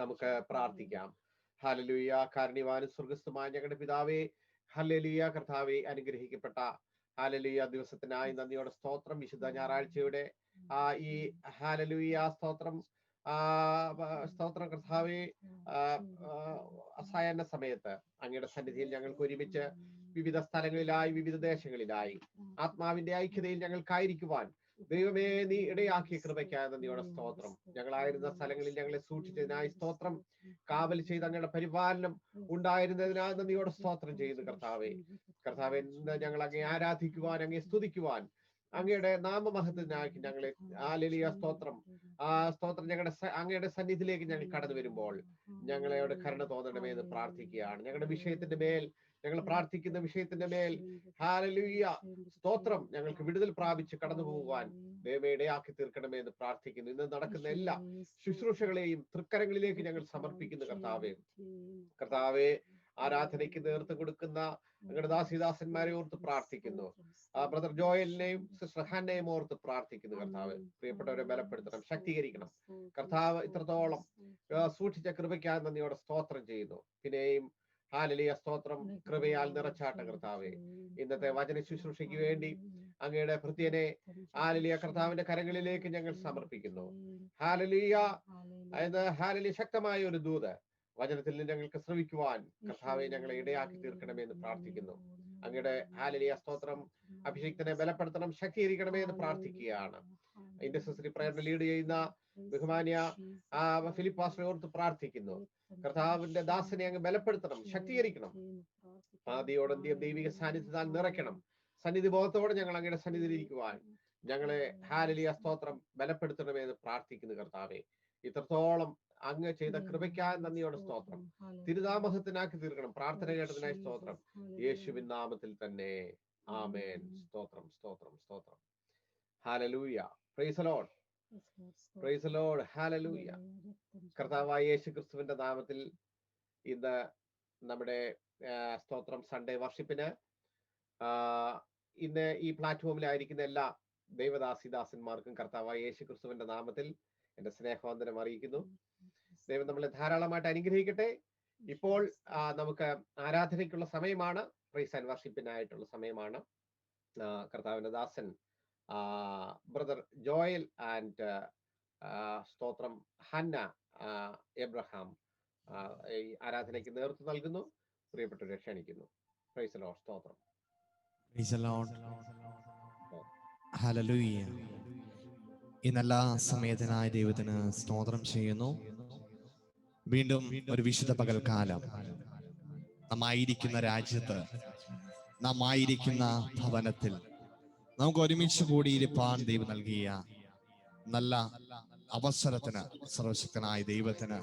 നമുക്ക് പ്രാർത്ഥിക്കാം. ഹല്ലേലൂയ. കാരുണ്യവാനും സ്വർഗ്ഗസ്ഥമായ ഞങ്ങളുടെ പിതാവേ, ഹല്ലേലൂയ. കർത്താവേ, അനുഗ്രഹിക്കപ്പെട്ട ഹല്ലേലൂയ ദിവസത്തിനായി നന്ദിയോടെ സ്തോത്രം. വിശുദ്ധ ഞായറാഴ്ചയുടെ ഈ ഹല്ലേലൂയ സ്തോത്രം സ്തോത്രം കർത്താവേ, അസായാഹ്ന സമയത്ത് അങ്ങയുടെ സന്നിധിയിൽ ഞങ്ങൾക്ക് ഒരുമിച്ച് വിവിധ സ്ഥലങ്ങളിലായി വിവിധ ദേശങ്ങളിലായി ആത്മാവിന്റെ ഐക്യതയിൽ ഞങ്ങൾക്കായിരിക്കുവാൻ ദൈവമേ നീ ഇടയാക്കിയ കൃപയ്ക്കായ നന്ദിയോടെ സ്തോത്രം. ഞങ്ങളായിരുന്ന സ്ഥലങ്ങളിൽ ഞങ്ങളെ സൂക്ഷിച്ചതിനായി സ്തോത്രം. കാവൽ ചെയ്ത് അങ്ങയുടെ പരിപാലനം ഉണ്ടായിരുന്നതിനാൽ നന്ദിയോടെ സ്തോത്രം ചെയ്യുന്നു കർത്താവേ. കർത്താവെ, ഞങ്ങൾ അങ്ങേ ആരാധിക്കുവാൻ, അങ്ങേ സ്തുതിക്കുവാൻ, അങ്ങയുടെ നാമമഹത്വത്തിനാക്കി ഞങ്ങളെ ഹല്ലേലൂയ സ്തോത്രം സ്തോത്രം അങ്ങയുടെ സന്നിധിയിലേക്ക് ഞങ്ങൾ കടന്നു വരുമ്പോൾ ഞങ്ങളോട് കരുണ തോന്നണമേ എന്ന് പ്രാർത്ഥിക്കുകയാണ്. ഞങ്ങളുടെ വിഷയത്തിന്റെ മേൽ, ഞങ്ങൾ പ്രാർത്ഥിക്കുന്ന വിഷയത്തിന്റെ മേൽ ഹല്ലേലൂയ സ്തോത്രം ഞങ്ങൾക്ക് വിടുതൽ പ്രാപിച്ച് കടന്നു പോകുവാൻ ദൈവമേ ഇടയാക്കി തീർക്കണമേ എന്ന് പ്രാർത്ഥിക്കുന്നു. ഇന്ന് നടക്കുന്ന എല്ലാ ശുശ്രൂഷകളെയും തൃക്കരങ്ങളിലേക്ക് ഞങ്ങൾ സമർപ്പിക്കുന്നു കർത്താവേ. കർത്താവെ, ആരാധനയ്ക്ക് നേതൃത്വം കൊടുക്കുന്ന ഞങ്ങളുടെ ദാസിദാസന്മാരെ ഓർത്ത് പ്രാർത്ഥിക്കുന്നു. ബ്രദർ ജോയലിനെയും സിസ്റ്റർ ഹന്നയെയും ഓർത്ത് പ്രാർത്ഥിക്കുന്നു കർത്താവ്. പ്രിയപ്പെട്ടവരെ ബലപ്പെടുത്തണം, ശക്തീകരിക്കണം കർത്താവ്. ഇത്രത്തോളം സൂക്ഷിച്ച കൃപയ്ക്കായി നന്ദിയോടെ സ്തോത്രം ചെയ്യുന്നു. പിന്നെയും ഹല്ലേലൂയ സ്തോത്രം, കൃപയാൽ നിറച്ചാട്ട കർത്താവേ. ഇന്നത്തെ വചന ശുശ്രൂഷയ്ക്ക് വേണ്ടി അങ്ങയുടെ ഭൃത്യനെ ഹല്ലേലൂയ കർത്താവിന്റെ കരങ്ങളിലേക്ക് ഞങ്ങൾ സമർപ്പിക്കുന്നു. ഹല്ലേലൂയ ഹല്ലേലൂയ ശക്തമായ ഒരു ദൂത് വചനത്തിൽ നിന്ന് ഞങ്ങൾക്ക് ശ്രവിക്കുവാൻ കർത്താവെ ഞങ്ങളെ ഇടയാക്കി തീർക്കണമേ എന്ന് പ്രാർത്ഥിക്കുന്നു. അങ്ങയുടെ ഹല്ലേലൂയ സ്തോത്രം അഭിഷിക്തനെ ബലപ്പെടുത്തണം, ശക്തീകരിക്കണമേ എന്ന് പ്രാർത്ഥിക്കുകയാണ്. ഇന്റർസെസറി പ്രയറിനെ ലീഡ് ചെയ്യുന്ന ബഹുമാന്യ ഫിലിപ്പ് പാസ്റ്ററെ ഓർത്ത് പ്രാർത്ഥിക്കുന്നു. കർത്താവിന്റെ ദാസനെ അങ്ങ് ബലപ്പെടുത്തണം, ശക്തീകരിക്കണം. ആദിയോടന്ത്യം ദൈവിക സാന്നിധ്യത്താൽ നിറയ്ക്കണം. സന്നിധി ബോധത്തോടെ ഞങ്ങൾ അങ്ങയുടെ സന്നിധിയിൽ ഇരിക്കുവാൻ ഞങ്ങളെ ഹല്ലേലൂയ സ്തോത്രം ബലപ്പെടുത്തണമേ എന്ന് പ്രാർത്ഥിക്കുന്നു കർത്താവെ. ഇത്രത്തോളം അങ്ങ് ചെയ്ത കൃപയ്ക്കായി നന്ദിയോടെ സ്തോത്രം. തിരുനാമത്തിനാക്കി തീർക്കണം. പ്രാർത്ഥന കേട്ടതിനായി സ്തോത്രം. യേശുവിൻ നാമത്തിൽ തന്നെ ആമേൻ. സ്തോത്രം സ്തോത്രം സ്തോത്രം. Hallelujah. Price the Lord. Price the lord. Hallelujah. കർത്താവായ യേശു ക്രിസ്തുവിന്റെ നാമത്തിൽ ഇന്ന് നമ്മുടെ സ്തോത്രം സൺഡേ വർഷിപ്പിന് ഇന്ന് ഈ പ്ലാറ്റ്ഫോമിലായിരിക്കുന്ന എല്ലാ ദൈവദാസിദാസന്മാർക്കും കർത്താവായ യേശു ക്രിസ്തുവിന്റെ നാമത്തിൽ എന്റെ സ്നേഹവന്ദനം അറിയിക്കുന്നു. ദൈവം നമ്മളെ ധാരാളമായിട്ട് അനുഗ്രഹിക്കട്ടെ. ഇപ്പോൾ നമുക്ക് ആരാധനയ്ക്കുള്ള സമയമാണ്. പ്രൈസ് ആൻഡ് വർഷിപ്പിനായിട്ടുള്ള സമയമാണ്. കർത്താവിന്റെ ദാസൻ ബ്രദർ ജോയൽ ആൻഡ് സ്തോത്രം ഹന്ന എബ്രഹാം ഈ ആരാധനയ്ക്ക് നേതൃത്വം നൽകുന്നു. പ്രിയപ്പെട്ടവരെ ക്ഷണിക്കുന്നു. Praise the lord. സ്തോത്രം. Praise the lord. ഹല്ലേലൂയ. ഈ നല്ല സമയത്തിനായി ദൈവത്തിന് സ്തോത്രം ചെയ്യുന്നു. വീണ്ടും ഒരു വിശുദ്ധ പകൽക്കാലം നാം ആയിരിക്കുന്ന രാജ്യത്ത്, നാം ആയിരിക്കുന്ന ഭവനത്തിൽ നമുക്ക് ഒരുമിച്ച് കൂടിയിരിപ്പാൻ ദൈവം നൽകിയ നല്ല അവസരത്തിന് സർവശക്തനായ ദൈവത്തിന്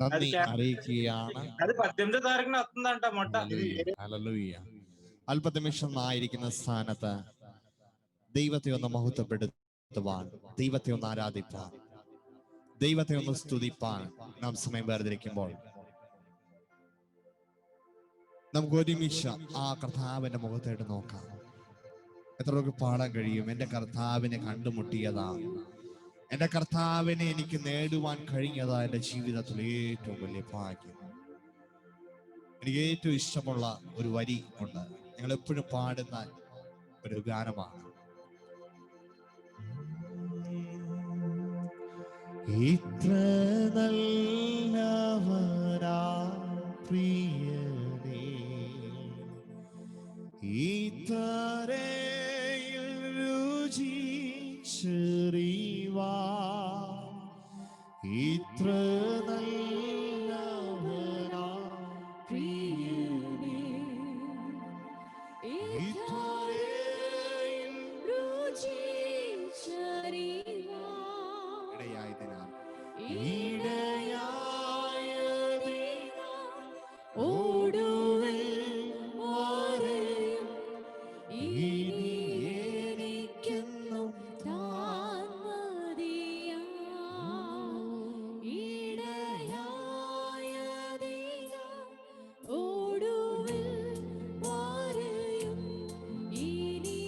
നന്ദി അറിയിക്കുകയാണ്. ഹല്ലേലൂയ. അല്പനിമിഷം ആയിരിക്കുന്ന സ്ഥാനത്ത് ദൈവത്തെ ഒന്ന് മഹത്വപ്പെടുത്തുവാൻ, ദൈവത്തെ ഒന്ന് ആരാധിപ്പാൻ, ദൈവത്തെ ഒന്ന് സ്തുതിപ്പാൻ നാം സമയം വേർതിരിക്കുമ്പോൾ നമുക്ക് ഒരുമിച്ച് ആ കർത്താവിന്റെ മുഖത്തായിട്ട് നോക്കാം. എത്രയൊക്കെ പാടാൻ കഴിയും. എന്റെ കർത്താവിനെ കണ്ടുമുട്ടിയതാ, എന്റെ കർത്താവിനെ എനിക്ക് നേടുവാൻ കഴിഞ്ഞതാ എന്റെ ജീവിതത്തിൽ ഏറ്റവും വലിയ ഭാഗ്യം. എനിക്ക് ഏറ്റവും ഇഷ്ടമുള്ള ഒരു വരി ഉണ്ട്, ഞങ്ങൾ എപ്പോഴും പാടുന്ന ഒരു ഗാനമാണ്. ഇത്ര നല്ലവനാ പ്രിയനേ, ഇത്രയിൽ രുചിച്ചറിവാ, ഇത്ര നല്ലവനാ പ്രിയനേ, ഇത്രയിൽ രുചിച്ചറിവാ. ഇടയായതിനാൽ ഓടുവേ വാരയും ഇനി എനിക്കെന്നും താൻ മതിയാ. ഇടയായതിനാൽ ഓടുവേ വാരയും ഇനി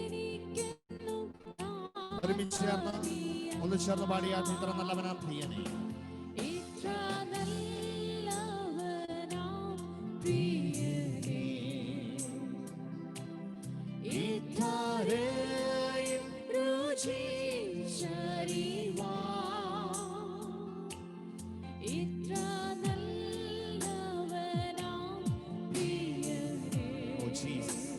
എനിക്കെന്നും താൻ മതിയാ. ഒന്ന് ചേർന്ന് പാടിയാട്ടെ. ഇത്ര നല്ലവനാ പ്രിയനേ, ഇത്ര നല്ലവനാം പ്രിയനേ, ഇത്രയും രുചിച്ചറിവാൻ, ഇത്ര നല്ലവനാം പ്രിയനേ, ഓ ജീസസ്,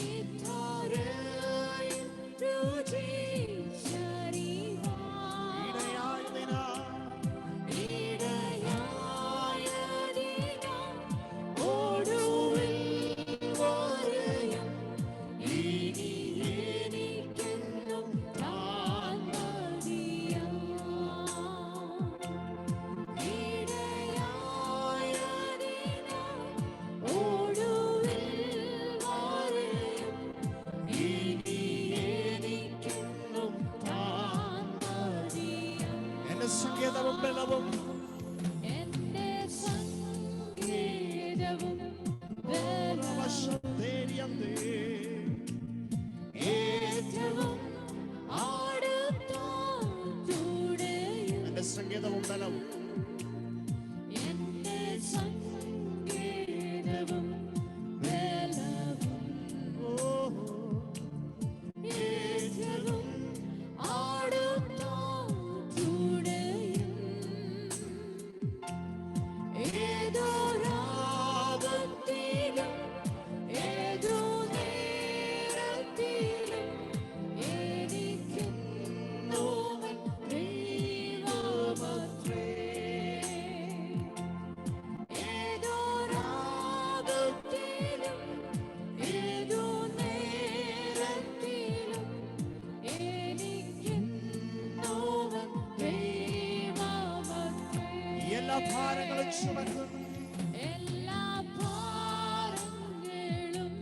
ഇത്രയും രുചിച്ചറിവാൻ, ഇടയായതിനാൽ ഒടുവിൽ വരെയും ഇനി എനിക്കെന്നും താൻ മതിയാം. ഇടയായതിനാൽ ഒടുവിൽ വരെയും ഇനി എനിക്കെന്നും താൻ മതിയാം. എന്റെ സങ്കേതവും ബലവും, എന്റെ സങ്കേതവും ബലവും ഏറ്റവും അടുത്ത തുണയും. എന്റെ സങ്കേതവും ബലവും, എന്റെ സങ്കേതവും ബലവും ഏറ്റവും അടുത്ത തുണയും. ഏതോ രാഗത്തിലും ഏതോ നേരത്തിലും എനിക്കെന്നോവൻ ദൈവമത്രേ. ഏതോ രാഗത്തിലും ഏതോ നേരത്തിലും എനിക്കെന്നോവൻ ദൈവമത്രേ. എല്ലാ ഭാരങ്ങളും ചുമക്കുന്നു, എല്ലാ ഭാരങ്ങളും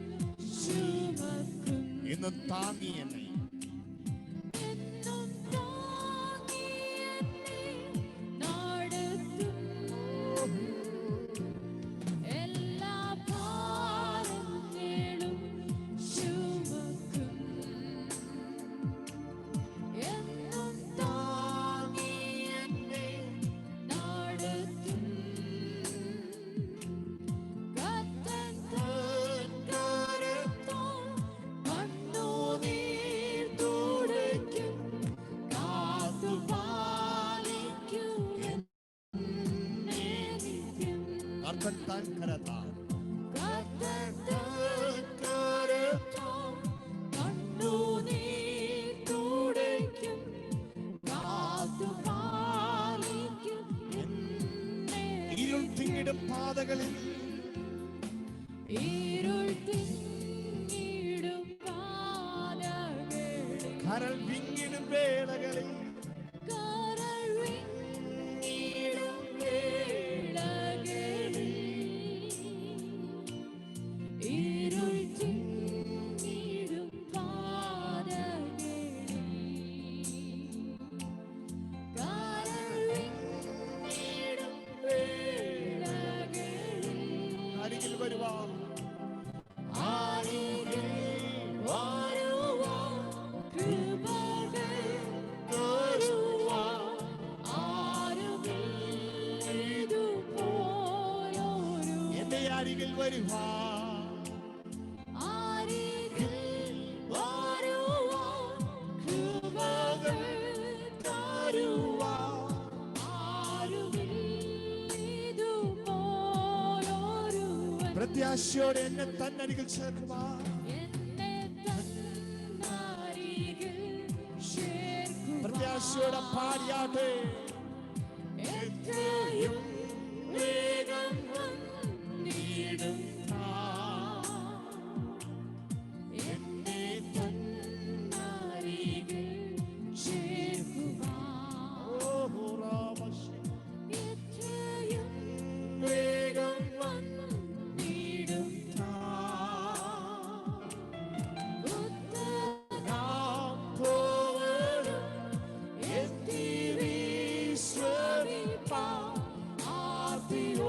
ചുമക്കും, ഇന്ന് താങ്ങി എന്നെ എന്നും താങ്ങി എന്നെ നടത്തും. എല്ലാ ഭാരങ്ങളും ചുമക്കും, എന്നും താങ്ങി എന്നെ നടത്തും. കർത്തൻ തൻ കരത്താൽ കണ്ണുനീർ തുടയ്ക്കും, കാത്തുപാലിക്കും എന്നെ നിത്യം. കർത്തൻ താൻ കരത്താൽ കർത്തൻ തൻ കരത്താൽ കണ്ണുനീർ തുടയ്ക്കും, കാത്തുപാലിക്കും എന്നെ ഇരുൾ തിങ്ങിടും പാതകളിൽ ഇരുൾ തിങ്ങിടും പാതകളിൽ, കരൾ വിങ്ങിടും വേളകളിൽ കരൾ വിങ്ങിടും വേളകളിൽ, ഇരുൾ തിങ്ങിടും പാതകളിൽ, കരൾ വിങ്ങിടും വേളകളിൽ അരികിൽ വരുവാൻ ആരിൽ വരുവാൻ കൃപകൾ തരുവാൻ ആരുമില്ലിതുപോലൊരു. എന്റെ അരികിൽ വരുവാൻ ആരിൽ വരുവാൻ കൃപകൾ തരുവാൻ ആരുമില്ലിതുപോലൊരുവൻ. പ്രത്യാശയോടെ എന്നെ തന്നരികിൽ ചേർക്കുവാൻ എന്നെ തന്നരികിൽ ചേർക്കുവാൻ. പ്രത്യാശയോടെ പാടിയാട്ടെ. എത്രയും വേഗം വന്നിടും താൻ. എന്നെ തന്നരികിൽ ചേർക്കുവാൻ. എത്രയും വേഗം വന്നിടും താൻ. ഉത്തരം പോലും എത്തി വിശ്രമിപ്പാൻ ആർത്തിയോ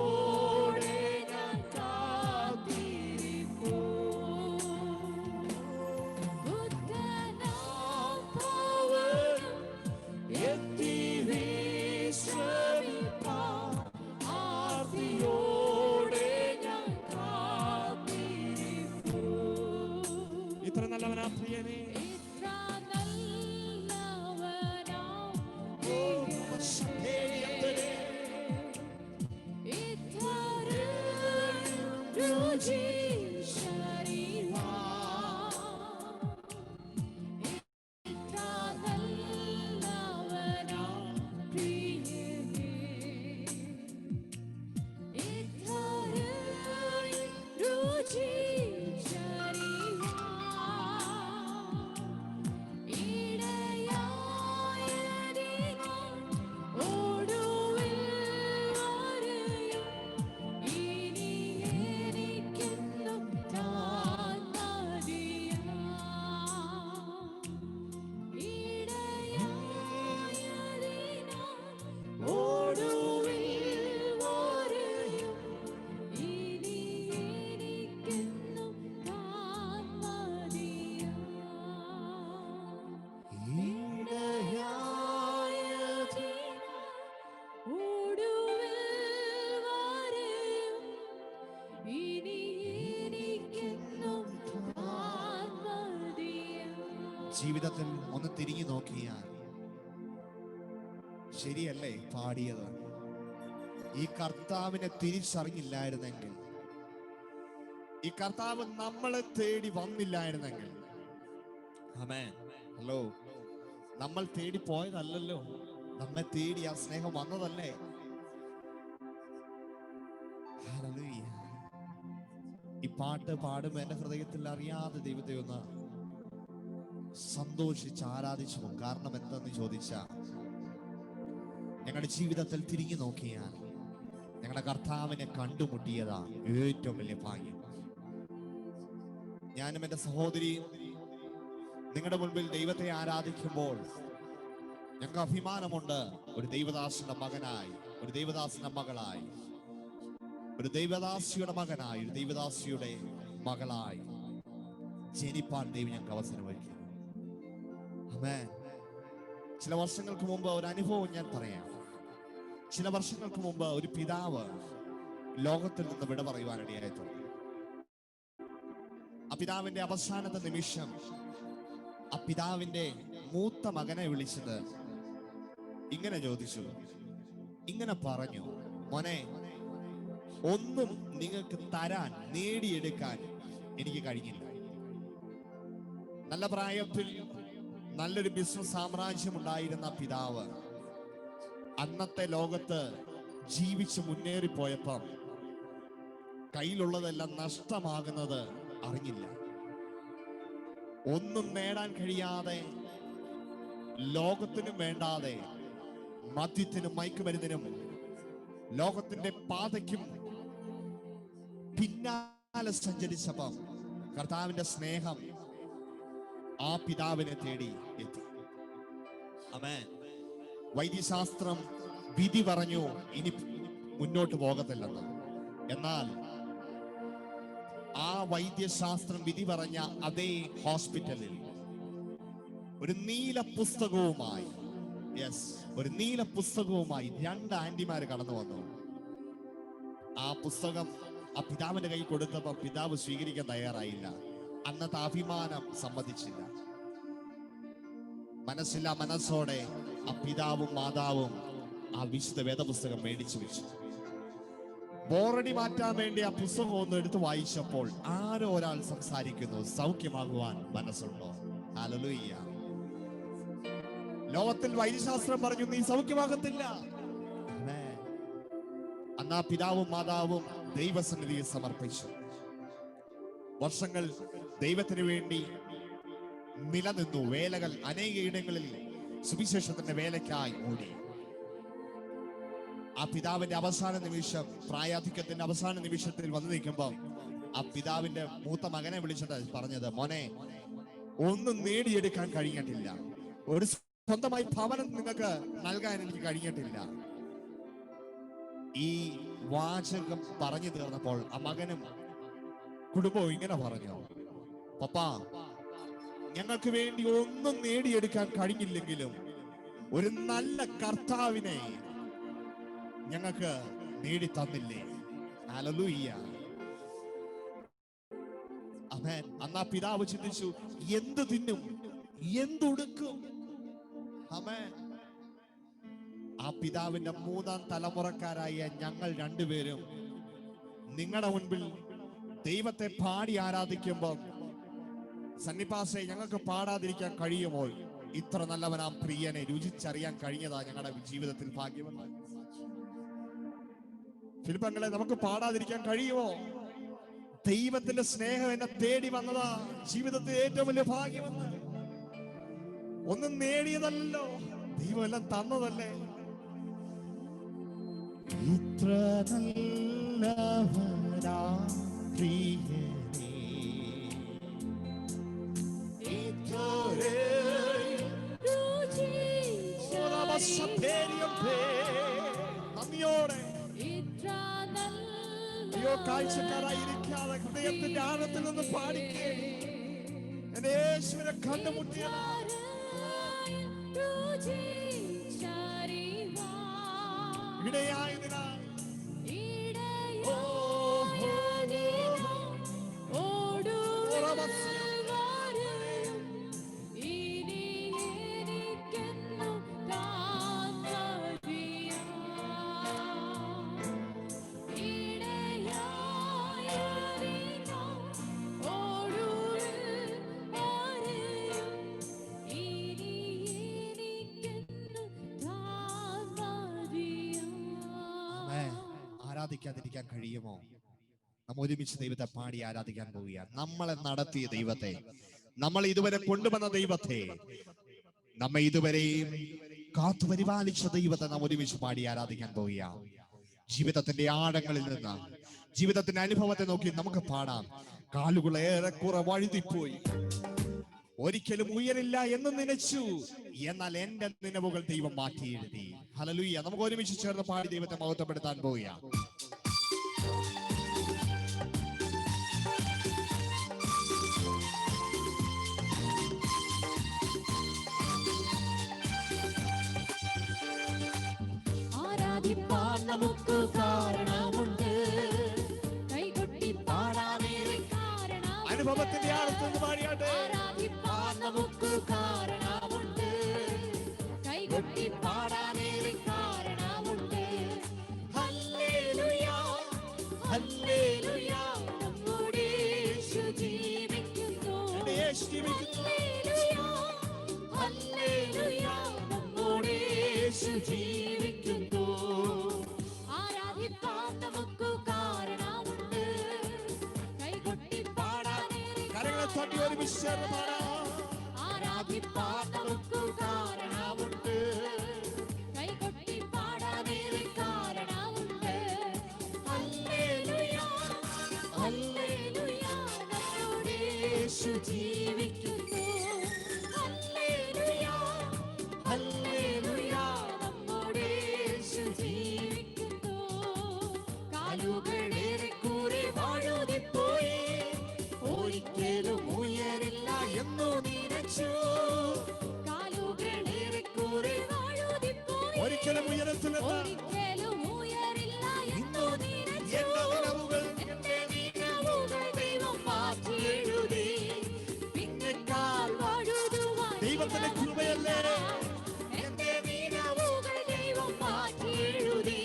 ജീവിതത്തിൽ ഒന്ന് തിരിഞ്ഞു നോക്കിയാൽ ശരിയല്ലേ പാടിയത്? ഈ കർത്താവിനെ തിരിച്ചറിഞ്ഞില്ലായിരുന്നെങ്കിൽ, ഈ കർത്താവ് നമ്മളെ തേടി വന്നില്ലായിരുന്നെങ്കിൽ, ആമേൻ, ഹലോ, നമ്മൾ തേടി പോയതല്ലല്ലോ, നമ്മെ തേടി ആ സ്നേഹം വന്നതല്ലേ? ഹല്ലേലൂയ. ഈ പാട്ട് പാടുമ്പോൾ എന്റെ ഹൃദയത്തിൽ അറിയാതെ ദൈവത്തെ ഒന്ന് സന്തോഷിച്ച് ആരാധിച്ചു പോകും. കാരണം എന്തെന്ന് ചോദിച്ചാൽ, ഞങ്ങളുടെ ജീവിതത്തിൽ തിരിഞ്ഞു നോക്കിയാൽ ഞങ്ങളുടെ കർത്താവിനെ കണ്ടുമുട്ടിയതാ ഏറ്റവും വലിയ ഭാഗ്യം. ഞാനും എന്റെ സഹോദരിയും നിങ്ങളുടെ മുൻപിൽ ദൈവത്തെ ആരാധിക്കുമ്പോൾ ഞങ്ങൾക്ക് അഭിമാനമുണ്ട്. ഒരു ദൈവദാസന്റെ മകനായി, ഒരു ദൈവദാസന്റെ മകളായി, ഒരു ദൈവദാസിയുടെ മകനായി, ഒരു ദൈവദാസിയുടെ മകളായി ജനിപ്പാൻ ദൈവം ഞങ്ങൾക്ക് അവസരം ഒരുക്കി. ആമേൻ. ചില വർഷങ്ങൾക്ക് മുമ്പ് ഒരു അനുഭവം ഞാൻ പറയാം. ചില വർഷങ്ങൾക്ക് മുമ്പ് ഒരു പിതാവ് ലോകത്തിൽ നിന്ന് വിട പറയുവാനിടയായി തുടങ്ങി. ആ പിതാവിന്റെ അവസാനത്തെ നിമിഷം ആ പിതാവിന്റെ മൂത്ത മകനെ വിളിച്ചത് ഇങ്ങനെ ചോദിച്ചു, ഇങ്ങനെ പറഞ്ഞു, മോനെ, ഒന്നും നിങ്ങൾക്ക് തരാൻ, നേടിയെടുക്കാൻ എനിക്ക് കഴിഞ്ഞില്ല. നല്ല പ്രായത്തിൽ നല്ലൊരു ബിസിനസ് സാമ്രാജ്യം ഉണ്ടായിരുന്ന പിതാവ് അന്നത്തെ ലോകത്ത് ജീവിച്ച് മുന്നേറിപ്പോയപ്പം കയ്യിലുള്ളതെല്ലാം നഷ്ടമാകുന്നത് അറിഞ്ഞില്ല. ഒന്നും നേടാൻ കഴിയാതെ, ലോകത്തിനും വേണ്ടാതെ മദ്യത്തിനും മയക്കുമരുന്നിനും ലോകത്തിന്റെ പാതയ്ക്കും പിന്നാലെ സഞ്ചരിച്ചപ്പം കർത്താവിന്റെ സ്നേഹം ആ പിതാവിനെ തേടി എത്തി. ആമേൻ. വൈദ്യശാസ്ത്രം വിധി പറഞ്ഞു ഇനി മുന്നോട്ട് പോകത്തില്ലെന്ന്. എന്നാൽ ആ വൈദ്യശാസ്ത്രം വിധി പറഞ്ഞ അതേ ഹോസ്പിറ്റലിൽ ഒരു നീല പുസ്തകവുമായി, ഒരു നീല പുസ്തകവുമായി 2 ആന്റിമാര് കടന്നു വന്നു. ആ പുസ്തകം ആ പിതാവിന്റെ കൈ കൊടുത്തപ്പോ പിതാവ് സ്വീകരിക്കാൻ തയ്യാറായില്ല. അന്നത്തെ അഭിമാനം സമ്മതിച്ചില്ല. മനസ്സില്ല മനസ്സോടെ ആ പിതാവും മാതാവും ആ വിശുദ്ധ വേദപുസ്തകം മേടിച്ചു വെച്ചു. ബോറടി മാറ്റാൻ വേണ്ടി ആ പുസ്തകം ഒന്ന് എടുത്ത് വായിച്ചപ്പോൾ ആരോ ഒരാൾ സംസാരിക്കുന്നു, സൗഖ്യമാകുവാൻ മനസ്സുണ്ടോ? ഹല്ലേലൂയ. ലോകത്തിൽ വൈദ്യശാസ്ത്രം പറഞ്ഞു നീ സൗഖ്യമാകത്തില്ല. അന്ന് ആ പിതാവും മാതാവും ദൈവസന്നിധിയിൽ സമർപ്പിച്ചു. വർഷങ്ങൾ ദൈവത്തിന് വേണ്ടി നിലനിന്നു. വേലകൾ അനേക ഇടങ്ങളിൽ സുവിശേഷത്തിന്റെ വേലയ്ക്കായി ഓടി. ആ പിതാവിന്റെ അവസാന നിമിഷം, പ്രായാധിക്യത്തിന്റെ അവസാന നിമിഷത്തിൽ വന്നു നിൽക്കുമ്പോൾ ആ പിതാവിന്റെ മൂത്ത മകനെ വിളിച്ചിട്ട് പറഞ്ഞത്, മോനെ, ഒന്നും നേടിയെടുക്കാൻ കഴിഞ്ഞിട്ടില്ല, ഒരു സ്വന്തമായി ഭവനം നിങ്ങൾക്ക് നൽകാൻ എനിക്ക് കഴിഞ്ഞിട്ടില്ല. ഈ വാചകം പറഞ്ഞു തീർന്നപ്പോൾ ആ മകനും കുടുംബവും ഇങ്ങനെ പറഞ്ഞു, പപ്പാ, ഞങ്ങൾക്ക് വേണ്ടി ഒന്നും നേടിയെടുക്കാൻ കഴിഞ്ഞില്ലെങ്കിലും ഒരു നല്ല കർത്താവിനെ ഞങ്ങൾക്ക് നേടി തന്നില്ലേ? ഹല്ലേലൂയ. ആമേൻ. അന്ന് ആ പിതാവ് ചിന്തിച്ചു, എന്ത് തിന്നും, എന്തുടുക്കും? ആമേൻ. ആ പിതാവിന്റെ 3ാം തലമുറക്കാരായ ഞങ്ങൾ 2 പേരും നിങ്ങളുടെ മുൻപിൽ ദൈവത്തെ പാടി ആരാധിക്കുമ്പോൾ സന്നിപാസെ ഞങ്ങൾക്ക് പാടാതിരിക്കാൻ കഴിയുമോ? ഇത്ര നല്ലവനാം പ്രിയനെ രുചിച്ചറിയാൻ കഴിഞ്ഞതാ ഞങ്ങളുടെ ജീവിതത്തിൽ ഭാഗ്യമെന്ന്. ഫിലിപ്പങ്ങളെ, നമുക്ക് പാടാതിരിക്കാൻ കഴിയുമോ? ദൈവത്തിന്റെ സ്നേഹം എന്നെ തേടി വന്നതാ ജീവിതത്തിൽ ഏറ്റവും വലിയ ഭാഗ്യമെന്ന്. ഒന്നും നേടിയതല്ലോ, ദൈവം എല്ലാം തന്നതല്ലേ. ഇത്ര നല്ലവനാ പ്രിയനേ, നന്ദിയോടെ അയ്യോ കാഴ്ചക്കാരായിരിക്കാതെ ഹൃദയത്തിന്റെ ആഴത്തിൽ നിന്ന് പാടിക്കേ. എന്റെ യേശുവിനെ കണ്ടുമുട്ടിയത് ഇടയായതിനാൽ ആരാധിക്കാതിരിക്കാൻ കഴിയുമോ? നമ്മൾ ഒരുമിച്ച് ദൈവത്തെ പാടി ആരാധിക്കാൻ പോവുകയാണ്. നമ്മളെ നടത്തിയ ദൈവത്തെ, നമ്മൾ ഇതുവരെ കൊണ്ടുവന്ന ദൈവത്തെ, നമ്മെ ഇതുവരെയും കാത്തു പരിപാലിച്ച ദൈവത്തെ നാം ഒരുമിച്ച് പാടി ആരാധിക്കാൻ പോവുകയാണ്. ജീവിതത്തിന്റെ ആഴങ്ങളിൽ നിന്ന്, ജീവിതത്തിന്റെ അനുഭവത്തെ നോക്കി നമുക്ക് പാടാം. കാലുകൾ ഏറെക്കുറെ വഴുതിപ്പോയി, ഒരിക്കലും ഉയരില്ല എന്ന് നനച്ചു, എന്നാൽ എന്റെ നിലവുകൾ ദൈവം മാറ്റി എഴുതി. ഹല്ലേലൂയ. നമുക്ക് ഒരുമിച്ച് ചേർന്ന് പാടി ദൈവത്തെ മഹത്വപ്പെടുത്താൻ പോവുകയാണ്. ആരാധിപ്പാൻ നമുക്ക് കാരണമുണ്ട്, കൈകൊട്ടി പാടാനേറെ കാരണം. അനുഭവത്തിന്റെ ആഴത്തിൽ പാടിയാട്ടെ. ആരാധിപ്പാൻ നമുക്ക് കാരണമുണ്ട്, കൈകൊട്ടി പാടാനേറെ കാരണമുണ്ട്. ഹല്ലേലൂയ, ഹല്ലേലൂയ, നമ്മുടെ യേശു ജീവിക്കുന്നു. ഹല്ലേലൂയ, ഹല്ലേലൂയ, നമ്മുടെ യേശു ജീവിക്കുന്നു. ആരാധിപ്പാൻ നമുക്ക് കാരണമുണ്ട്, കൈകൊട്ടി പാടാനേറെ തട്ടി ഒരുമിച്ച് ചേർന്ന് പാടാം. ആരാധിപ്പാൻ നമുക്ക് കാരണമുണ്ട്, കൈകൊട്ടി പാടാനേറെ കാരണമുണ്ട്. ഹല്ലേലൂയ, ഹല്ലേലൂയ, നമ്മുടെ യേശു ജീവിക്കുന്നു. ഹല്ലേലൂയ, ഹല്ലേലൂയ, നമ്മുടെ യേശു ജീവിക്കുന്നു. കാലുകളേറെക്കുറെ വഴുതിപ്പോയി, ഒരിക്കലും ഉയരില്ല എന്നു നനച്ചു. കാലുകളേറെക്കുറെ വഴുതിപ്പോയി, ഒരിക്കലും ഉയരത്തിലെത്താൻ ഒരിക്കലും ഉയരില്ല എന്നു നനച്ചു. എന്റെ നിലവുകൾ ദൈവം മാറ്റി എഴുതി, പിന്നെക്കാൽ വഴുതുവാൻ ദൈവത്തിന്റെ കൃപയല്ലേ. എന്റെ നിലവുകൾ ദൈവം മാറ്റി എഴുതി,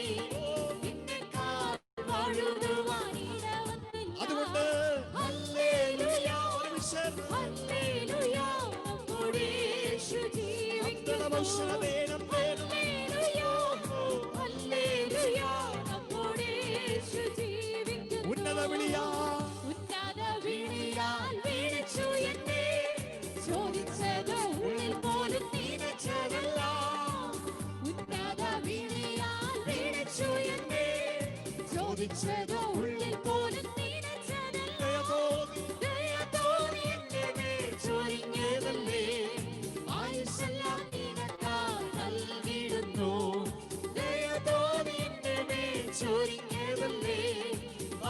പിന്നെക്കാൽ വഴുതുവാൻ ഇടവന്നില്ല. അതുകൊണ്ട് ഹല്ലേലൂയ, ഹല്ലേലൂയ, നമ്മുടെ യേശു ജീവിക്കുന്നു. ഹല്ലേലൂയ, ഹല്ലേലൂയ, നമ്മുടെ യേശു ജീവിക്കുന്നു. ഉന്നത വിളിയാ, ഉന്നത വിളിയാൽ വിളിച്ചു എന്നെ, ചോദിച്ചത് ഉള്ളിൽ പോലും നനച്ചതല്ല. ഉന്നത വിളിയാൽ വിളിച്ചു എന്നെ, ചോദിച്ചത് ഉള്ളിൽ പോലും നനച്ചതല്ല. ദയ തോന്നി എന്റെ മേൽ ചൊരിഞ്ഞതല്ലേ, ആയുസ്സെല്ലാം നിനക്കായി നൽകിടുന്നു. ദയ തോന്നി എന്റെ മേൽ ചൊരിഞ്ഞതല്ലേ,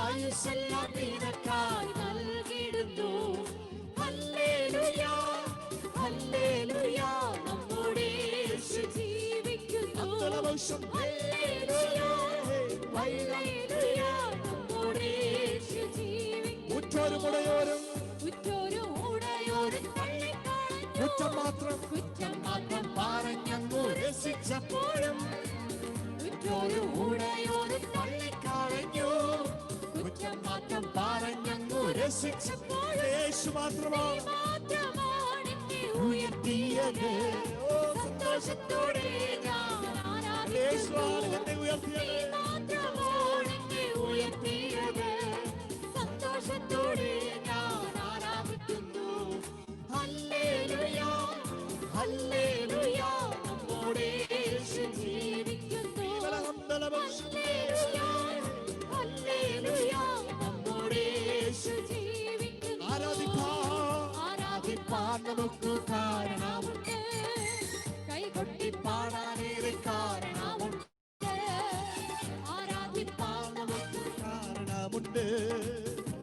ആയുസ്സെല്ലാം നിനക്കായി നൽകിടുന്നു. ഹല്ലേലൂയ, ഹല്ലേലൂയ, നമ്മുടെ യേശു ജീവിക്കുന്നു. ഹല്ലേലൂയ, ഹല്ലേലൂയ, നമ്മുടെ യേശു ജീവിക്കുന്നു. ഉറ്റോരും ഉടയോരും ഉറ്റോരും ഉടയോരും തള്ളിക്കളഞ്ഞു, കുറ്റം മാത്രം കുറ്റം മാത്രം പറഞ്ഞങ്ങു രസിച്ചപ്പോഴും. ഉറ്റോരും ഉടയോരും തള്ളിക്കളഞ്ഞു, കുറ്റം മാത്രം പറഞ്ഞങ്ങു രസിച്ചപ്പോഴും യേശു മാത്രമാണ് എന്നെ ഉയർത്തിയത്. സന്തോഷത്തോടെ ഞാൻ ആരാധിക്കുന്നു. നീ മാത്രമാണ് എന്നെ ഉയർത്തിയത്. സന്തോഷത്തോടെ ഞാൻ ആരാധിക്കുന്നു. ഹല്ലേലൂയ, ഹല്ലേലൂയ, നമ്മോടെ യേശു ജീവിക്കുന്നു. ഹല്ലേലൂയ, ഹല്ലേലൂയ, നമ്മോടെ യേശു ജീവിക്കുന്നു. ആരാധിപ്പാൻ നമുക്ക് കാരണമുണ്ട്. കൈകൊട്ടി പാടാനേറെ കാരണമുണ്ട്. ആരാധിപ്പാൻ നമുക്ക് കാരണമുണ്ട്.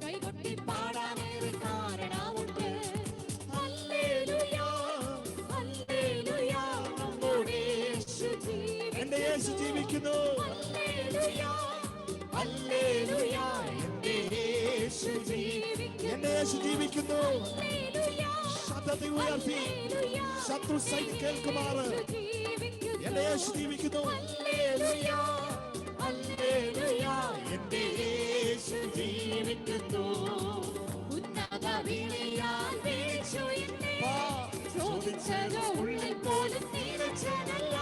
കൈകൊട്ടി പാടാനേറെ കാരണമുണ്ട്. ഹല്ലേലൂയ, ഹല്ലേലൂയ, നമ്മോടെ യേശു ജീവിക്കുന്നു. എന്റെ യേശു ജീവിക്കുന്നു. ഹല്ലേലൂയ, ഹല്ലേലൂയ, എന്റെ യേശു ജീവിക്കുന്നു. എന്റെ യേശു ജീവിക്കുന്നു. ഹല്ലേലൂയ, ശബ്ദത്തെ ഉയർത്തി ഹല്ലേലൂയ, ശത്രു സൈന്യം കേൾക്കുമാറ് യേശു ജീവിക്കുന്നു. എന്റെ യേശു ജീവിക്കുന്നു. ഹല്ലേലൂയ, ഹല്ലേലൂയ, എന്റെ യേശു ജീവിക്കുന്നു. ഉന്നത വിളിയാൽ വിളിച്ചു എന്നെ. ചോദിച്ചത് ഉള്ളിൽ പോലും നിറച്ചതല്ല.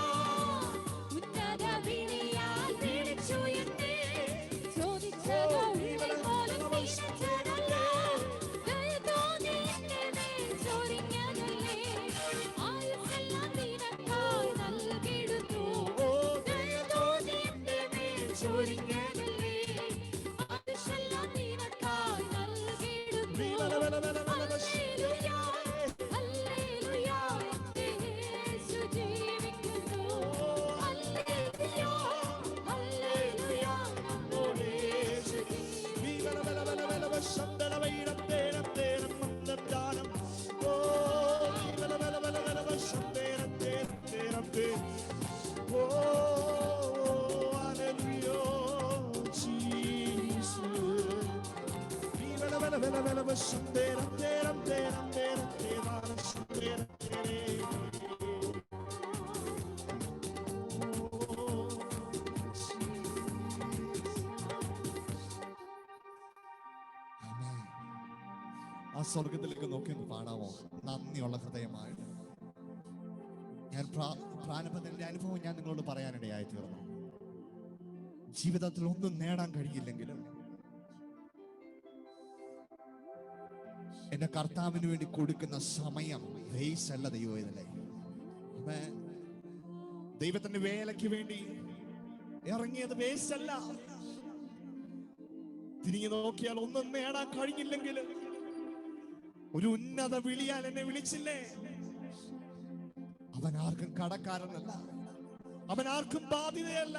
ഉന്നത വിളിയാൽ വിളിച്ചു എന്നെ. ചോദിച്ചത് ഉള്ളിൽ പോലും നിറച്ചതല്ല. ദയ തോന്നി എന്റെ മേൽ ചൊരിഞ്ഞതല്ലേ. ആയുസ്സെല്ലാം നിനക്കായി നൽകിടുന്നു. ദയ തോന്നി എന്റെ മേൽ ചൊരിഞ്ഞതല്ലേ. ആയുസ്സെല്ലാം നിനക്കായി നൽകിടുന്നു. ഹല്ലേലൂയ, ഹല്ലേലൂയ, എന്റെ യേശു ജീവിക്കുന്നു. ഹല്ലേലൂയ, ഹല്ലേലൂയ, നമ്മോടെ യേശു ആ സ്വർഗത്തിലേക്ക് നോക്കി ഒന്ന് പാടാമോ? നന്ദിയുള്ള ഹൃദയമായിട്ട്. ഞാൻ പ്രാരംഭത്തിന്റെ അനുഭവം ഞാൻ നിങ്ങളോട് പറയാനിടയായി തീർന്നു. ജീവിതത്തിൽ ഒന്നും നേടാൻ കഴിയില്ലെങ്കിലും എന്റെ കർത്താവിന് വേണ്ടി കൊടുക്കുന്ന സമയം വേസ്റ്റ് അല്ല. ദൈവവേദനേ, ദൈവത്തിന്റെ വേലയ്ക്ക് വേണ്ടി ഇറങ്ങിയത് വേസ്റ്റ് അല്ല. തിരിഞ്ഞു നോക്കിയാൽ ഒന്നും നേടാൻ കഴിഞ്ഞില്ലെങ്കിലും ഒരു ഉന്നത വിളിയാൽ എന്നെ വിളിച്ചില്ലേ. അവൻ ആർക്കും കടക്കാരനല്ല, അവൻ ആർക്കും ബാധ്യതയല്ല.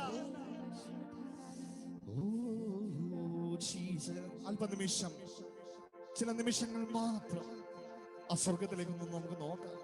അല്പനിമിഷം, ചില നിമിഷങ്ങൾ മാത്രം ആ സ്വർഗത്തിലേക്ക് നമുക്ക് നോക്കാം.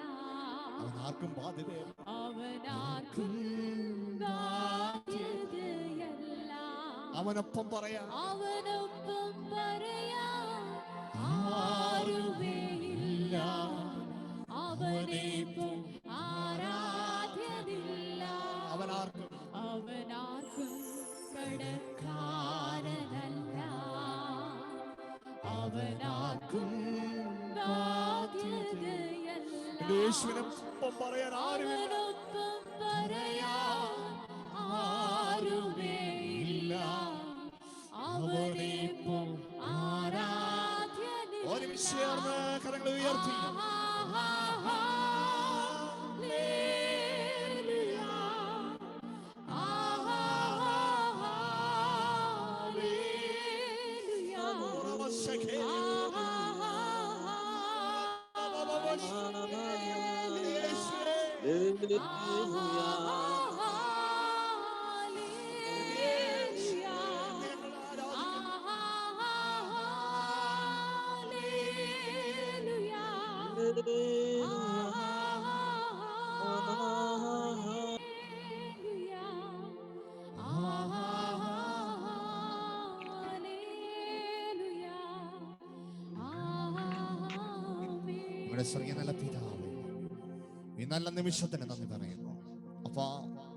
അവനാർക്കും ബാധ്യതയല്ല. അവനാർക്കും ബാധ്യതയല്ല. അവനൊപ്പം പറയാം, അവനൊപ്പം പറയാൻ ആരുമേയില്ല. അവനെപ്പോൾ ആരാധ്യനില്ല. അവനാർക്കും കടക്കാരനല്ല. അവനാർക്കും ബാധ്യതയല്ല. യേശുവിനൊപ്പം പറയാൻ ആരുമില്ല. അവനൊപ്പം പറയാൻ ആരുമേയില്ല. അവനെപ്പോൾ ആരാധ്യനില്ല. ചേർന്ന് കരങ്ങൾ ഉയർത്തി നമ്മുടെ സ്വർഗീയ നല്ല പിതാവേ, ഈ നല്ല നിമിഷത്തിന് നന്ദി പറയുന്നു. അപ്പൊ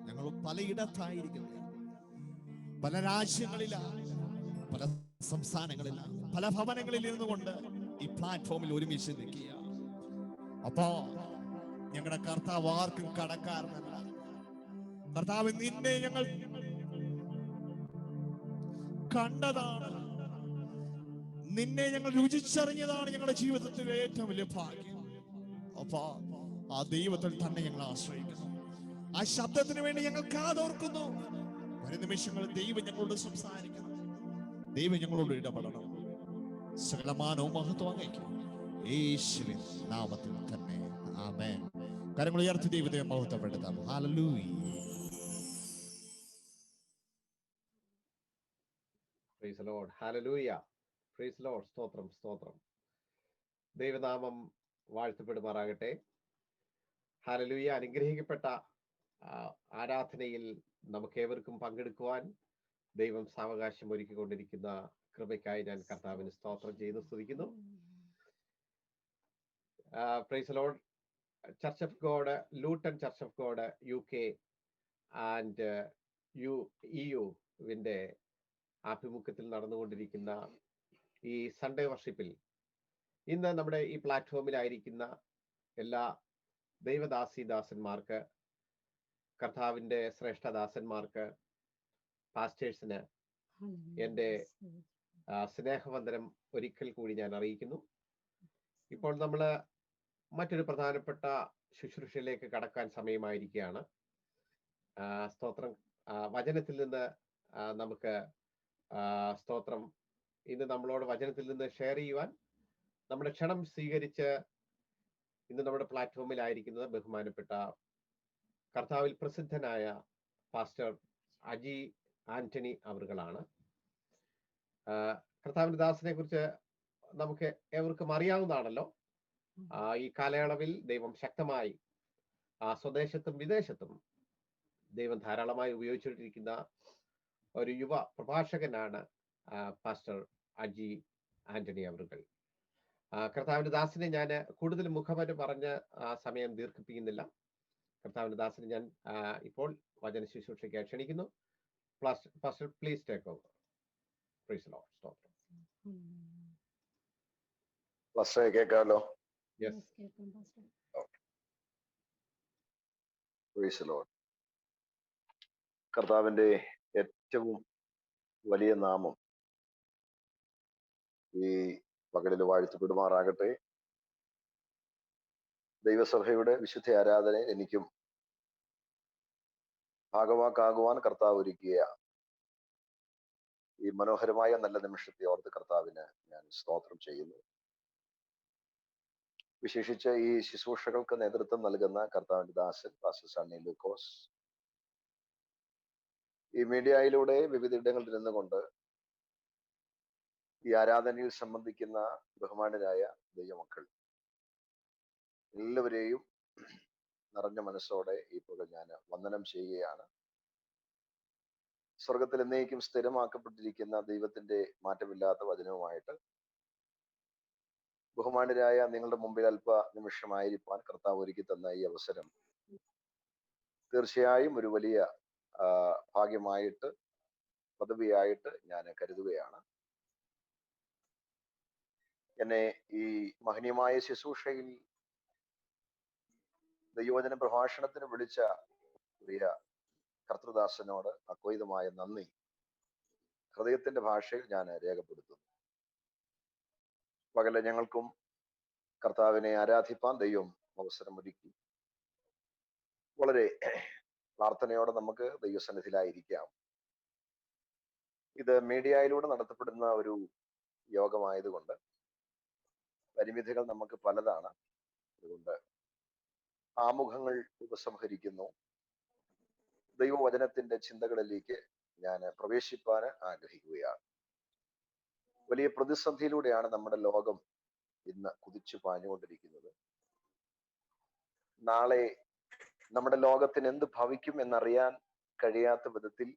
ഞങ്ങൾ പലയിടത്തായിരിക്കുന്നു, പല രാജ്യങ്ങളിലാണ്, പല സംസ്ഥാനങ്ങളിലാണ്, പല ഭവനങ്ങളിൽ ഇരുന്നു കൊണ്ട് ഈ പ്ലാറ്റ്ഫോമിൽ ഒരുമിച്ച് നിൽക്കുക. അപ്പോ ഞങ്ങളുടെ കർത്താവ് ആർക്കും കടക്കാരനല്ല. കർത്താവ് നിന്നെ ഞങ്ങൾ കണ്ടതാണ്, നിന്നെ ഞങ്ങൾ രുചിച്ചറിഞ്ഞതാണ് ഞങ്ങളുടെ ജീവിതത്തിലെ ഏറ്റവും വലിയ ഭാഗ്യം. അപ്പൊ ആ ദൈവത്തിൽ തന്നെ ഞങ്ങൾ ആശ്രയിക്കുന്നു. ആ ശബ്ദത്തിന് വേണ്ടി ഞങ്ങൾ കാതോർക്കുന്നു. ഒരു നിമിഷങ്ങൾ ദൈവം ഞങ്ങളോട് സംസാരിക്കണം, ദൈവം ഞങ്ങളോട് ഇടപെടണം. സകലമാനവും മഹത്വം അങ്ങേക്ക് യേശുവിൻ നാമത്തിൽ തന്നെ. ആമേൻ. കരങ്ങൾ ഉയർത്തി ദൈവത്തെ മഹത്വപ്പെടുത്താം. Hallelujah. Praise lord. Hallelujah. Praise lord. സ്തോത്രം, സ്തോത്രം. ദൈവനാമം വാഴ്ത്തപ്പെടുമാറാകട്ടെ. ഹല്ലേലൂയ. അനുഗ്രഹിക്കപ്പെട്ട ആരാധനയിൽ നമുക്കേവർക്കും പങ്കെടുക്കുവാൻ ദൈവം സാവകാശം ഒരുക്കിക്കൊണ്ടിരിക്കുന്ന കൃപയ്ക്കായി ഞാൻ കർത്താവിന് സ്തോത്രം ചെയ്ത് സ്തുതിക്കുന്നു. Praise lord. Church of God, Luton church of God UK and EU-വിന്റെ ആഭിമുഖ്യത്തിൽ നടന്നുകൊണ്ടിരിക്കുന്ന ഈ സൺഡേ വർഷിപ്പിൽ ഇന്ന് നമ്മുടെ ഈ പ്ലാറ്റ്ഫോമിലായിരിക്കുന്ന എല്ലാ ദൈവദാസിദാസന്മാർക്ക്, കർത്താവിന്റെ ശ്രേഷ്ഠദാസന്മാർക്ക്, പാസ്റ്റേഴ്സിന് എൻ്റെ സ്നേഹവന്ദനം ഒരിക്കൽ കൂടി ഞാൻ അറിയിക്കുന്നു. ഇപ്പോൾ നമ്മൾ മറ്റൊരു പ്രധാനപ്പെട്ട ശുശ്രൂഷയിലേക്ക് കടക്കാൻ സമയമായിരിക്കുകയാണ്. സ്തോത്രം. വചനത്തിൽ നിന്ന് നമുക്ക് സ്തോത്രം ഇന്ന് നമ്മളോട് വചനത്തിൽ നിന്ന് ഷെയർ ചെയ്യുവാൻ നമ്മുടെ ക്ഷണം സ്വീകരിച്ച് ഇന്ന് നമ്മുടെ പ്ലാറ്റ്ഫോമിലായിരിക്കുന്നത് ബഹുമാനപ്പെട്ട കർത്താവിൽ പ്രസിദ്ധനായ പാസ്റ്റർ അജി ആന്റണി അവറുകളാണ്. കർത്താവിന്റെ ദാസനെ കുറിച്ച് നമുക്ക് ഏവർക്കും അറിയാവുന്നതാണല്ലോ. ഈ കാലയളവിൽ ദൈവം ശക്തമായി സ്വദേശത്തും വിദേശത്തും ദൈവം ധാരാളമായി ഉപയോഗിച്ചുകൊണ്ടിരിക്കുന്ന ഒരു യുവ പ്രഭാഷകനാണ് പാസ്റ്റർ അജി ആന്റണി അവറുകൾ. കർത്താവിന്റെ ദാസനെ ഞാൻ കൂടുതൽ മുഖവര പറഞ്ഞ് സമയം ദീർഘിപ്പിക്കുന്നില്ല. കർത്താവിന്റെ ദാസനെ ഞാൻ ഇപ്പോൾ വചന ശുശ്രൂഷയ്ക്ക് ക്ഷണിക്കുന്നു. Pastor please take over. Price the lord. സ്തോത്രം. പാസ്റ്ററെ കേൾക്കാമല്ലോ? യെസ്. Price the Lord. കർത്താവിന്റെ ഏറ്റവും വലിയ നാമം ഈ പകലിൽ വാഴ്ത്തപ്പെടുമാറാകട്ടെ. ദൈവസഭയുടെ വിശുദ്ധ ആരാധനയിൽ എനിക്കും ഭാഗവാക്കാകുവാൻ കർത്താവ് ഒരുക്കിയ ഈ മനോഹരമായ നല്ല നിമിഷത്തെ ഓർത്ത് കർത്താവിന് ഞാൻ സ്തോത്രം ചെയ്യുന്നു. വിശേഷിച്ച് ഈ ശുശ്രൂഷകൾക്ക് നേതൃത്വം നൽകുന്ന കർത്താവിന്റെ ദാസൻ പാസ്റ്റർ സണ്ണി ലൂക്കോസ്, ഈ മീഡിയയിലൂടെ വിവിധ ഇടങ്ങളിൽ നിന്നുകൊണ്ട് ഈ ആരാധനയിൽ സംബന്ധിക്കുന്ന ബഹുമാനരായ ദൈവമക്കൾ എല്ലാവരെയും നിറഞ്ഞ മനസ്സോടെ ഇപ്പോൾ ഞാൻ വന്ദനം ചെയ്യുകയാണ്. സ്വർഗത്തിൽ എന്നേക്കും സ്ഥിരമാക്കപ്പെട്ടിരിക്കുന്ന ദൈവത്തിന്റെ മാറ്റമില്ലാത്ത വചനവുമായിട്ട് ബഹുമാനരായ നിങ്ങളുടെ മുമ്പിൽ അല്പ നിമിഷമായിരിക്കാൻ കർത്താവ് ഒരുക്കി തന്ന ഈ അവസരം തീർച്ചയായും ഒരു വലിയ ഭാഗ്യമായിട്ട്, പദവിയായിട്ട് ഞാൻ കരുതുകയാണ്. എന്നെ ഈ മഹനീയമായ ശുശ്രൂഷയിൽ ദൈവവചന പ്രഭാഷണത്തിന് വിളിച്ച പ്രിയ കർത്തൃദാസനോട് അദ്വൈതമായ നന്ദി ഹൃദയത്തിന്റെ ഭാഷയിൽ ഞാൻ രേഖപ്പെടുത്തുന്നു. പകല് ഞങ്ങൾക്കും കർത്താവിനെ ആരാധിപ്പാൻ ദൈവം അവസരമൊരുക്കി. വളരെ പ്രാർത്ഥനയോടെ നമുക്ക് ദൈവസന്നിധിയിലായിരിക്കാം. ഇത് മീഡിയയിലൂടെ നടത്തപ്പെടുന്ന ഒരു യോഗമായതുകൊണ്ട് പരിമിതികൾ നമുക്ക് പലതാണ്. അതുകൊണ്ട് ആമുഖങ്ങൾ ഉപസംഹരിക്കുന്നു. ദൈവവചനത്തിന്റെ ചിന്തകളിലേക്ക് ഞാൻ പ്രവേശിപ്പാൻ ആഗ്രഹിക്കുകയാണ്. വലിയ പ്രതിസന്ധിയിലൂടെയാണ് നമ്മുടെ ലോകം ഇന്ന് കുതിച്ചു പാഞ്ഞുകൊണ്ടിരിക്കുന്നത്. നാളെ നമ്മുടെ ലോകത്തിന് എന്ത് ഭവിക്കും എന്നറിയാൻ കഴിയാത്ത വിധത്തിൽ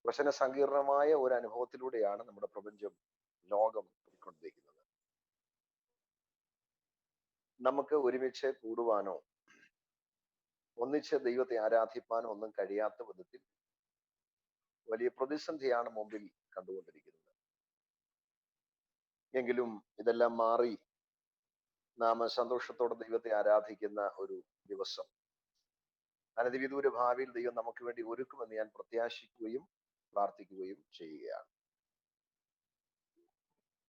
വചന സങ്കീർണമായ ഒരു അനുഭവത്തിലൂടെയാണ് നമ്മുടെ പ്രപഞ്ചം, ലോകം പോയിക്കൊണ്ടിരിക്കുന്നത്. നമുക്ക് ഒരുമിച്ച് കൂടുവാനോ ഒന്നിച്ച് ദൈവത്തെ ആരാധിപ്പാനോ ഒന്നും കഴിയാത്ത വിധത്തിൽ വലിയ പ്രതിസന്ധിയാണ് മുമ്പിൽ കണ്ടുകൊണ്ടിരിക്കുന്നത്. എങ്കിലും ഇതെല്ലാം മാറി നാം സന്തോഷത്തോടെ ദൈവത്തെ ആരാധിക്കുന്ന ഒരു ദിവസം അനധിവിദൂര ഭാവിയിൽ ദൈവം നമുക്ക് വേണ്ടി ഒരുക്കുമെന്ന് ഞാൻ പ്രത്യാശിക്കുകയും പ്രാർത്ഥിക്കുകയും ചെയ്യുകയാണ്.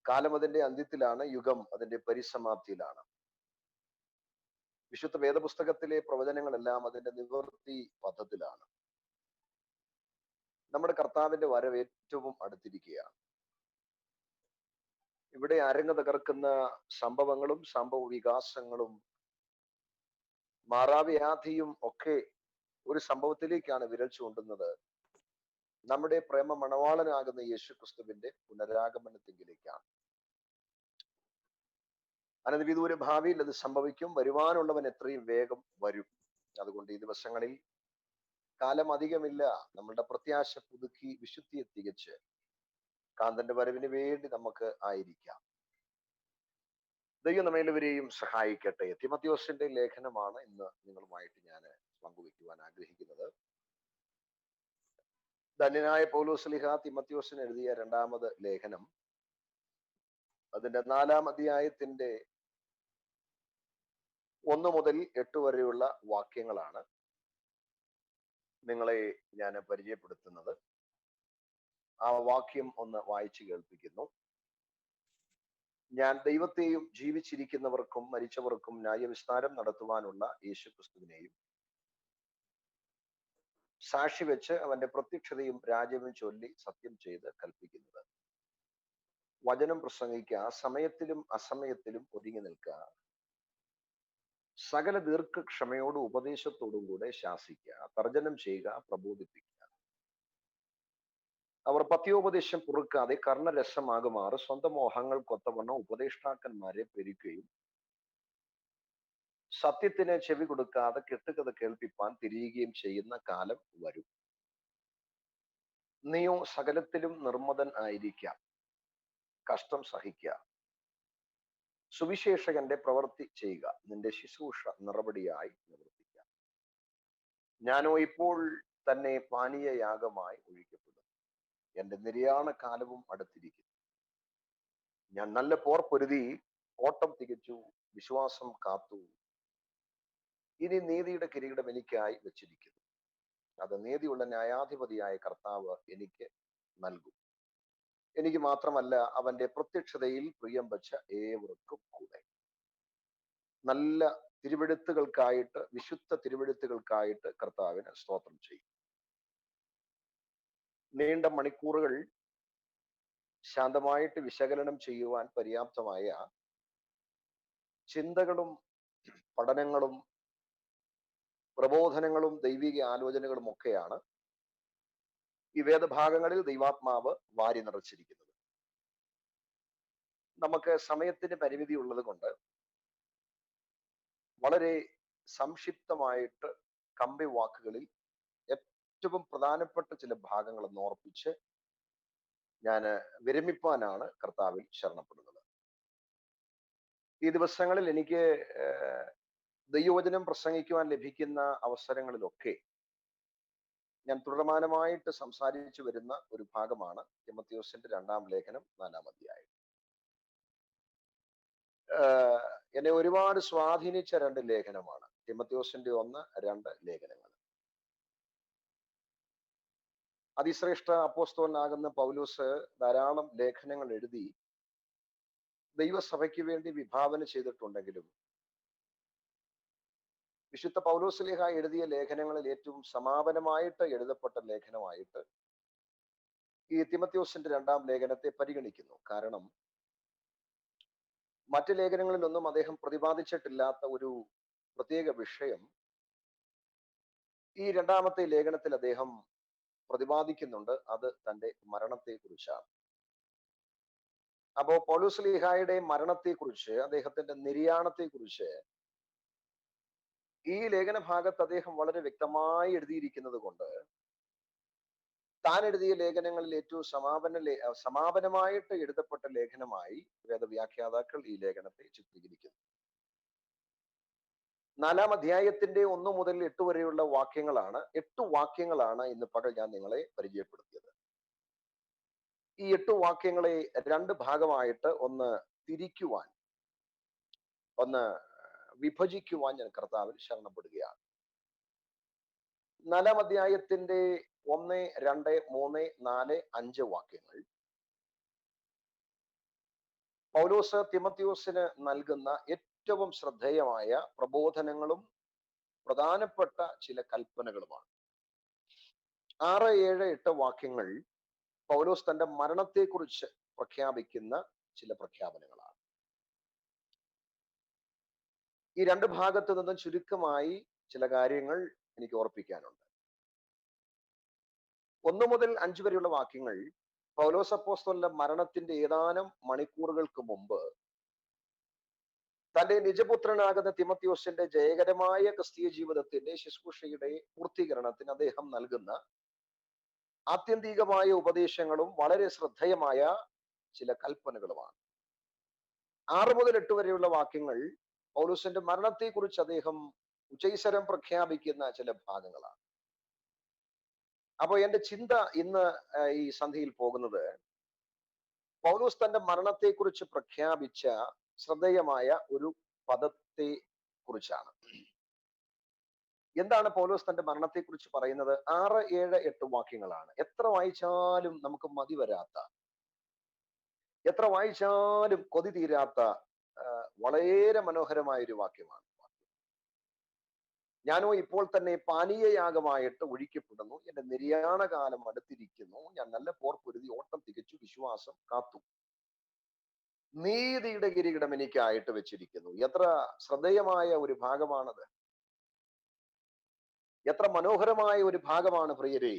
കാലം അതിന്റെ അന്ത്യത്തിലാണ്, യുഗം അതിന്റെ പരിസമാപ്തിയിലാണ്. വിശുദ്ധ വേദപുസ്തകത്തിലെ പ്രവചനങ്ങളെല്ലാം അതിന്റെ നിവൃത്തി പഥത്തിലാണ്. നമ്മുടെ കർത്താവിന്റെ വരവ് ഏറ്റവും അടുത്തിരിക്കുകയാണ്. ഇവിടെ അരങ്ങ് തകർക്കുന്ന സംഭവങ്ങളും സംഭവ വികാസങ്ങളും മാറാവ്യാധിയും ഒക്കെ ഒരു സംഭവത്തിലേക്കാണ് വിരൽ ചൂണ്ടുന്നത്. നമ്മുടെ പ്രേമ മണവാളനാകുന്ന യേശു ക്രിസ്തുവിന്റെ പുനരാഗമനത്തിലേക്കാണ്. അനധിവിദൂര ഭാവിയിൽ അത് സംഭവിക്കും. വരുവാനുള്ളവൻ എത്രയും വേഗം വരും. അതുകൊണ്ട് ഈ ദിവസങ്ങളിൽ കാലം അധികമില്ല. നമ്മളുടെ പ്രത്യാശ പുതുക്കി വിശുദ്ധിയെ തികച്ച് കാന്തന്റെ വരവിന് വേണ്ടി നമുക്ക് ആയിരിക്കാം. ദൈവം നമ്മെല്ലാവരെയും സഹായിക്കട്ടെ. തിമോഥെയോസിന്റെ ലേഖനമാണ് ഇന്ന് നിങ്ങളുമായിട്ട് ഞാൻ പങ്കുവെക്കുവാൻ ആഗ്രഹിക്കുന്നത്. ധന്യനായ പൗലോസ്ലീഹ തിമോഥെയോസിന് എഴുതിയ രണ്ടാമത് ലേഖനം, അതിന്റെ 4-ാം അധ്യായത്തിന്റെ 1 മുതൽ 8 വരെയുള്ള വാക്യങ്ങളാണ് നിങ്ങളെ ഞാൻ പരിചയപ്പെടുത്തുന്നത്. ആ വാക്യം ഒന്ന് വായിച്ചു കേൾപ്പിക്കുന്നു. ഞാൻ ദൈവത്തെയും ജീവിച്ചിരിക്കുന്നവർക്കും മരിച്ചവർക്കും ന്യായവിസ്താരം നടത്തുവാനുള്ള യേശു ക്രിസ്തുവിനെയും സാക്ഷി വെച്ച് അവന്റെ പ്രത്യക്ഷതയും രാജ്യവും ചൊല്ലി സത്യം ചെയ്ത് കൽപ്പിക്കുന്നത്. വചനം പ്രസംഗിക്കുക, സമയത്തിലും അസമയത്തിലും ഒതുങ്ങി നിൽക്കുക, സകല ദീർഘക്ഷമയോടും ഉപദേശത്തോടും കൂടെ ശാസിക്കുക, തർജ്ജനം ചെയ്യുക, പ്രബോധിപ്പിക്കുക. അവർ പത്യോപദേശം പൊറുക്കാതെ കർണരസമാകുമാറ് സ്വന്തം മോഹങ്ങൾക്കൊത്തവണ്ണം ഉപദേഷ്ടാക്കന്മാരെ പെരുക്കുകയും സത്യത്തിന് ചെവി കൊടുക്കാതെ കെട്ടുകഥ കേൾപ്പിപ്പാൻ തിരിയുകയും ചെയ്യുന്ന കാലം വരും. നീയോ സകലത്തിലും നിർമ്മതൻ ആയിരിക്കാം, കഷ്ടം സഹിക്കുക, സുവിശേഷകന്റെ പ്രവൃത്തി ചെയ്യുക, നിന്റെ ശുശ്രൂഷ നിറപടിയായി നിവർത്തിക്കുക. ഞാനോ ഇപ്പോൾ തന്നെ പാനീയയാഗമായി ഒഴിക്കപ്പെടും. എന്റെ നിര്യാണ കാലവും അടുത്തിരിക്കുന്നു. ഞാൻ നല്ല പോർ പൊരുതി, ഓട്ടം തികച്ചു, വിശ്വാസം കാത്തു. ഇനി നീതിയുടെ കിരീടം എനിക്കായി വെച്ചിരിക്കുന്നു. അത് നീതിയുള്ള ന്യായാധിപതിയായ കർത്താവ് എനിക്ക് നൽകും. എനിക്ക് മാത്രമല്ല, അവന്റെ പ്രത്യക്ഷതയിൽ പ്രിയം വച്ച ഏവർക്കും കൂടെ. നല്ല തിരുവെഴുത്തുകൾക്കായിട്ട്, വിശുദ്ധ തിരുവെഴുത്തുകൾക്കായിട്ട് കർത്താവിന് സ്തോത്രം ചെയ്യും. നീണ്ട മണിക്കൂറുകൾ ശാന്തമായിട്ട് വിശകലനം ചെയ്യുവാൻ പര്യാപ്തമായ ചിന്തകളും പഠനങ്ങളും പ്രബോധനങ്ങളും ദൈവിക ആലോചനകളും ഒക്കെയാണ് ഈ വേദഭാഗങ്ങളിൽ ദൈവാത്മാവ് വാരി നിറച്ചിരിക്കുന്നത്. നമുക്ക് സമയത്തിന് പരിമിതി ഉള്ളത് കൊണ്ട് വളരെ സംക്ഷിപ്തമായിട്ട് കമ്പി വാക്കുകളിൽ ഏറ്റവും പ്രധാനപ്പെട്ട ചില ഭാഗങ്ങൾ ഓർപ്പിച്ച് ഞാൻ വിരമിപ്പാനാണ് കർത്താവിൽ ശരണപ്പെടുന്നത്. ഈ ദിവസങ്ങളിൽ എനിക്ക് ദൈവവചനം പ്രസംഗിക്കുവാൻ ലഭിക്കുന്ന അവസരങ്ങളിലൊക്കെ ഞാൻ തുടർമാനമായിട്ട് സംസാരിച്ചു വരുന്ന ഒരു ഭാഗമാണ് തിമോഥെയോസിന്റെ 2-ാം ലേഖനം 4-ാം അധ്യായം. എന്നെ ഒരുപാട് സ്വാധീനിച്ച 2 ലേഖനമാണ് തിമോഥെയോസിന്റെ 1, 2 ലേഖനങ്ങൾ. അതിശ്രേഷ്ഠ അപ്പോസ്തലനാകുന്ന പൗലോസ് ധാരാളം ലേഖനങ്ങൾ എഴുതി ദൈവസഭയ്ക്ക് വേണ്ടി വിഭാവന ചെയ്തിട്ടുണ്ടെങ്കിലും വിശുദ്ധ പൗലോസ്ലീഹ എഴുതിയ ലേഖനങ്ങളിൽ ഏറ്റവും സമാപനമായിട്ട് എഴുതപ്പെട്ട ലേഖനമായിട്ട് ഈ തിമത്യോസിന്റെ 2-ാം ലേഖനത്തെ പരിഗണിക്കുന്നു. കാരണം മറ്റ് ലേഖനങ്ങളിലൊന്നും അദ്ദേഹം പ്രതിപാദിച്ചിട്ടില്ലാത്ത ഒരു പ്രത്യേക വിഷയം ഈ 2-ാമത്തെ ലേഖനത്തിൽ അദ്ദേഹം പ്രതിപാദിക്കുന്നുണ്ട്. അത് തന്റെ മരണത്തെ കുറിച്ചാണ്. അപ്പോ പൗലോസ്ലീഹായുടെ മരണത്തെ കുറിച്ച്, അദ്ദേഹത്തിന്റെ നിര്യാണത്തെ കുറിച്ച് ഈ ലേഖന ഭാഗത്ത് അദ്ദേഹം വളരെ വ്യക്തമായി എഴുതിയിരിക്കുന്നത് കൊണ്ട് താൻ എഴുതിയ ലേഖനങ്ങളിൽ ഏറ്റവും സമാപനമായിട്ട് എഴുതപ്പെട്ട ലേഖനമായി വേദവ്യാഖ്യാതാക്കൾ ഈ ലേഖനത്തെ ചിത്രീകരിക്കുന്നു. 4-ാം അധ്യായത്തിന്റെ 1 മുതൽ 8 വരെയുള്ള വാക്യങ്ങളാണ് 8 വാക്യങ്ങളാണ് ഇന്ന് പകൽ ഞാൻ നിങ്ങളെ പരിചയപ്പെടുത്തിയത്. ഈ 8 വാക്യങ്ങളെ 2 ഭാഗമായിട്ട് ഒന്ന് തിരിക്കുവാൻ, ഒന്ന് വിഭജിക്കുവാൻ ഞാൻ കർത്താവിൽ ശരണപ്പെടുകയാണ്. 4-ാം അധ്യായത്തിന്റെ 1, 2, 3, 4, 5 വാക്യങ്ങൾ പൗലോസ് തിമത്യോസിന് നൽകുന്ന ഏറ്റവും ശ്രദ്ധേയമായ പ്രബോധനങ്ങളും പ്രധാനപ്പെട്ട ചില കൽപ്പനകളുമാണ്. 6, 7, 8 വാക്യങ്ങൾ പൗലോസ് തന്റെ മരണത്തെക്കുറിച്ച് പ്രഖ്യാപിക്കുന്ന ചില പ്രഖ്യാപനങ്ങളാണ്. ഈ 2 ഭാഗത്തു നിന്നും ചുരുക്കമായി ചില കാര്യങ്ങൾ എനിക്ക് ഓർപ്പിക്കാനുണ്ട്. 1 മുതൽ 5 വരെയുള്ള വാക്യങ്ങൾ പൗലോസ് അപ്പോസ്തലന്റെ മരണത്തിന്റെ ഏതാനും മണിക്കൂറുകൾക്ക് മുമ്പ് തന്റെ നിജപുത്രനാകുന്ന തിമത്യോസിന്റെ ജയകരമായ ക്രിസ്തീയ ജീവിതത്തിന്റെ ശുശ്രൂഷയുടെ പൂർത്തീകരണത്തിന് അദ്ദേഹം നൽകുന്ന ആത്യന്തികമായ ഉപദേശങ്ങളും വളരെ ശ്രദ്ധേയമായ ചില കൽപ്പനകളുമാണ്. 6 മുതൽ 8 വരെയുള്ള വാക്യങ്ങൾ പൗലോസിന്റെ മരണത്തെക്കുറിച്ച് അദ്ദേഹം ഉച്ചൈസ്വരം പ്രഖ്യാപിക്കുന്ന ചില ഭാഗങ്ങളാണ്. അപ്പോൾ എന്റെ ചിന്ത ഇന്ന് ഈ സന്ധ്യയിൽ പോകുന്നത് പൗലോസ് തന്റെ മരണത്തെക്കുറിച്ച് പ്രഖ്യാപിച്ച ശ്രദ്ധേയമായ ഒരു പദത്തെ കുറിച്ചാണ്. എന്താണ് പൗലോസ് തന്റെ മരണത്തെക്കുറിച്ച് പറയുന്നത്? 6, 7, 8 വാക്യങ്ങളാണ്. എത്ര വായിച്ചാലും നമുക്ക് മതി വരാത്ത, എത്ര വായിച്ചാലും കൊതി തീരാത്ത വളരെ മനോഹരമായ ഒരു വാക്യമാണ്. ഞാനോ ഇപ്പോൾ തന്നെ പാനീയയാഗമായിട്ട് ഒഴിക്കപ്പെടുന്നു, എന്റെ നിര്യാണ കാലം അടുത്തിരിക്കുന്നു, ഞാൻ നല്ല പോർ പൊരുതി ഓട്ടം തികച്ചു, വിശ്വാസം കാത്തു, നീതിയുടെ കിരീടം എനിക്കായിട്ട് വെച്ചിരിക്കുന്നു. എത്ര ശ്രദ്ധേയമായ ഒരു ഭാഗമാണത്! എത്ര മനോഹരമായ ഒരു ഭാഗമാണ് പ്രിയരെ!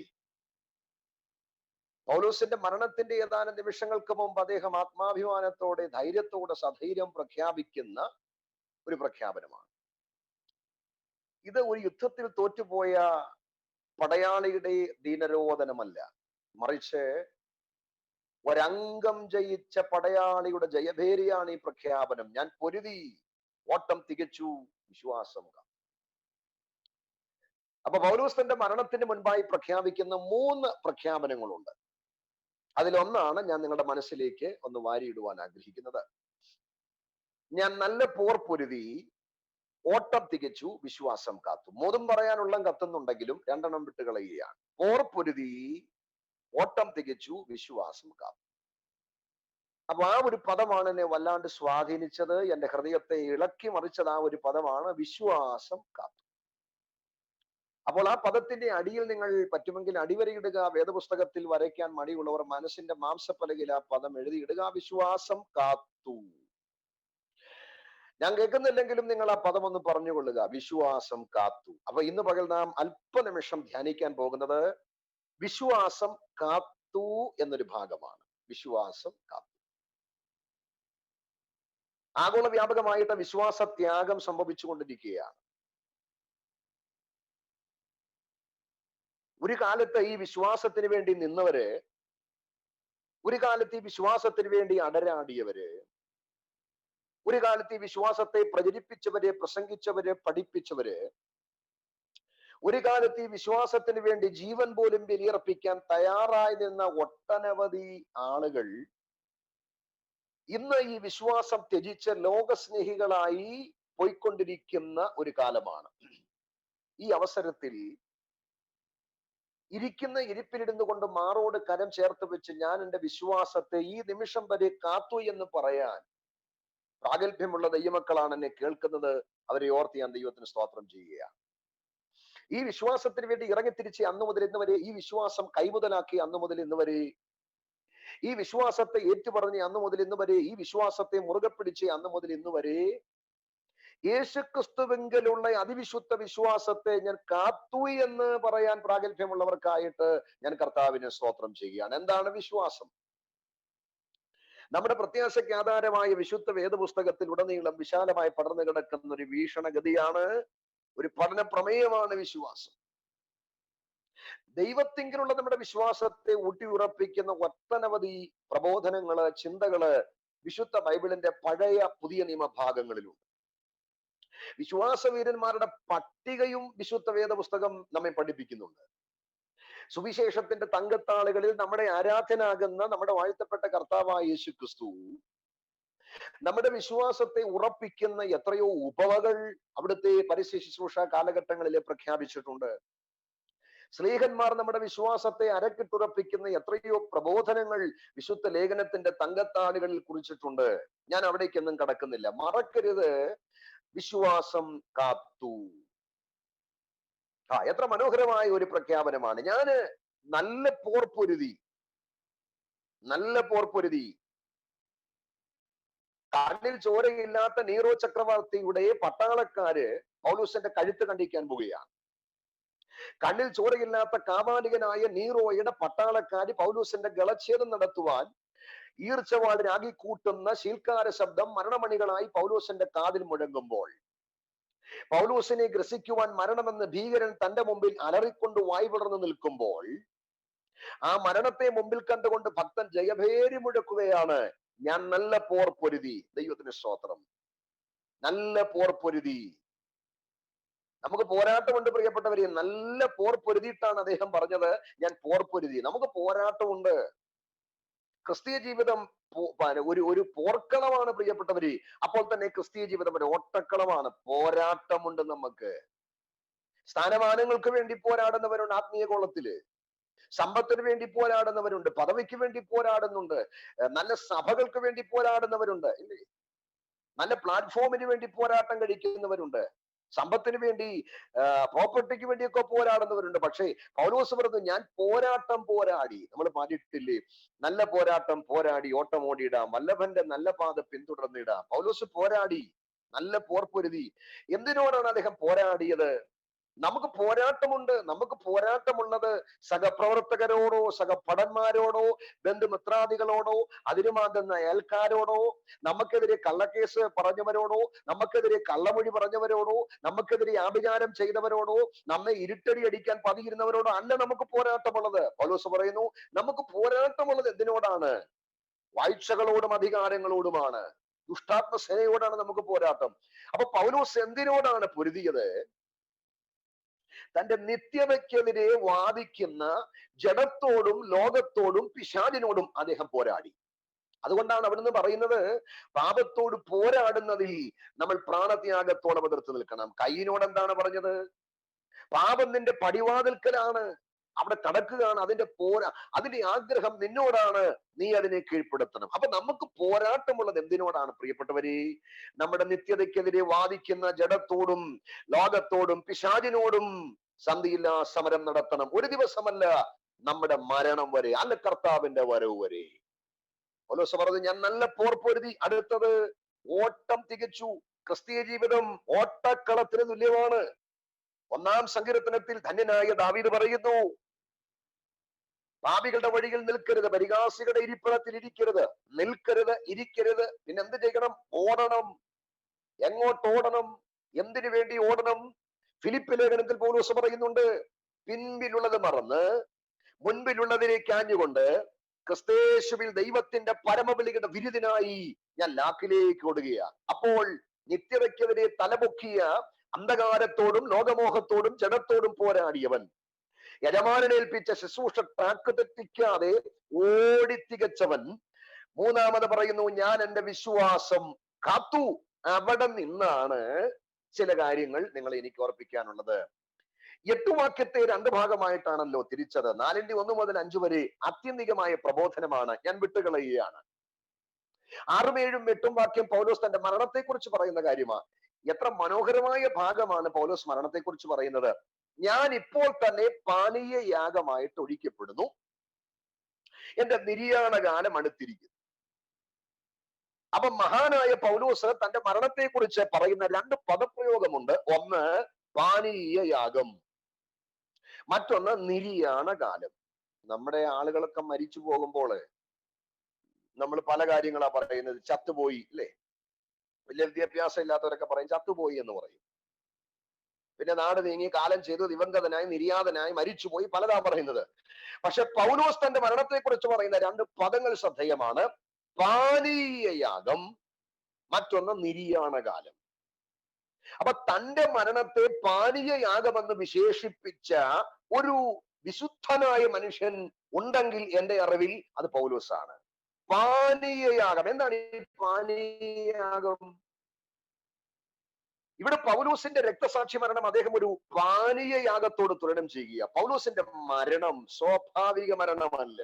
പൗലോസിന്റെ മരണത്തിന്റെ ഏതാനും നിമിഷങ്ങൾക്ക് മുമ്പ് അദ്ദേഹം ആത്മാഭിമാനത്തോടെ, ധൈര്യത്തോടെ, സധൈര്യം പ്രഖ്യാപിക്കുന്ന ഒരു പ്രഖ്യാപനമാണ്. ഇത് ഒരു യുദ്ധത്തിൽ തോറ്റുപോയ പടയാളിയുടെ ദീനരോധനമല്ല, മറിച്ച് ഒരംഗം ജയിച്ച പടയാളിയുടെ ജയഭേരിയാണ് ഈ പ്രഖ്യാപനം. ഞാൻ പൊരുതി ഓട്ടം തികച്ചു, വിശ്വാസം. അപ്പൊ പൗലോസ് തന്റെ മരണത്തിന് മുൻപായി പ്രഖ്യാപിക്കുന്ന 3 പ്രഖ്യാപനങ്ങളുണ്ട്. അതിലൊന്നാണ് ഞാൻ നിങ്ങളുടെ മനസ്സിലേക്ക് ഒന്ന് വാരിയിടുവാൻ ആഗ്രഹിക്കുന്നത്. ഞാൻ നല്ല പോർ പൊരുതി ഓട്ടം തികച്ചു, വിശ്വാസം കാത്തു. 3 പറയാനുള്ള കത്തുന്നുണ്ടെങ്കിലും 2 വിട്ട് കളയുകയാണ്. പോർ പൊരുതി ഓട്ടം തികച്ചു, വിശ്വാസം കാത്തു. അപ്പൊ ആ ഒരു പദമാണ് എന്നെ വല്ലാണ്ട് സ്വാധീനിച്ചത്. എന്റെ ഹൃദയത്തെ ഇളക്കി മറിച്ചത് ആ ഒരു പദമാണ്, വിശ്വാസം കാത്തു. അപ്പോൾ ആ പദത്തിന്റെ അടിയിൽ നിങ്ങൾ പറ്റുമെങ്കിൽ അടിവരയിടുക. വേദപുസ്തകത്തിൽ വരയ്ക്കാൻ മടിയുള്ളവർ മനസ്സിന്റെ മാംസപ്പലകയിൽ ആ പദം എഴുതിയിടുക, വിശ്വാസം കാത്തു. ഞാൻ കേൾക്കുന്നില്ലെങ്കിലും നിങ്ങൾ ആ പദം ഒന്ന് പറഞ്ഞുകൊള്ളുക, വിശ്വാസം കാത്തു. അപ്പൊ ഇന്ന് പകൽ നാം അല്പനിമിഷം ധ്യാനിക്കാൻ പോകുന്നത് വിശ്വാസം കാത്തു എന്നൊരു ഭാഗമാണ്. വിശ്വാസം കാത്തു. ആഗോള വ്യാപകമായിട്ട് വിശ്വാസ ത്യാഗം സംഭവിച്ചുകൊണ്ടിരിക്കുകയാണ്. ഒരു കാലത്ത് ഈ വിശ്വാസത്തിന് വേണ്ടി നിന്നവര്, ഒരു കാലത്ത് ഈ വിശ്വാസത്തിന് വേണ്ടി അടരാടിയവര്, ഒരു കാലത്ത് ഈ വിശ്വാസത്തെ പ്രചരിപ്പിച്ചവര്, പ്രസംഗിച്ചവര്, പഠിപ്പിച്ചവര്, ഒരു കാലത്ത് ഈ വിശ്വാസത്തിന് വേണ്ടി ജീവൻ പോലും ബലിയർപ്പിക്കാൻ തയ്യാറായി നിന്ന ഒട്ടനവധി ആളുകൾ ഇന്ന് ഈ വിശ്വാസം ത്യജിച്ച് ലോകസ്നേഹികളായി പോയിക്കൊണ്ടിരിക്കുന്ന ഒരു കാലമാണ്. ഈ അവസരത്തിൽ ഇരിക്കുന്ന ഇരിപ്പിലിരുന്നു കൊണ്ട് മാറോട് കരം ചേർത്ത് വെച്ച് ഞാൻ എൻ്റെ വിശ്വാസത്തെ ഈ നിമിഷം വരെ കാത്തു എന്ന് പറയാൻ പ്രാഗൽഭ്യമുള്ള ദൈവമക്കളാണ് എന്നെ കേൾക്കുന്നത്. അവരെ ഓർത്ത് ഞാൻ ദൈവത്തിന് സ്തോത്രം ചെയ്യുകയാണ്. ഈ വിശ്വാസത്തിന് വേണ്ടി ഇറങ്ങിത്തിരിച്ച് അന്നു മുതൽ ഇന്ന് വരെ, ഈ വിശ്വാസം കൈമുതലാക്കി അന്നു മുതൽ ഇന്ന് വരെ, ഈ വിശ്വാസത്തെ ഏറ്റുപറഞ്ഞ് അന്നു മുതൽ ഇന്ന് വരെ, ഈ വിശ്വാസത്തെ മുറുകെ പിടിച്ച് അന്നു മുതൽ ഇന്ന് വരെ യേശുക്രിസ്തുവിങ്കലുള്ള അതിവിശുദ്ധ വിശ്വാസത്തെ ഞാൻ കാത്തു എന്ന് പറയാൻ പ്രാഗൽഭ്യമുള്ളവർക്കായിട്ട് ഞാൻ കർത്താവിനെ സ്തോത്രം ചെയ്യുകയാണ്. എന്താണ് വിശ്വാസം? നമ്മുടെ പ്രത്യാശയ്ക്ക് ആധാരമായ വിശുദ്ധ വേദപുസ്തകത്തിൽ ഉടനീളം വിശാലമായി പടർന്നു കിടക്കുന്ന ഒരു വീക്ഷണഗതിയാണ്, ഒരു പഠന പ്രമേയമാണ് വിശ്വാസം. ദൈവത്തിങ്കിലുള്ള നമ്മുടെ വിശ്വാസത്തെ ഊട്ടിയുറപ്പിക്കുന്ന ഒട്ടനവധി പ്രബോധനങ്ങള്, ചിന്തകള് വിശുദ്ധ ബൈബിളിന്റെ പഴയ പുതിയ നിയമഭാഗങ്ങളിലുണ്ട്. വിശ്വാസവീരന്മാരുടെ പട്ടികയും വിശുദ്ധ വേദപുസ്തകം നമ്മെ പഠിപ്പിക്കുന്നുണ്ട്. സുവിശേഷത്തിന്റെ തങ്കത്താളുകളിൽ നമ്മുടെ ആരാധനാകുന്ന നമ്മുടെ വാഴ്ത്തപ്പെട്ട കർത്താവായ യേശു ക്രിസ്തു നമ്മുടെ വിശ്വാസത്തെ ഉറപ്പിക്കുന്ന എത്രയോ ഉപമകൾ അവിടുത്തെ പരസ്യ ശുശ്രൂഷ കാലഘട്ടങ്ങളിൽ പ്രഖ്യാപിച്ചിട്ടുണ്ട്. സ്ലീഹന്മാർ നമ്മുടെ വിശ്വാസത്തെ അരക്കിട്ടുറപ്പിക്കുന്ന എത്രയോ പ്രബോധനങ്ങൾ വിശുദ്ധ ലേഖനത്തിന്റെ തങ്കത്താളുകളിൽ കുറിച്ചിട്ടുണ്ട്. ഞാൻ അവിടേക്കൊന്നും കടക്കുന്നില്ല. മറക്കരുത്, വിശ്വാസം കാത്തു. എത്ര മനോഹരമായ ഒരു പ്രഖ്യാപനമാണ്. ഞാന് നല്ല പോർ പൊരുതി കണ്ണിൽ ചോരയില്ലാത്ത നീറോ ചക്രവർത്തിയുടെ പട്ടാളക്കാര് പൗലോസിന്റെ കഴുത്ത് കണ്ടിക്കാൻ പോവുകയാണ്. കണ്ണിൽ ചോരയില്ലാത്ത കാമാലികനായ നീറോയുടെ പട്ടാളക്കാര് പൗലോസിന്റെ ഗളച്ഛേദം നടത്തുവാൻ ഈർച്ചവാൾ രാഗിക്കൂട്ടുന്ന ശീൽക്കാര ശബ്ദം മരണമണികളായി പൗലോസിന്റെ കാതിൽ മുഴങ്ങുമ്പോൾ, പൗലോസിനെ ഗ്രസിക്കുവാൻ മരണമെന്ന് ഭീകരൻ തന്റെ മുമ്പിൽ അലറിക്കൊണ്ട് വായ് വിടർന്നു നിൽക്കുമ്പോൾ, ആ മരണത്തെ മുമ്പിൽ കണ്ടുകൊണ്ട് ഭക്തൻ ജയഭേരി മുഴക്കുകയാണ്, ഞാൻ നല്ല പോർ പൊരുതി. ദൈവത്തിന് സ്തോത്രം. നല്ല പോർ പൊരുതി. നമുക്ക് പോരാട്ടമുണ്ട് പ്രിയപ്പെട്ടവരെ. നല്ല പോർ പൊരുതിയിട്ടാണ് അദ്ദേഹം പറഞ്ഞത്, ഞാൻ പോർ പൊരുതി. നമുക്ക് പോരാട്ടമുണ്ട്. ക്രിസ്തീയ ജീവിതം ഒരു പോർക്കളമാണ് പ്രിയപ്പെട്ടവര്. അപ്പോൾ തന്നെ ക്രിസ്തീയ ജീവിതം ഒരു ഓട്ടക്കളമാണ്. പോരാട്ടമുണ്ട് നമുക്ക്. സ്ഥാനമാനങ്ങൾക്ക് വേണ്ടി പോരാടുന്നവരുണ്ട് ആത്മീയ കോളത്തില്. സമ്പത്തിന് വേണ്ടി പോരാടുന്നവരുണ്ട്. പദവിക്ക് വേണ്ടി പോരാടുന്നുണ്ട്. നല്ല സഭകൾക്ക് വേണ്ടി പോരാടുന്നവരുണ്ട്. ഇല്ലേ? നല്ല പ്ലാറ്റ്ഫോമിന് വേണ്ടി പോരാട്ടം കഴിക്കുന്നവരുണ്ട്. സമ്പത്തിന് വേണ്ടി, പ്രോപ്പർട്ടിക്ക് വേണ്ടിയൊക്കെ പോരാടുന്നവരുണ്ട്. പക്ഷേ പൗലോസ് പറഞ്ഞു, ഞാൻ പോരാട്ടം പോരാടി. നമ്മൾ പാടിയിട്ടില്ലേ, നല്ല പോരാട്ടം പോരാടി ഓട്ടം ഓടിയിടാം, വല്ലഭന്റെ നല്ല പാത പിന്തുടർന്നിടാം. പൗലോസ് പോരാടി, നല്ല പോർ പൊരുതി. എന്തിനോടാണ് അദ്ദേഹം പോരാടിയത്? നമുക്ക് പോരാട്ടമുണ്ട്. നമുക്ക് പോരാട്ടമുള്ളത് സഹപ്രവർത്തകരോടോ, സഹപടന്മാരോടോ, ബന്ധുമിത്രാദികളോടോ, അതിനുമാകുന്ന അയൽക്കാരോടോ, നമുക്കെതിരെ കള്ളക്കേസ് പറഞ്ഞവരോടോ, നമുക്കെതിരെ കള്ളമൊഴി പറഞ്ഞവരോടോ, നമുക്കെതിരെ ആഭിചാരം ചെയ്തവരോടോ, നമ്മെ ഇരുട്ടടി അടിക്കാൻ പതിയിരുന്നവരോടോ അല്ല നമുക്ക് പോരാട്ടമുള്ളത്. പൗലോസ് പറയുന്നു, നമുക്ക് പോരാട്ടമുള്ളത് എന്തിനോടാണ്? വാഴ്ചകളോടും അധികാരങ്ങളോടുമാണ്. ദുഷ്ടാത്മസേനയോടാണ് നമുക്ക് പോരാട്ടം. അപ്പൊ പൗലോസ് എന്തിനോടാണ് പൊരുതിയത്? തന്റെ നിത്യതയ്ക്കെതിരെ വാദിക്കുന്ന ജഡത്തോടും ലോകത്തോടും പിശാചിനോടും അദ്ദേഹം പോരാടി. അതുകൊണ്ടാണ് അവിടുന്ന് പറയുന്നത്, പാപത്തോട് പോരാടുന്നതിൽ നമ്മൾ പ്രാണത്യാഗത്തോടെ എതിർത്ത് നിൽക്കണം. കയ്യിനോട് എന്താണ് പറഞ്ഞത്? പാപം നിന്റെ പടിവാതിൽക്കലാണ്, അവിടെ കടക്കുകയാണ്. അതിന്റെ ആഗ്രഹം നിന്നോടാണ്, നീ അതിനെ കീഴ്പ്പെടുത്തണം. അപ്പൊ നമുക്ക് പോരാട്ടമുള്ളത് എന്തിനോടാണ് പ്രിയപ്പെട്ടവരെ? നമ്മുടെ നിത്യതയ്ക്കെതിരെ വാദിക്കുന്ന ജഡത്തോടും ലോകത്തോടും പിശാചിനോടും സന്ധിയില്ലാ സമരം നടത്തണം. ഒരു ദിവസമല്ല, നമ്മുടെ മരണം വരെ, അല്ല കർത്താവിന്റെ വരവ് വരെ. പൗലോസ് പറഞ്ഞു, ഞാൻ നല്ല പോർ പൊരുതി. അടുത്തത്, ഓട്ടം തികച്ചു. ക്രിസ്തീയ ജീവിതം ഓട്ടക്കളത്തിന് തുല്യമാണ്. 1-ാം സങ്കീർത്തനത്തിൽ ധന്യനായ ദാവീദ് പറയുന്നു, പാപികളുടെ വഴിയിൽ നിൽക്കരുത്, പരിഹാസികളുടെ ഇരിപ്പിടത്തിൽ ഇരിക്കരുത്. നിൽക്കരുത്, ഇരിക്കരുത്. പിന്നെ എന്ത് ചെയ്യണം? ഓടണം. എങ്ങോട്ട് ഓടണം? എന്തിനു വേണ്ടി ഓടണം? ഫിലിപ്പ് ലേഖനത്തിൽ പൗലോസ് പറയുന്നുണ്ട്, പിൻപിലുള്ളത് മറന്ന് മുൻപിലുള്ളതിലേക്ക് ആഞ്ഞുകൊണ്ട് ക്രിസ്തേശുവിൽ ദൈവത്തിന്റെ പരമബലിയുടെ വിരുദിനായി ഞാൻ ലാക്കിലേക്ക് ഓടുകയാണ്. അപ്പോൾ നിത്യതയ്ക്കെതിരെ തലപൊക്കിയ അന്ധകാരത്തോടും ലോകമോഹത്തോടും ജഡത്തോടും പോരാടിയവൻ, യജമാനേൽപ്പിച്ച ശുശ്രൂഷ ട്രാക്ക് തെറ്റിക്കാതെ ഓടി തികച്ചവൻ, മൂന്നാമത് പറയുന്നു, ഞാൻ എന്റെ വിശ്വാസം കാത്തു. അവിടെ നിന്നാണ് ചില കാര്യങ്ങൾ നിങ്ങൾ എനിക്ക് ഓർപ്പിക്കാനുള്ളത്. 8 വാക്യത്തെ 2 ഭാഗമായിട്ടാണല്ലോ തിരിച്ചത്. 4-1 മുതൽ 5 വരെ ആത്യന്തികമായ പ്രബോധനമാണ്. ഞാൻ വിട്ടുകളയുകയാണ്. 6ഉം 7ഉം 8ഉം വാക്യം പൗലോസ് തന്റെ മരണത്തെക്കുറിച്ച് പറയുന്ന കാര്യമാണ്. എത്ര മനോഹരമായ ഭാഗമാണ് പൗലോസ് മരണത്തെക്കുറിച്ച് പറയുന്നത്. ഞാൻ ഇപ്പോൾ തന്നെ പാനീയ യാഗമായിട്ട് ഒഴിക്കപ്പെടുന്നു, എന്റെ നിര്യാണ കാലം അടുത്തിരിക്കുന്നു. അപ്പൊ മഹാനായ പൗലോസ് തന്റെ മരണത്തെക്കുറിച്ച് പറയുന്ന 2 പദപ്രയോഗമുണ്ട്. ഒന്ന് പാനീയ യാഗം, മറ്റൊന്ന് നിര്യാണ കാലം. നമ്മുടെ ആളുകളൊക്കെ മരിച്ചു പോകുമ്പോൾ നമ്മൾ പല കാര്യങ്ങളാ പറയുന്നത്. ചത്തുപോയി അല്ലെ, വലിയ വിദ്യാഭ്യാസം ഇല്ലാത്തവരൊക്കെ പറയും ചത്തുപോയി എന്ന് പറയും. പിന്നെ നാട് നീങ്ങി, കാലം ചെയ്തു, ദിവംഗതനായി, നിര്യാതനായി, മരിച്ചുപോയി, പലതാ പറയുന്നത്. പക്ഷെ പൗലോസ് തന്റെ മരണത്തെക്കുറിച്ച് പറയുന്ന 2 പദങ്ങൾ ശ്രദ്ധേയമാണ്. പാനീയ യാഗം, മറ്റൊന്ന് നിര്യാണ കാലം. അപ്പൊ തന്റെ മരണത്തെ പാനീയ യാഗമെന്ന് വിശേഷിപ്പിച്ച ഒരു വിശുദ്ധനായ മനുഷ്യൻ ഉണ്ടെങ്കിൽ എന്റെ അറിവിൽ അത് പൗലോസാണ്. പാനീയ യാഗം. എന്താണ് ഈ പാനീയ യാഗം? ഇവിടെ പൗലോസിന്റെ രക്തസാക്ഷി മരണം അദ്ദേഹം ഒരു പാനീയ യാഗത്തോട് തുലനം ചെയ്യുക. പൗലോസിന്റെ മരണം സ്വാഭാവിക മരണമല്ല.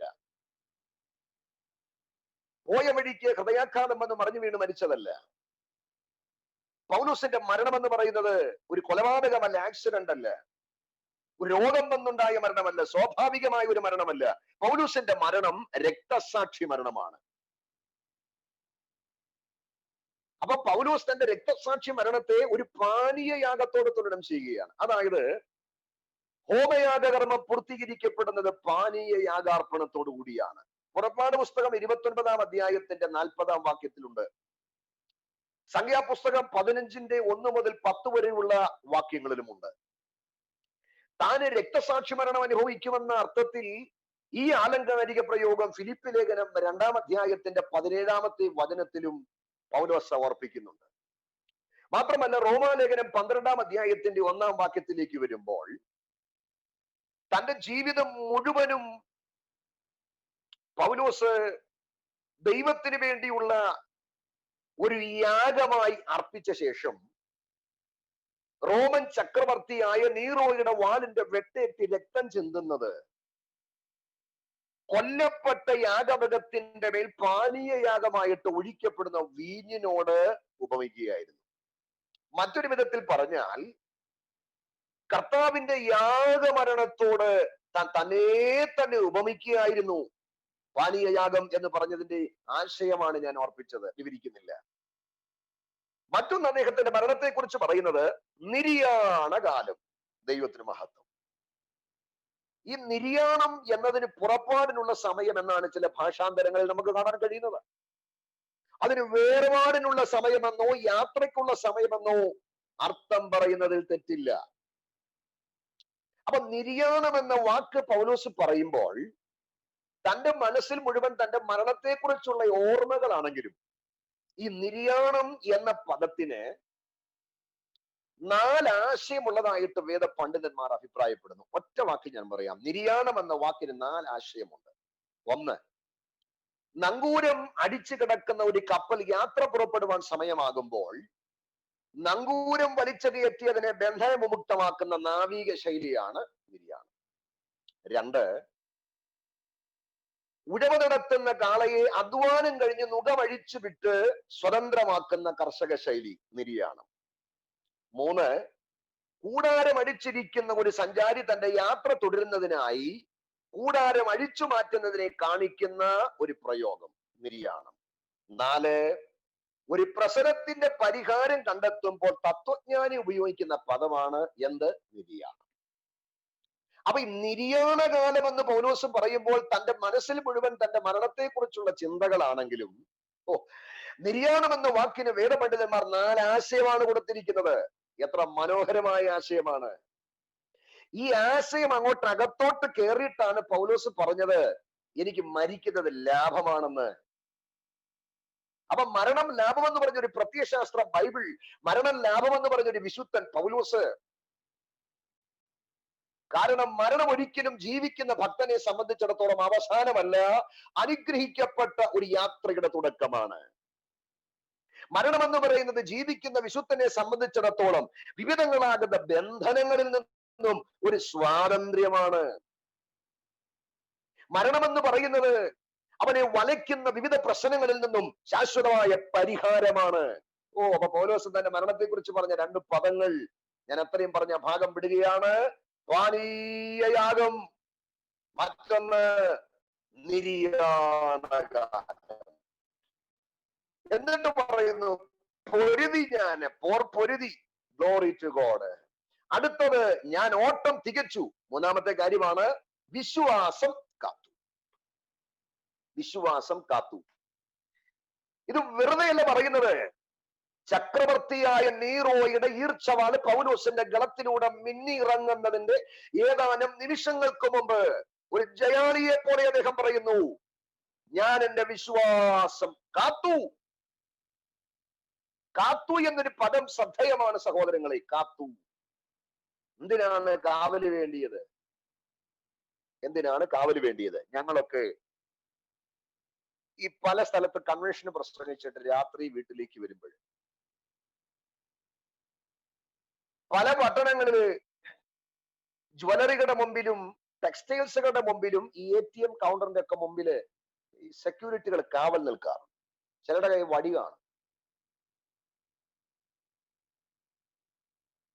പോയ വഴിക്ക് ഹൃദയാഘാതം വന്ന് മറിഞ്ഞു വീണ് മരിച്ചതല്ല. പൗലോസിന്റെ മരണം എന്ന് പറയുന്നത് ഒരു കൊലപാതകമല്ല, ആക്സിഡന്റ് അല്ല, ഒരു രോഗം വന്നുണ്ടായ മരണമല്ല, സ്വാഭാവികമായ ഒരു മരണമല്ല. പൗലോസിന്റെ മരണം രക്തസാക്ഷി മരണമാണ്. അപ്പൊ പൗലോസ് തന്റെ രക്തസാക്ഷി മരണത്തെ ഒരു പാനീയ യാഗത്തോട് തുലനം ചെയ്യുകയാണ്. അതായത് ഹോമയാഗകർമ്മം പൂർത്തീകരിക്കപ്പെടുന്നത് പാനീയ യാഗാർപ്പണത്തോടു കൂടിയാണ്. പുറപ്പാട് പുസ്തകം 29-ാം അധ്യായത്തിന്റെ 40-ാം വാക്യത്തിലുണ്ട്. സംഖ്യാപുസ്തകം 15-ന്റെ 1 മുതൽ 10 വരെയുള്ള വാക്യങ്ങളിലുമുണ്ട്. താന് രക്തസാക്ഷി മരണം അനുഭവിക്കുമെന്ന അർത്ഥത്തിൽ ഈ ആലങ്കാരിക പ്രയോഗം ഫിലിപ്പ് ലേഖനം 2-ാം അധ്യായത്തിന്റെ 17-ാമത്തെ വചനത്തിലും പൗലോസ് സമർപ്പിക്കുന്നുണ്ട്. മാത്രമല്ല റോമാലേഖനം 12-ാം അധ്യായത്തിന്റെ 1-ാം വാക്യത്തിലേക്ക് വരുമ്പോൾ തന്റെ ജീവിതം മുഴുവനും പൗലോസ് ദൈവത്തിന് വേണ്ടിയുള്ള ഒരു യാഗമായി അർപ്പിച്ച ശേഷം റോമൻ ചക്രവർത്തിയായ നീറോയുടെ വാളിന്റെ വെട്ടേറ്റ് രക്തം ചിന്തുന്നത് കൊല്ലപ്പെട്ട യാഗമൃഗത്തിന്റെ മേൽ പാനീയ യാഗമായിട്ട് ഒഴിക്കപ്പെടുന്ന വീഞ്ഞിനോട് ഉപമിക്കുകയായിരുന്നു. മറ്റൊരു വിധത്തിൽ പറഞ്ഞാൽ കർത്താവിന്റെ യാഗമരണത്തോട് താൻ തന്നെ ഉപമിക്കുകയായിരുന്നു. പാനീയ യാഗം എന്ന് പറഞ്ഞതിന്റെ ആശയമാണ് ഞാൻ ഓർപ്പിച്ചത്, വിവരിക്കുന്നില്ല. മറ്റൊന്ന് അദ്ദേഹത്തിന്റെ മരണത്തെക്കുറിച്ച് പറയുന്നത് നിര്യാണ കാലം. ദൈവത്തിന് മഹത്വം. ഈ നിര്യാണം എന്നതിന് പുറപ്പാടിനുള്ള സമയം എന്നാണ് ചില ഭാഷാന്തരങ്ങളിൽ നമുക്ക് കാണാൻ കഴിയുന്നത്. അതിന് വേർപാടിനുള്ള സമയമെന്നോ യാത്രയ്ക്കുള്ള സമയമെന്നോ അർത്ഥം പറയുന്നതിൽ തെറ്റില്ല. അപ്പൊ നിര്യാണം എന്ന വാക്ക് പൗലോസ് പറയുമ്പോൾ തന്റെ മനസ്സിൽ മുഴുവൻ തന്റെ മരണത്തെക്കുറിച്ചുള്ള ഓർമ്മകളാണെങ്കിലും ഈ നിര്യാണം എന്ന പദത്തിന് 4 ആശയമുള്ളതായിട്ട് വേദ പണ്ഡിതന്മാർ അഭിപ്രായപ്പെടുന്നു. ഒറ്റ വാക്ക് ഞാൻ പറയാം. നിര്യാണം എന്ന വാക്കിന് 4 ആശയമുണ്ട്. ഒന്ന്, നങ്കൂരം അടിച്ചു കിടക്കുന്ന ഒരു കപ്പൽ യാത്ര പുറപ്പെടുവാൻ സമയമാകുമ്പോൾ നങ്കൂരം വലിച്ചു കയറ്റിയതിനെ ബന്ധനവിമുക്തമാക്കുന്ന നാവിക ശൈലിയാണ് നിര്യാണം. 2, ഉഴവ് നടത്തുന്ന കാളയെ അധ്വാനം കഴിഞ്ഞ് നുകമഴിച്ചു വിട്ട് സ്വതന്ത്രമാക്കുന്ന കർഷക ശൈലി നിര്യാണം. 3, കൂടാരം അടിച്ചിരിക്കുന്ന ഒരു സഞ്ചാരി തന്റെ യാത്ര തുടരുന്നതിനായി കൂടാരം അഴിച്ചു മാറ്റുന്നതിനെ കാണിക്കുന്ന ഒരു പ്രയോഗം നിര്യാണം. 4, ഒരു പ്രശ്നത്തിന്റെ പരിഹാരം കണ്ടെത്തുമ്പോൾ തത്വജ്ഞാനി ഉപയോഗിക്കുന്ന പദമാണ് എന്ത്? നിര്യാണം. അപ്പൊ ഈ നിര്യാണ കാലം എന്ന് പൗലോസ് പറയുമ്പോൾ തന്റെ മനസ്സിൽ മുഴുവൻ തന്റെ മരണത്തെക്കുറിച്ചുള്ള ചിന്തകളാണെങ്കിലും നിര്യാണം എന്ന വാക്കിന് വേദപണ്ഡിതന്മാർ 4 ആശയമാണ് കൊടുത്തിരിക്കുന്നത്. എത്ര മനോഹരമായ ആശയമാണ്! ഈ ആശയം അങ്ങോട്ട് അകത്തോട്ട് കയറിയിട്ടാണ് പൗലോസ് പറഞ്ഞത് എനിക്ക് മരിക്കുന്നത് ലാഭമാണെന്ന്. അപ്പൊ മരണം ലാഭമെന്ന് പറഞ്ഞൊരു പ്രത്യയശാസ്ത്ര ബൈബിൾ, മരണം ലാഭമെന്ന് പറഞ്ഞൊരു വിശുദ്ധൻ പൗലോസ്. കാരണം മരണം ഒരിക്കലും ജീവിക്കുന്ന ഭക്തനെ സംബന്ധിച്ചിടത്തോളം അവസാനമല്ല, അനുഗ്രഹിക്കപ്പെട്ട ഒരു യാത്രയുടെ തുടക്കമാണ്. മരണമെന്ന് പറയുന്നത് ജീവിക്കുന്ന വിശുദ്ധനെ സംബന്ധിച്ചിടത്തോളം വിവിധങ്ങളാകുന്ന ബന്ധനങ്ങളിൽ നിന്നും ഒരു സ്വാതന്ത്ര്യമാണ്. മരണമെന്ന് പറയുന്നത് അവനെ വലയ്ക്കുന്ന വിവിധ പ്രശ്നങ്ങളിൽ നിന്നും ശാശ്വതമായ പരിഹാരമാണ്. അപ്പൊ പൗലോസ് തന്റെ മരണത്തെക്കുറിച്ച് പറഞ്ഞ 2 പദങ്ങൾ ഞാൻ അത്രയും പറഞ്ഞ ഭാഗം വിടുകയാണ്. പാനീയയാഗം, മറ്റൊന്ന് നിര്യാണകാലം. എന്നിട്ട് പറയുന്നു പൊരുതി ഞാൻ, പൊരുതി, ഗ്ലോറി ടു ഗോഡ്. അടുത്തത് ഞാൻ ഓട്ടം തികച്ചു. 3-ാമത്തെ കാര്യമാണ് വിശ്വാസം കാത്തു. വിശ്വാസം കാത്തു. ഇത് വെറുതെയല്ല പറയുന്നത്. ചക്രവർത്തിയായ നീറോയുടെ ഈർച്ചവാള് പൗലോസിന്റെ ഗളത്തിലൂടെ മിന്നിയിറങ്ങുന്നതിന്റെ ഏതാനും നിമിഷങ്ങൾക്ക് മുമ്പ് ഒരു ജയാളിയെ പോലെ അദ്ദേഹം പറയുന്നു, ഞാൻ എന്റെ വിശ്വാസം കാത്തു. കാത്തു എന്നൊരു പദം ശ്രദ്ധേയമാണ് സഹോദരങ്ങളെ. കാത്തു. എന്തിനാണ് കാവല് വേണ്ടിയത്? എന്തിനാണ് കാവല് വേണ്ടിയത്? ഞങ്ങളൊക്കെ ഈ പല സ്ഥലത്ത് കൺവെൻഷന് പ്രസംഗിച്ചിട്ട് രാത്രി വീട്ടിലേക്ക് വരുമ്പോൾ പല പട്ടണങ്ങളില് ജ്വല്ലറികളുടെ മുമ്പിലും ടെക്സ്റ്റൈൽസുകളുടെ മുമ്പിലും ഈ ATM കൗണ്ടറിന്റെ ഒക്കെ മുമ്പില് ഈ സെക്യൂരിറ്റികൾ കാവൽ നിൽക്കാറ്. ചിലരുടെ കൈ വടി കാണും.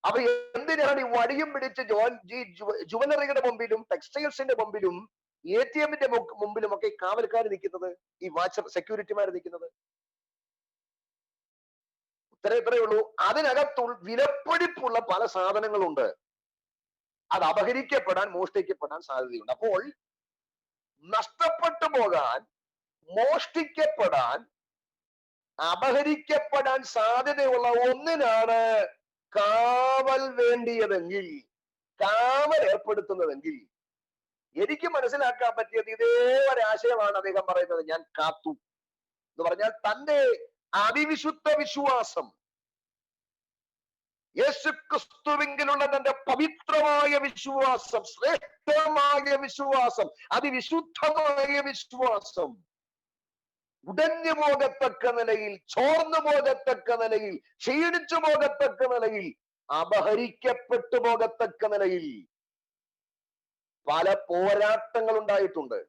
അപ്പൊ എന്തിനാണ് ഈ വടിയും പിടിച്ച് ജുവലറിയുടെ മുമ്പിലും ടെക്സ്റ്റൈൽസിന്റെ മുമ്പിലും ATM-ന്റെ മുമ്പിലും ഒക്കെ കാവൽക്കാർ നിൽക്കുന്നത്, ഈ സെക്യൂരിറ്റിമാർ നിൽക്കുന്നത്? ഇത്രയേ ഉള്ളൂ. അതിനകത്തുള്ള വിലപിടിപ്പുള്ള പല സാധനങ്ങളുണ്ട്. അത് അപഹരിക്കപ്പെടാൻ, മോഷ്ടിക്കപ്പെടാൻ സാധ്യതയുണ്ട്. അപ്പോൾ നഷ്ടപ്പെട്ടു പോകാൻ, മോഷ്ടിക്കപ്പെടാൻ, അപഹരിക്കപ്പെടാൻ സാധ്യതയുള്ള ഒന്നിനാണ് കാവൽ വേണ്ടിയതെങ്കിൽ, കാവൽ ഏർപ്പെടുത്തുന്നതെങ്കിൽ, എനിക്ക് മനസ്സിലാക്കാൻ പറ്റിയത് ഇതേ ഒരാശയമാണ് അദ്ദേഹം പറയുന്നത്. ഞാൻ കാത്തു എന്ന് പറഞ്ഞാൽ തന്റെ അതിവിശുദ്ധ വിശ്വാസം, യേശുക്രിസ്തുവിലുള്ള തന്റെ പവിത്രമായ വിശ്വാസം, ശ്രേഷ്ഠമായ വിശ്വാസം, അതിവിശുദ്ധമായ വിശ്വാസം ഉടഞ്ഞു പോകത്തക്ക നിലയിൽ, ചോർന്നു പോകത്തക്ക നിലയിൽ, ക്ഷീണിച്ചു പോകത്തക്ക നിലയിൽ, അപഹരിക്കപ്പെട്ടു പോകത്തക്ക നിലയിൽ പല പോരാട്ടങ്ങൾ ഉണ്ടായിട്ടുണ്ട്.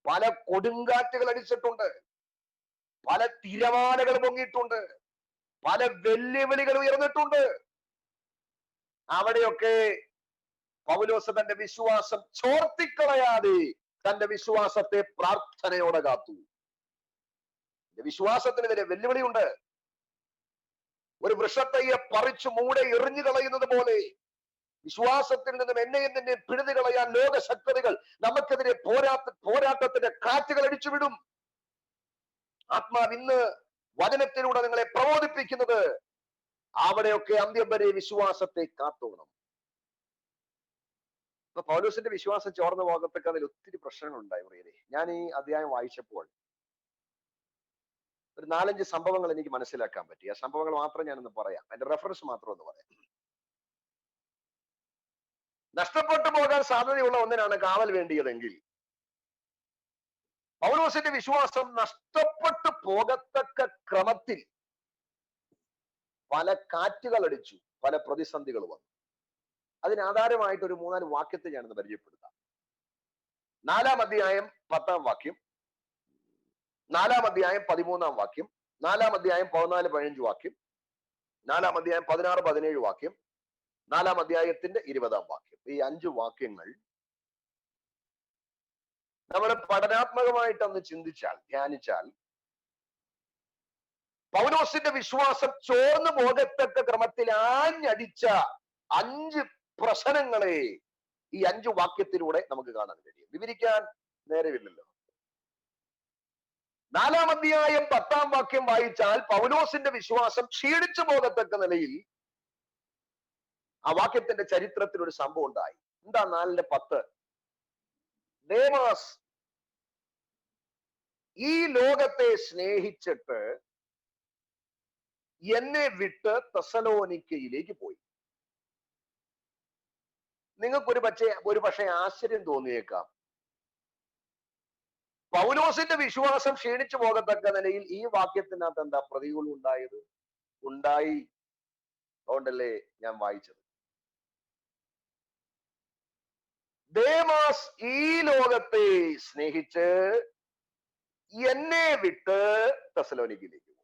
പല കൊടുങ്കാറ്റുകൾ അടിച്ചിട്ടുണ്ട്. പല തിരമാലകൾ പൊങ്ങിയിട്ടുണ്ട്. പല വെല്ലുവിളികൾ ഉയർന്നിട്ടുണ്ട്. അവിടെയൊക്കെ പൗലോസ് തന്റെ വിശ്വാസം ചോർത്തിക്കളയാതെ തന്റെ വിശ്വാസത്തെ പ്രാർത്ഥനയോടെ കാത്തു. വിശ്വാസത്തിനെതിരെ വെല്ലുവിളിയുണ്ട്. ഒരു വൃക്ഷത്തയ്യെ പറിച്ചു മൂടെ എറിഞ്ഞു കളയുന്നത് പോലെ വിശ്വാസത്തിൽ നിന്നും എന്നെയും നിന്നെ പിഴുതു കളയാൻ ലോകശക്തികൾ നമുക്കെതിരെ പോരാട്ടത്തിന്റെ കാറ്റുകൾ അടിച്ചുവിടും. ആത്മാവ് ഇന്ന് വചനത്തിലൂടെ നിങ്ങളെ പ്രബോധിപ്പിക്കുന്നത് അവിടെയൊക്കെ അന്ത്യം വരെ വിശ്വാസത്തെ കാത്തോണം. ഇപ്പൊ പൗലോസിന്റെ വിശ്വാസം ചോർന്നു പോകത്തക്ക അതിൽ ഒത്തിരി പ്രശ്നങ്ങളുണ്ടായി പ്രിയരെ. ഞാൻ ഈ അധ്യായം വായിച്ചപ്പോൾ ഒരു 4-5 സംഭവങ്ങൾ എനിക്ക് മനസ്സിലാക്കാൻ പറ്റി. ആ സംഭവങ്ങൾ മാത്രം ഞാനൊന്ന് പറയാം, അതിന്റെ റെഫറൻസ് മാത്രം ഒന്ന് പറയാം. നഷ്ടപ്പെട്ടു പോകാൻ സാധ്യതയുള്ള ഒന്നിനാണ് കാവൽ വേണ്ടിയതെങ്കിൽ, പൗലോസിന്റെ വിശ്വാസം നഷ്ടപ്പെട്ടു പോകത്തക്ക ക്രമത്തിൽ പല കാറ്റുകൾ അടിച്ചു, പല പ്രതിസന്ധികൾ വന്നു. അതിനാധാരമായിട്ട് ഒരു 3-4 വാക്യത്തെ ഞാനൊന്ന് പരിചയപ്പെടുത്താം. 4-ാം അധ്യായം 10-ാം വാക്യം, 4-ാം അധ്യായം 13-ാം വാക്യം, 4-ാം അധ്യായം 14-15 വാക്യം, 4-ാം അധ്യായം 16-17 വാക്യം, 4-ാം അധ്യായത്തിന്റെ 20-ാം വാക്യം. ഈ 5 വാക്യങ്ങൾ നമ്മൾ പഠനാത്മകമായിട്ടൊന്ന് ചിന്തിച്ചാൽ, ധ്യാനിച്ചാൽ, പൗലോസിന്റെ വിശ്വാസം ചോർന്നു പോകത്തക്ക ക്രമത്തിൽ ആഞ്ഞടിച്ച 5 പ്രശ്നങ്ങളെ ഈ 5 വാക്യത്തിലൂടെ നമുക്ക് കാണാൻ കഴിയും. വിവരിക്കാൻ നേരമില്ലല്ലോ. 4-ാം അധ്യായം 10-ാം വാക്യം വായിച്ചാൽ പൗലോസിന്റെ വിശ്വാസം ക്ഷീണിച്ചു പോകത്തക്ക നിലയിൽ ആ വാക്യത്തിന്റെ ചരിത്രത്തിൽ ഒരു സംഭവം ഉണ്ടായി. എന്താ 4-10? ദേമാസ് ഈ ലോകത്തെ സ്നേഹിച്ചിട്ട് എന്നെ വിട്ട് തെസ്സലോനിക്കയിലേക്ക് പോയി. നിങ്ങൾക്ക് ഒരു പക്ഷേ ആശ്ചര്യം തോന്നിയേക്കാം. പൗലോസിന്റെ വിശ്വാസം ക്ഷീണിച്ചു പോകത്തക്ക നിലയിൽ ഈ വാക്യത്തിനകത്ത് എന്താ പ്രതികൂലം ഉണ്ടായത്? ഉണ്ടായി. അതുകൊണ്ടല്ലേ ഞാൻ വായിച്ചത്. ദേമാസ് ഈ ലോകത്തെ സ്നേഹിച്ച് എന്നെ വിട്ട് തെസലോനിക്കയിലേക്ക് പോയി.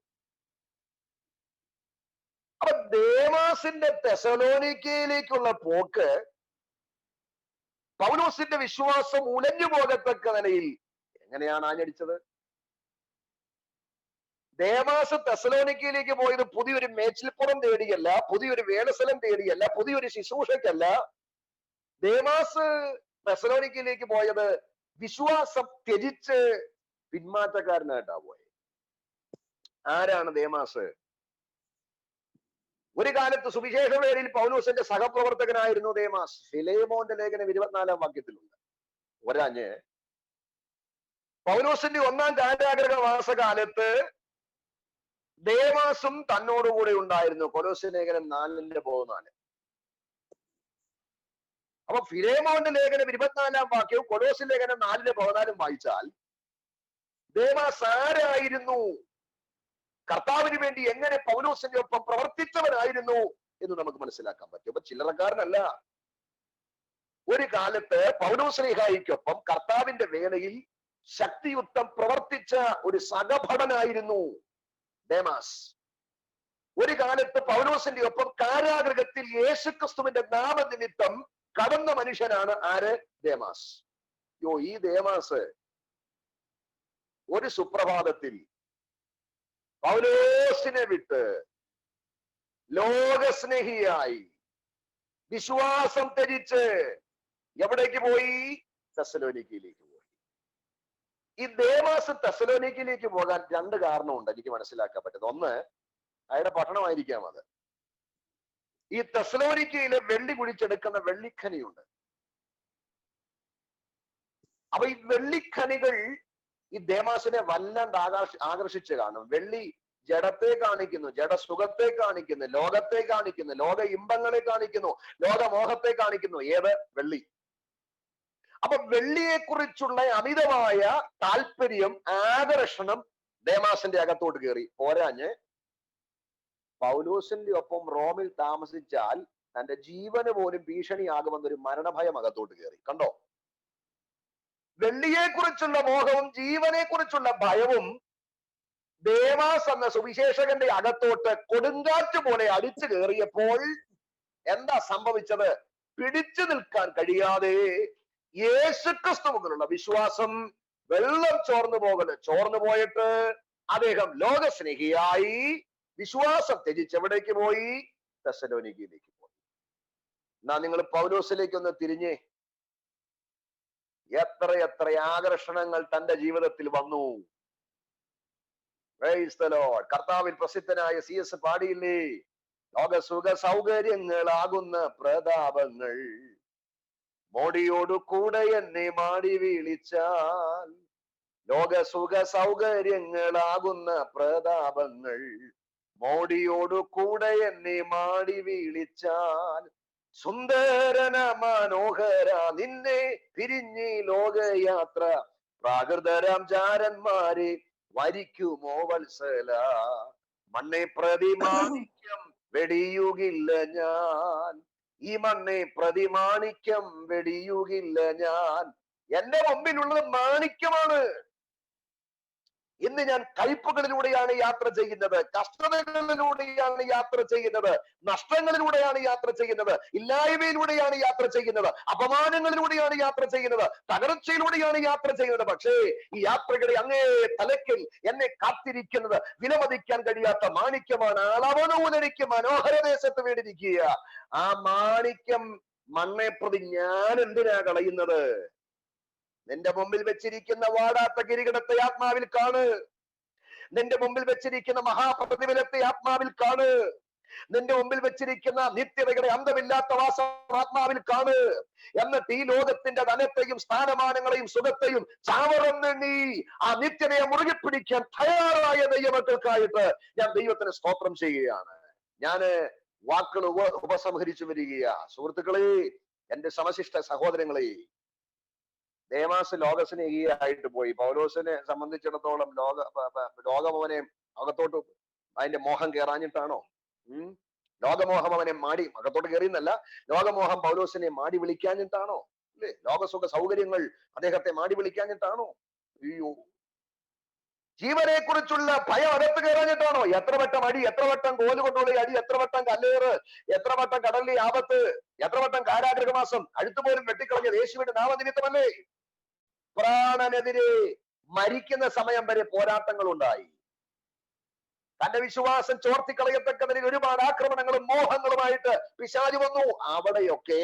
അപ്പൊ ദേമാസിന്റെ തെസലോനിക്കയിലേക്കുള്ള പോക്ക് പൗലോസിന്റെ വിശ്വാസം ഉലഞ്ഞു പോകത്തക്ക നിലയിൽ എങ്ങനെയാണ് ആഞ്ഞടിച്ചത്? ദേമാസ് തെസലോനിക്കയിലേക്ക് പോയത് പുതിയൊരു മേച്ചിൽപ്പുറം തേടിയല്ല, പുതിയൊരു വേലസ്ഥലം തേടിയല്ല, പുതിയൊരു ശുശ്രൂഷയ്ക്കല്ല. ദേമാസ് തെസലോനിക്കയിലേക്ക് പോയത് വിശ്വാസം ത്യജിച്ച് പിന്മാറ്റക്കാരനായിട്ടാ പോയത്. ആരാണ് ദേമാസ്? ഒരു കാലത്ത് സുവിശേഷ വേലയിൽ പൗലോസിന്റെ സഹപ്രവർത്തകനായിരുന്നു ദേമാസ്. ഫിലേമോന്റെ ലേഖനം 24-ാം വാക്യത്തിലുണ്ട്. ഒരാഞ്ഞ് പൗലോസിന്റെ 1-ാം കാരാഗ്രഹവാസകാലത്ത് ദേമാസും തന്നോടുകൂടെ ഉണ്ടായിരുന്നു. കൊലോസ്യ ലേഖനം 4:4. അപ്പൊ ഫിലേമോന്റെ ലേഖനം 24-ാം വാക്യവും കൊലോസ്യ ലേഖനം 4:14 വായിച്ചാൽ ദേമാസ് ആരായിരുന്നു, കർത്താവിന് വേണ്ടി എങ്ങനെ പൗലോസിന്റെ ഒപ്പം പ്രവർത്തിച്ചവനായിരുന്നു എന്ന് നമുക്ക് മനസ്സിലാക്കാൻ പറ്റും. അപ്പൊ ചില്ലറക്കാരനല്ല. ഒരു കാലത്ത് പൗലോസ്ലീഹായിക്കൊപ്പം കർത്താവിന്റെ വേലയിൽ ശക്തിയുക്തം പ്രവർത്തിച്ച ഒരു സഹഭടനായിരുന്നു ദേമാസ്. ഒരു കാലത്ത് പൗലോസിന്റെ ഒപ്പം കാരാഗൃഹത്തിൽ യേശുക്രിസ്തുവിന്റെ നാമനിമിത്തം കടന്ന മനുഷ്യനാണ് ആര്? ദേമാസ്. ഈ ദേമാസ് ഒരു സുപ്രഭാതത്തിൽ പൗലോസിനെ വിട്ട് ലോകസ്നേഹിയായി വിശ്വാസം ത്യജിച്ച് എവിടേക്ക് പോയി? തെസലോനിക്കയിലേക്ക് പോയി. ഈ ദേമാസ് തെസലോനിക്കയിലേക്ക് പോകാൻ 2 കാരണമുണ്ട് എനിക്ക് മനസ്സിലാക്കാൻ പറ്റുന്നത്. ഒന്ന്, അയാളുടെ പട്ടണമായിരിക്കാം അത്. ഈ തെസലോനിക്കയിലെ വെള്ളി കുഴിച്ചെടുക്കുന്ന വെള്ളിഖനിയുണ്ട്. അപ്പൊ ഈ വെള്ളിഖനികൾ ഈ ദേമാസിനെ വല്ലാണ്ട് ആകർഷിച്ച് കാണും. വെള്ളി ജഡത്തെ കാണിക്കുന്നു, ജഡസുഖത്തെ കാണിക്കുന്നു, ലോകത്തെ കാണിക്കുന്നു, ലോക ഇമ്പങ്ങളെ കാണിക്കുന്നു, ലോകമോഹത്തെ കാണിക്കുന്നു. ഏത്? വെള്ളി. അപ്പൊ വെള്ളിയെക്കുറിച്ചുള്ള അമിതമായ താല്പര്യം, ആകർഷണം ദേമാസിന്റെ അകത്തോട്ട് കയറി. പോരാഞ്ഞ് പൗലോസിന്റെ ഒപ്പം റോമിൽ താമസിച്ചാൽ തന്റെ ജീവന് പോലും ഭീഷണിയാകുമെന്നൊരു മരണഭയം അകത്തോട്ട് കയറി. കണ്ടോ? വെള്ളിയെക്കുറിച്ചുള്ള മോഹവും ജീവനെ കുറിച്ചുള്ള ഭയവും ദേമാസ് എന്ന സുവിശേഷകന്റെ അകത്തോട്ട് കൊടുങ്കാറ്റ് പോലെ അടിച്ചു കയറിയപ്പോൾ എന്താ സംഭവിച്ചത്? പിടിച്ചു നിൽക്കാൻ കഴിയാതെ യേശുക്രിസ്തുവിലുള്ള വിശ്വാസം വെള്ളം ചോർന്നു പോയിട്ട് അദ്ദേഹം ലോകസ്നേഹിയായി വിശ്വാസം ത്യജിച്ച് എവിടേക്ക് പോയി? തെസലോനിക്കയിലേക്ക് പോയി. എന്നാ നിങ്ങൾ പൗലോസിലേക്ക് ഒന്ന് തിരിഞ്ഞേ. എത്ര ആകർഷണങ്ങൾ തന്റെ ജീവിതത്തിൽ വന്നു. കർത്താവിൽ പ്രസിദ്ധനായ CS പാടിയില്ലേ? ലോകസുഖ സൗകര്യങ്ങളാകുന്ന പ്രതാപങ്ങൾ മോടിയോടു കൂടെ എന്നെ മാടി വിളിച്ചാൽ. ലോകസുഖ സൗകര്യങ്ങളാകുന്ന പ്രതാപങ്ങൾ മോടിയോടു കൂടെ എന്നെ മാടി വിളിച്ചാൽ. സുന്ദരന മനോഹര നിന്നെ പിരിഞ്ഞി ലോകയാത്ര. പ്രാകൃതരാം ചാരന്മാരെ വരിക്കുമോ വത്സല. മണ്ണെ പ്രതിമാണിക്യം വെടിയുകില്ല ഞാൻ. ഈ മണ്ണെ പ്രതിമാണിക്യം വെടിയുകില്ല ഞാൻ. എന്റെ മുമ്പിലുള്ളത് മാണിക്യമാണ്. ഇന്ന് ഞാൻ കയ്പുകളിലൂടെയാണ് യാത്ര ചെയ്യുന്നത്, കഷ്ടതകളിലൂടെയാണ് യാത്ര ചെയ്യുന്നത്, നഷ്ടങ്ങളിലൂടെയാണ് യാത്ര ചെയ്യുന്നത്, ഇല്ലായ്മയിലൂടെയാണ് യാത്ര ചെയ്യുന്നത്, അപമാനങ്ങളിലൂടെയാണ് യാത്ര ചെയ്യുന്നത്, തകർച്ചയിലൂടെയാണ് യാത്ര ചെയ്യുന്നത്. പക്ഷേ ഈ യാത്രകളെ അങ്ങേ തലയ്ക്കൽ എന്നെ കാത്തിരിക്കുന്നത് വിലമതിക്കാൻ കഴിയാത്ത മാണിക്യമാണ്. അളവനൂലെനിക്ക് മനോഹരദേശത്ത് വേണ്ടിയിരിക്കുക. ആ മാണിക്യം മണ്ണെ പ്രതി ഞാൻ എന്തിനാ കളയുന്നത്? നിന്റെ മുമ്പിൽ വെച്ചിരിക്കുന്ന വാടാത്ത കിരീടത്തെ ആത്മാവിൽ കാണ്. നിന്റെ മുമ്പിൽ വെച്ചിരിക്കുന്ന മഹാപ്രതിഫലത്തെ ആത്മാവിൽ കാണ്. നിന്റെ മുമ്പിൽ വെച്ചിരിക്കുന്ന നിത്യതയുടെ അന്തമില്ലാത്ത വാസം ആത്മാവിൽ കാണ്. എന്നിട്ട് ഈ ലോകത്തിന്റെ ധനത്തെയും സ്ഥാനമാനങ്ങളെയും സുഖത്തെയും ചാവറെണ്ണി ആ നിത്യതയെ മുറുകെ പിടിക്കാൻ തയ്യാറായ ദൈവമക്കൾക്കായിട്ട് ഞാൻ ദൈവത്തിന് സ്തോത്രം ചെയ്യുകയാണ്. ഞാന് വാക്കുകൾ ഉപസംഹരിച്ചു വരികയാ. സുഹൃത്തുക്കളെ, എന്റെ സമശിഷ്ട സഹോദരങ്ങളെ, ദേമാസ് ലോകസ്നേഹിയായിട്ട് പോയി. പൗലോസിനെ സംബന്ധിച്ചിടത്തോളം ലോകമോഹനെ അകത്തോട്ട് അതിന്റെ മോഹം കയറാഞ്ഞിട്ടാണോ? ലോകമോഹം അവനെ മാടി അകത്തോട്ട് കയറിയെന്നല്ല, ലോകമോഹം പൗലോസിനെ മാടി വിളിക്കാഞ്ഞിട്ടാണോ? അല്ലേ? ലോകസുഖ സൗകര്യങ്ങൾ അദ്ദേഹത്തെ മാടി വിളിക്കാഞ്ഞിട്ടാണോ? അയ്യോ, ജീവനെ കുറിച്ചുള്ള ഭയം അകത്ത് കയറാഞ്ഞിട്ടാണോ? എത്ര വട്ടം അടി, എത്ര വട്ടം കോല് കൊണ്ടുള്ള അടി, എത്ര വട്ടം കല്ലേറ്, എത്ര വട്ടം കടലിലെ ആപത്ത്, എത്ര വട്ടം കാരാഗ്രഹമാസം, അഴുത്തുപോലും വെട്ടിക്കളഞ്ഞത് യേശുവിന്റെ നാമനിമിത്തമല്ലേ? പ്രാണനെതിരെ മരിക്കുന്ന സമയം വരെ പോരാട്ടങ്ങൾ ഉണ്ടായി. തന്റെ വിശ്വാസം ചോർത്തിക്കളയത്തക്കതിന് ഒരുപാട് ആക്രമണങ്ങളും മോഹങ്ങളുമായിട്ട് പിശാച് വന്നു. അവിടെയൊക്കെ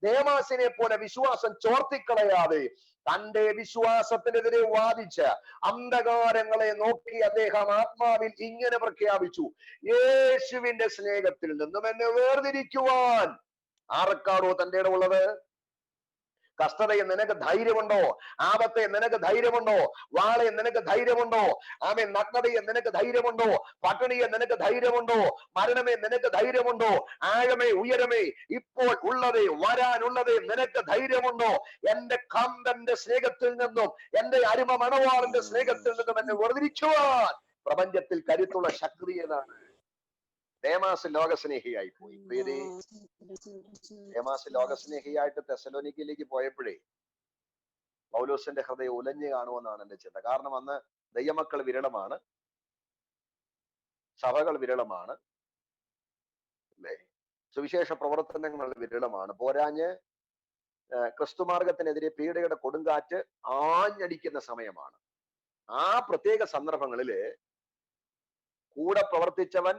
ദേമാസിനെ പോലെ വിശ്വാസം ചോർത്തിക്കളയാതെ തന്റെ വിശ്വാസത്തിനെതിരെ വാദിച്ച് അന്ധകാരങ്ങളെ നോക്കി അദ്ദേഹം ആത്മാവിൽ ഇങ്ങനെ പ്രഖ്യാപിച്ചു: യേശുവിന്റെ സ്നേഹത്തിൽ നിന്നും എന്നെ വേർതിരിക്കുവാൻ ആർക്കാണോ തന്റെ ഇടമുള്ളത്? കഷ്ടതയെ നിനക്ക് ധൈര്യമുണ്ടോ? ആപത്തെ നിനക്ക് ധൈര്യമുണ്ടോ? വാളെ നിനക്ക് ധൈര്യമുണ്ടോ? ആമേൻ. നഗ്നതയെ നിനക്ക് ധൈര്യമുണ്ടോ? പട്ടിണിയെ നിനക്ക് ധൈര്യമുണ്ടോ? മരണമേ നിനക്ക് ധൈര്യമുണ്ടോ? ആഴമേ ഉയരമേ ഇപ്പോൾ ഉള്ളതേ വരാനുള്ളതേ നിനക്ക് ധൈര്യമുണ്ടോ? എന്റെ കമ്പന്റെ സ്നേഹത്തിൽ നിന്നും, എന്റെ അരുമ മണവാളന്റെ സ്നേഹത്തിൽ നിന്നും എന്നെ വേർതിരിക്കുവാൻ പ്രപഞ്ചത്തിൽ കരുത്തുള്ള ശക്തി ഏതാണ്? ദേമാസ് ലോകസ്നേഹിയായി പോയി. പ്രിയരേ, ദേമാസ് ലോകസ്നേഹിയായിട്ട് തെസലോനിക്കയിലേക്ക് പോയപ്പോഴേ പൗലോസിന്റെ ഹൃദയം ഉലഞ്ഞു കാണുമെന്നാണ് എന്റെ ചിന്ത. കാരണം അന്ന് ദൈവമക്കൾ വിരളമാണ്, സഭകൾ വിരളമാണ്, അല്ലേ? സുവിശേഷ പ്രവർത്തനങ്ങൾ വിരളമാണ്. പോരാഞ്ഞ് ക്രിസ്തുമാർഗത്തിനെതിരെ പീഡയുടെ കൊടുങ്കാറ്റ് ആഞ്ഞടിക്കുന്ന സമയമാണ്. ആ പ്രത്യേക സന്ദർഭങ്ങളില് കൂടെ പ്രവർത്തിച്ചവൻ,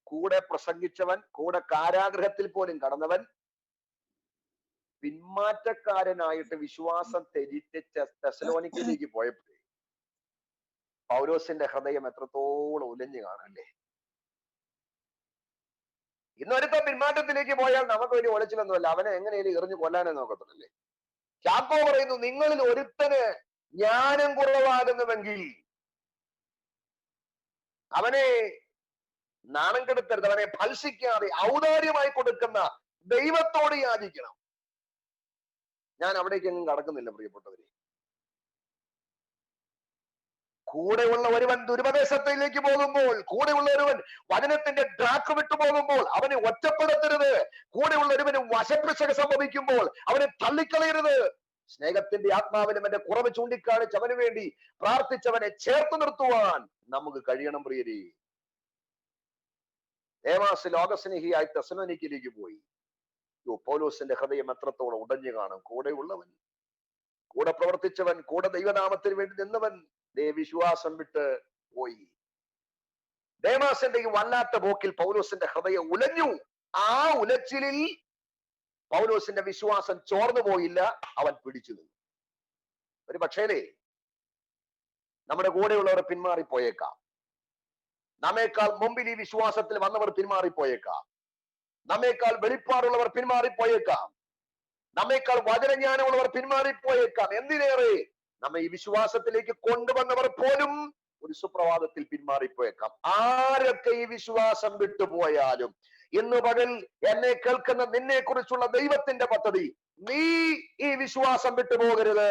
കൂടെ പ്രസംഗിച്ചവൻ, കൂടെ കാരാഗ്രഹത്തിൽ പോലും കടന്നവൻ പിന്മാറ്റക്കാരനായിട്ട് വിശ്വാസം ത്യജിച്ച് തെസലോനിക്കയിലേക്ക് പോയപ്പോഴേ പൗലോസിന്റെ ഹൃദയം എത്രത്തോളം ഉലഞ്ഞു കാണല്ലേ. ഇന്നൊരുത്തം പിന്മാറ്റത്തിലേക്ക് പോയാൽ നമുക്ക് വലിയ ഒളിച്ചിലൊന്നുമല്ല, അവനെ എങ്ങനെയും എറിഞ്ഞു കൊല്ലാനേ നോക്കത്തുള്ളല്ലേ. ചാക്കോ പറയുന്നു, നിങ്ങളിൽ ഒരുത്തന് ജ്ഞാനം കുറവാകുന്നുവെങ്കിൽ അവനെ നാണം കെടുത്തരുത്, അവനെ ഫൽസിക്കാതെ ഔദാര്യമായി കൊടുക്കുന്ന ദൈവത്തോട് യാചിക്കണം. ഞാൻ അവിടേക്കെങ്ങും കടക്കുന്നില്ല പ്രിയപ്പെട്ടവരെ. കൂടെയുള്ള ഒരുവൻ ദുരുപദേശത്തിലേക്ക് പോകുമ്പോൾ, കൂടെയുള്ള ഒരുവൻ വചനത്തിന്റെ ട്രാക്ക് വിട്ടു പോകുമ്പോൾ അവനെ ഒറ്റപ്പെടുത്തരുത്. കൂടെയുള്ള ഒരുവന് വശപ്പിശക് സംഭവിക്കുമ്പോൾ അവനെ തള്ളിക്കളയരുത്. സ്നേഹത്തിന്റെ ആത്മാവിനും എന്റെ കുറവ് ചൂണ്ടിക്കാണിച്ച് അവന് വേണ്ടി പ്രാർത്ഥിച്ചവനെ ചേർത്ത് നിർത്തുവാൻ നമുക്ക് കഴിയണം പ്രിയരെ. ദേമാസ് ലോകസ്നേഹിയായി തെസലോനിക്കയിലേക്ക് പോയി. പൗലോസിന്റെ ഹൃദയം എത്രത്തോളം ഉടഞ്ഞു കാണും. കൂടെ ഉള്ളവൻ, കൂടെ പ്രവർത്തിച്ചവൻ, കൂടെ ദൈവനാമത്തിന് വേണ്ടി നിന്നവൻ വിശ്വാസം വിട്ട് പോയി. ദേമാസിന്റെ ഈ വല്ലാത്ത പോക്കിൽ പൗലോസിന്റെ ഹൃദയം ഉലഞ്ഞു. ആ ഉലച്ചിലിൽ പൗലോസിന്റെ വിശ്വാസം ചോർന്നു പോയില്ല, അവൻ പിടിച്ചു നിന്നു. ഒരു പക്ഷേലേ നമ്മുടെ കൂടെയുള്ളവർ പിന്മാറിപ്പോയേക്കാം. നമ്മേക്കാൾ മുമ്പിൽ ഈ വിശ്വാസത്തിൽ വന്നവർ പിന്മാറിപ്പോയേക്കാം. നമ്മേക്കാൾ വെളിപ്പാടുള്ളവർ പിന്മാറിപ്പോയേക്കാം. നമ്മേക്കാൾ വചനജ്ഞാനമുള്ളവർ പിന്മാറിപ്പോയേക്കാം. എന്തിനേറെ നമ്മെ ഈ വിശ്വാസത്തിലേക്ക് കൊണ്ടുവന്നവർ പോലും ഒരു സുപ്രഭാതത്തിൽ പിന്മാറിപ്പോയേക്കാം. ആരൊക്കെ ഈ വിശ്വാസം വിട്ടുപോയാലും ഇന്ന് പകൽ എന്നെ കേൾക്കുന്ന നിന്നെ കുറിച്ചുള്ള ദൈവത്തിന്റെ പദ്ധതി, നീ ഈ വിശ്വാസം വിട്ടുപോകരുത്,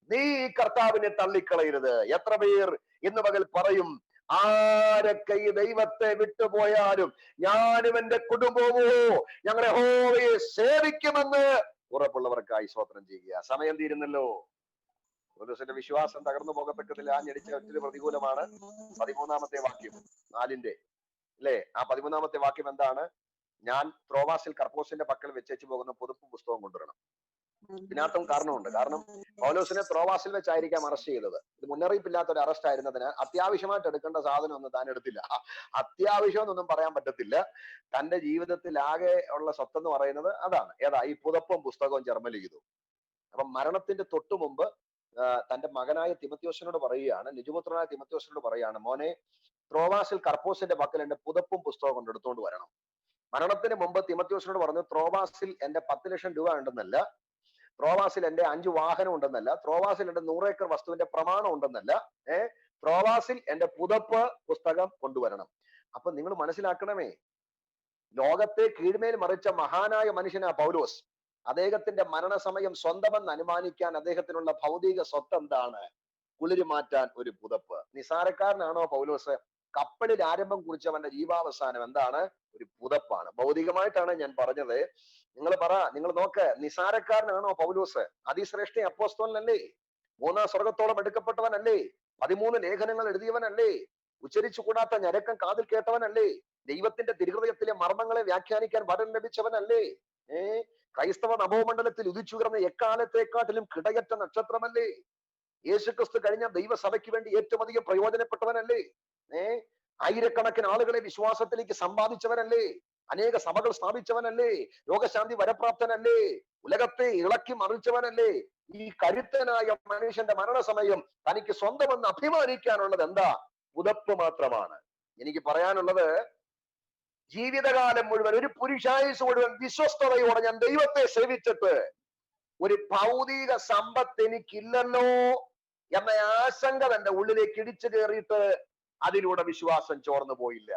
നീ ഈ കർത്താവിനെ തള്ളിക്കളയരുത്. എത്ര പേർ ഇന്ന് പകൽ പറയും, ആരൊക്കെ ഈ ദൈവത്തെ വിട്ടുപോയാലും ഞാനും എന്റെ കുടുംബമോ ഞങ്ങളുടെ യഹോവയെ സേവിക്കുമെന്ന് ഉറപ്പുള്ളവർക്കായി സ്തോത്രം ചെയ്യുക. സമയം തീരുന്നല്ലോ. പൗലോസിന്റെ വിശ്വാസം തകർന്നു പോകത്തക്കതിൽ ആഞ്ഞടിച്ച ഒത്തിരി പ്രതികൂലമാണ് 13-ാമത്തെ വാക്യം 4-ന്റെ, അല്ലേ? ആ 13-ാമത്തെ വാക്യം എന്താണ്? ഞാൻ ത്രോവാസിൽ കർപ്പോസിന്റെ പക്കൽ വെച്ചേച്ചു പോകുന്ന പുതുപ്പ് പുസ്തകം കൊണ്ടുവരണം. ഇതിനകത്തും കാരണമുണ്ട്. കാരണം പൗലോസിനെ ത്രോവാസിൽ വെച്ചായിരിക്കാം അറസ്റ്റ് ചെയ്തത്. ഇത് മുന്നറിയിപ്പില്ലാത്ത ഒരു അറസ്റ്റ് ആയിരുന്നതിന് അത്യാവശ്യമായിട്ട് എടുക്കേണ്ട സാധനം ഒന്നും താൻ എടുത്തില്ല. അത്യാവശ്യം എന്നൊന്നും പറയാൻ പറ്റത്തില്ല. തന്റെ ജീവിതത്തിൽ ആകെ ഉള്ള സ്വത്തെന്ന് പറയുന്നത് അതാണ്. ഏതാ? ഈ പുതപ്പും പുസ്തകവും ജർമ്മലിഖിതവും. അപ്പം മരണത്തിന്റെ തൊട്ടു മുമ്പ് തന്റെ മകനായ തിമത്യോസിനോട് പറയുകയാണ്, നിജപുത്രനായ തിമത്യോസിനോട് പറയുകയാണ്, മോനെ, ത്രോവാസിൽ കർപ്പോസിന്റെ പക്കൽ എന്റെ പുതപ്പും പുസ്തകം കൊണ്ട് എടുത്തുകൊണ്ട് വരണം. മരണത്തിന് മുമ്പ് തിമത്യോസിനോട് പറഞ്ഞു, ത്രോവാസിൽ എന്റെ 10 ലക്ഷം രൂപ ഉണ്ടെന്നല്ല, ത്രോവാസിൽ എന്റെ 5 വാഹനം ഉണ്ടെന്നല്ല, ത്രോവാസിൽ എന്റെ 100 ഏക്കർ വസ്തുവിന്റെ പ്രമാണം ഉണ്ടെന്നല്ല, ത്രോവാസിൽ എന്റെ പുതപ്പ് പുസ്തകം കൊണ്ടുവരണം. അപ്പൊ നിങ്ങൾ മനസ്സിലാക്കണമേ, ലോകത്തെ കീഴ്മേൽ മറിച്ച മഹാനായ മനുഷ്യനാ പൗലോസ്. അദ്ദേഹത്തിന്റെ മരണസമയം സ്വന്തമെന്ന് അനുമാനിക്കാൻ അദ്ദേഹത്തിനുള്ള ഭൗതിക സ്വത്ത് എന്താണ്? കുളിര് മാറ്റാൻ ഒരു പുതപ്പ്. നിസാരക്കാരനാണോ പൗലോസ്? കപ്പലിൽ ആരംഭം കുറിച്ചവന്റെ ജീവാവസാനം എന്താണ്? ഒരു പുതപ്പാണ്. ഭൗതികമായിട്ടാണ് ഞാൻ പറഞ്ഞത്. നിങ്ങൾ നോക്ക്, നിസാരക്കാരനാണോ പൗലോസ്? അതിശ്രേഷ്ഠ അപ്പോസ്തലനല്ലേ? 3-ാം സ്വർഗത്തോളം എടുക്കപ്പെട്ടവനല്ലേ? 13 ലേഖനങ്ങൾ എഴുതിയവനല്ലേ? ഉച്ചരിച്ചുകൂടാത്ത ഞരക്കം കാതിൽ കേട്ടവനല്ലേ? ദൈവത്തിന്റെ തിരുഹൃദയത്തിലെ മർമ്മങ്ങളെ വ്യാഖ്യാനിക്കാൻ വരം ലഭിച്ചവനല്ലേ? ക്രൈസ്തവ നവോമണ്ഡലത്തിൽ ഉദിച്ചുയർന്ന എക്കാലത്തെക്കാട്ടിലും കിടയറ്റ നക്ഷത്രമല്ലേ? യേശുക്രിസ്തു കഴിഞ്ഞ ദൈവസഭയ്ക്ക് വേണ്ടി ഏറ്റവും അധികം പ്രയോജനപ്പെട്ടവനല്ലേ? ആയിരക്കണക്കിന് ആളുകളെ വിശ്വാസത്തിലേക്ക് സമ്പാദിച്ചവനല്ലേ? അനേക സഭകൾ സ്ഥാപിച്ചവനല്ലേ? രോഗശാന്തി വരപ്രാപ്തനല്ലേ? ഉലകത്തെ ഇളക്കി മറിച്ചവനല്ലേ? ഈ കരുത്തനായ മനുഷ്യന്റെ മരണസമയം തനിക്ക് സ്വന്തമെന്ന് അഭിമാനിക്കാനുള്ളത് എന്താ? പുതപ്പ് മാത്രമാണ്. എനിക്ക് പറയാനുള്ളത്, ജീവിതകാലം മുഴുവൻ, ഒരു പുരുഷായുസ് മുഴുവൻ വിശ്വസ്തതയോടെ ഞാൻ ദൈവത്തെ സേവിച്ചിട്ട് ഒരു ഭൗതിക സമ്പത്ത് എനിക്കില്ലല്ലോ എന്ന ആശങ്ക തന്റെ ഉള്ളിലേക്ക് ഇടിച്ചു കയറിയിട്ട് അതിലൂടെ വിശ്വാസം ചോർന്നു പോയില്ല.